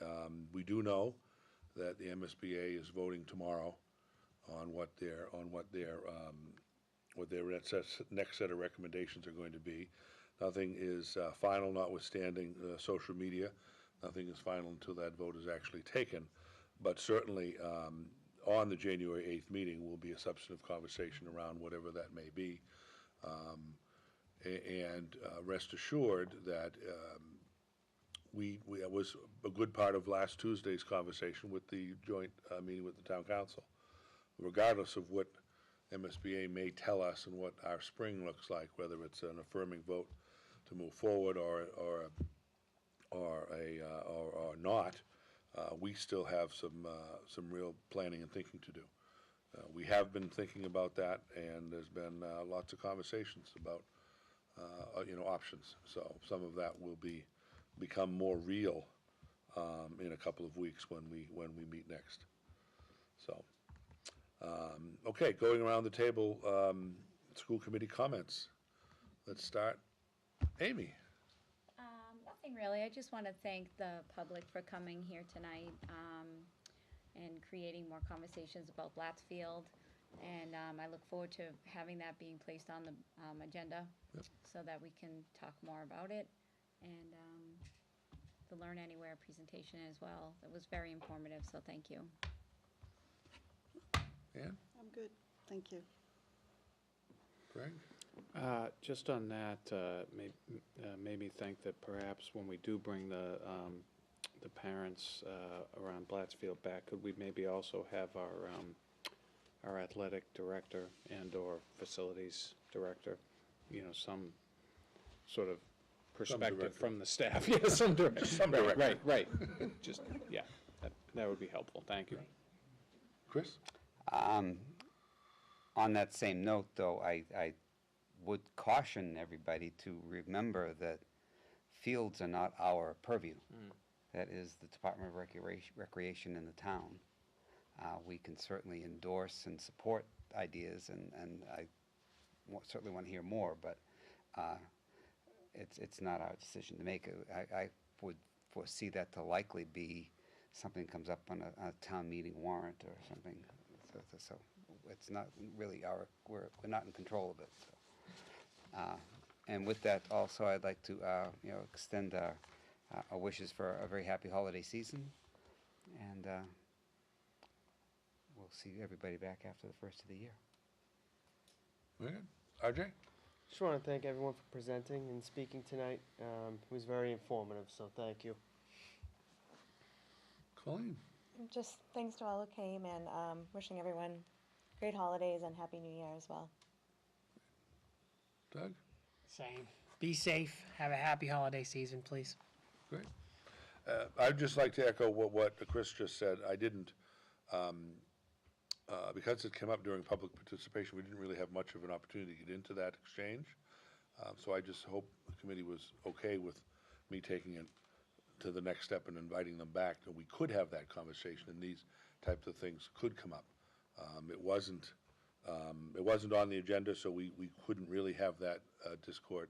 We do know that the MSBA is voting tomorrow on what their next set of recommendations are going to be. Nothing is final, notwithstanding social media. Nothing is final until that vote is actually taken. But certainly, on the January 8th meeting will be a substantive conversation around whatever that may be. And rest assured that that was a good part of last Tuesday's conversation with the joint meeting with the town council. Regardless of what MSBA may tell us and what our spring looks like, whether it's an affirming vote to move forward or not, we still have some real planning and thinking to do. We have been thinking about that, and there's been lots of conversations about options. So some of that will become more real in a couple of weeks when we meet next. So. Okay, going around the table, school committee comments. Let's start. Amy.
Nothing really. I just want to thank the public for coming here tonight and creating more conversations about Blatsfield. And I look forward to having that being placed on the agenda so that we can talk more about it. And the Learn Anywhere presentation as well. It was very informative, so thank you.
Ann?
I'm good, thank you.
Greg?
Just on that, made me think that perhaps when we do bring the parents around Blattsfield back, could we maybe also have our athletic director and/or facilities director, some sort of perspective
director.
from the staff? Yeah, some director.
Some
Right,
director.
right, right. Just, yeah, that would be helpful. Thank you.
Chris?
On that same note, though, I would caution everybody to remember that fields are not our purview. That is the Department of Recreation in the town. We can certainly endorse and support ideas, and I certainly want to hear more, but it's not our decision to make. I would foresee that to likely be something that comes up on a town meeting warrant or something. So it's not really we're not in control of it. So. And with that, also, I'd like to extend our wishes for a very happy holiday season, and we'll see everybody back after the first of the year.
Very good. RJ?
Just want to thank everyone for presenting and speaking tonight. It was very informative, so thank you.
Colleen?
Just thanks to all who came, and wishing everyone great holidays and Happy New Year as well.
Doug?
Same. Be safe. Have a happy holiday season, please.
Great. I'd just like to echo what Chris just said. I didn't, because it came up during public participation, we didn't really have much of an opportunity to get into that exchange. So I just hope the committee was okay with me taking it to the next step and inviting them back, and we could have that conversation, and these types of things could come up. It wasn't on the agenda, so we couldn't really have that discord,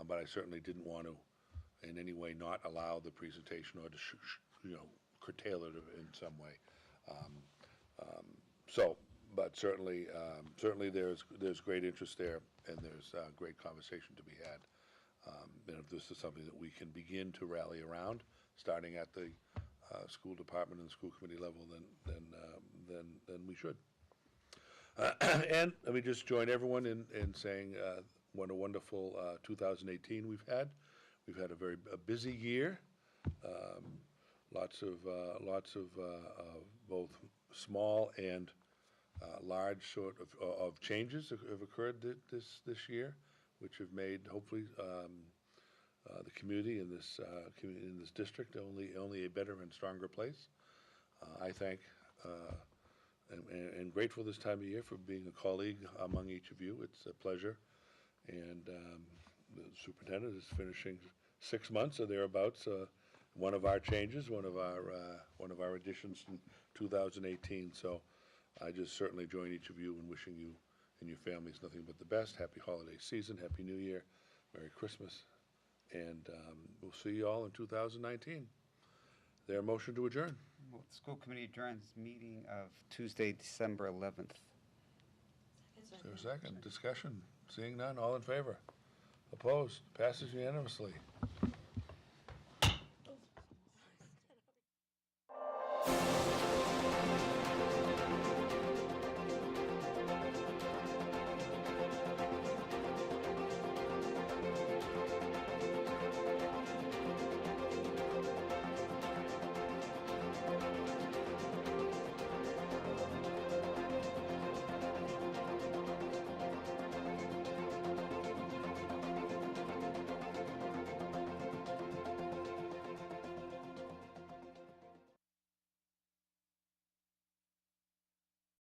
but I certainly didn't want to in any way not allow the presentation or to curtail it in some way. But certainly there's great interest there, and there's great conversation to be had. And if this is something that we can begin to rally around, starting at the school department and school committee level, then we should. And let me just join everyone in saying what a wonderful 2018 we've had. We've had a busy year. Lots of both small and large sort of changes have occurred this year, which have made hopefully the community in this district only a better and stronger place. I thank and grateful this time of year for being a colleague among each of you. It's a pleasure, and the superintendent is finishing 6 months or thereabouts. One of our changes, one of our additions in 2018. So I just certainly join each of you in wishing you and your families nothing but the best. Happy holiday season, Happy New Year, Merry Christmas, and we'll see you all in 2019. There a motion to adjourn?
Well, the school committee adjourns meeting of Tuesday, December 11th.
Is there a second? Discussion? Seeing none, all in favor? Opposed? Passes unanimously.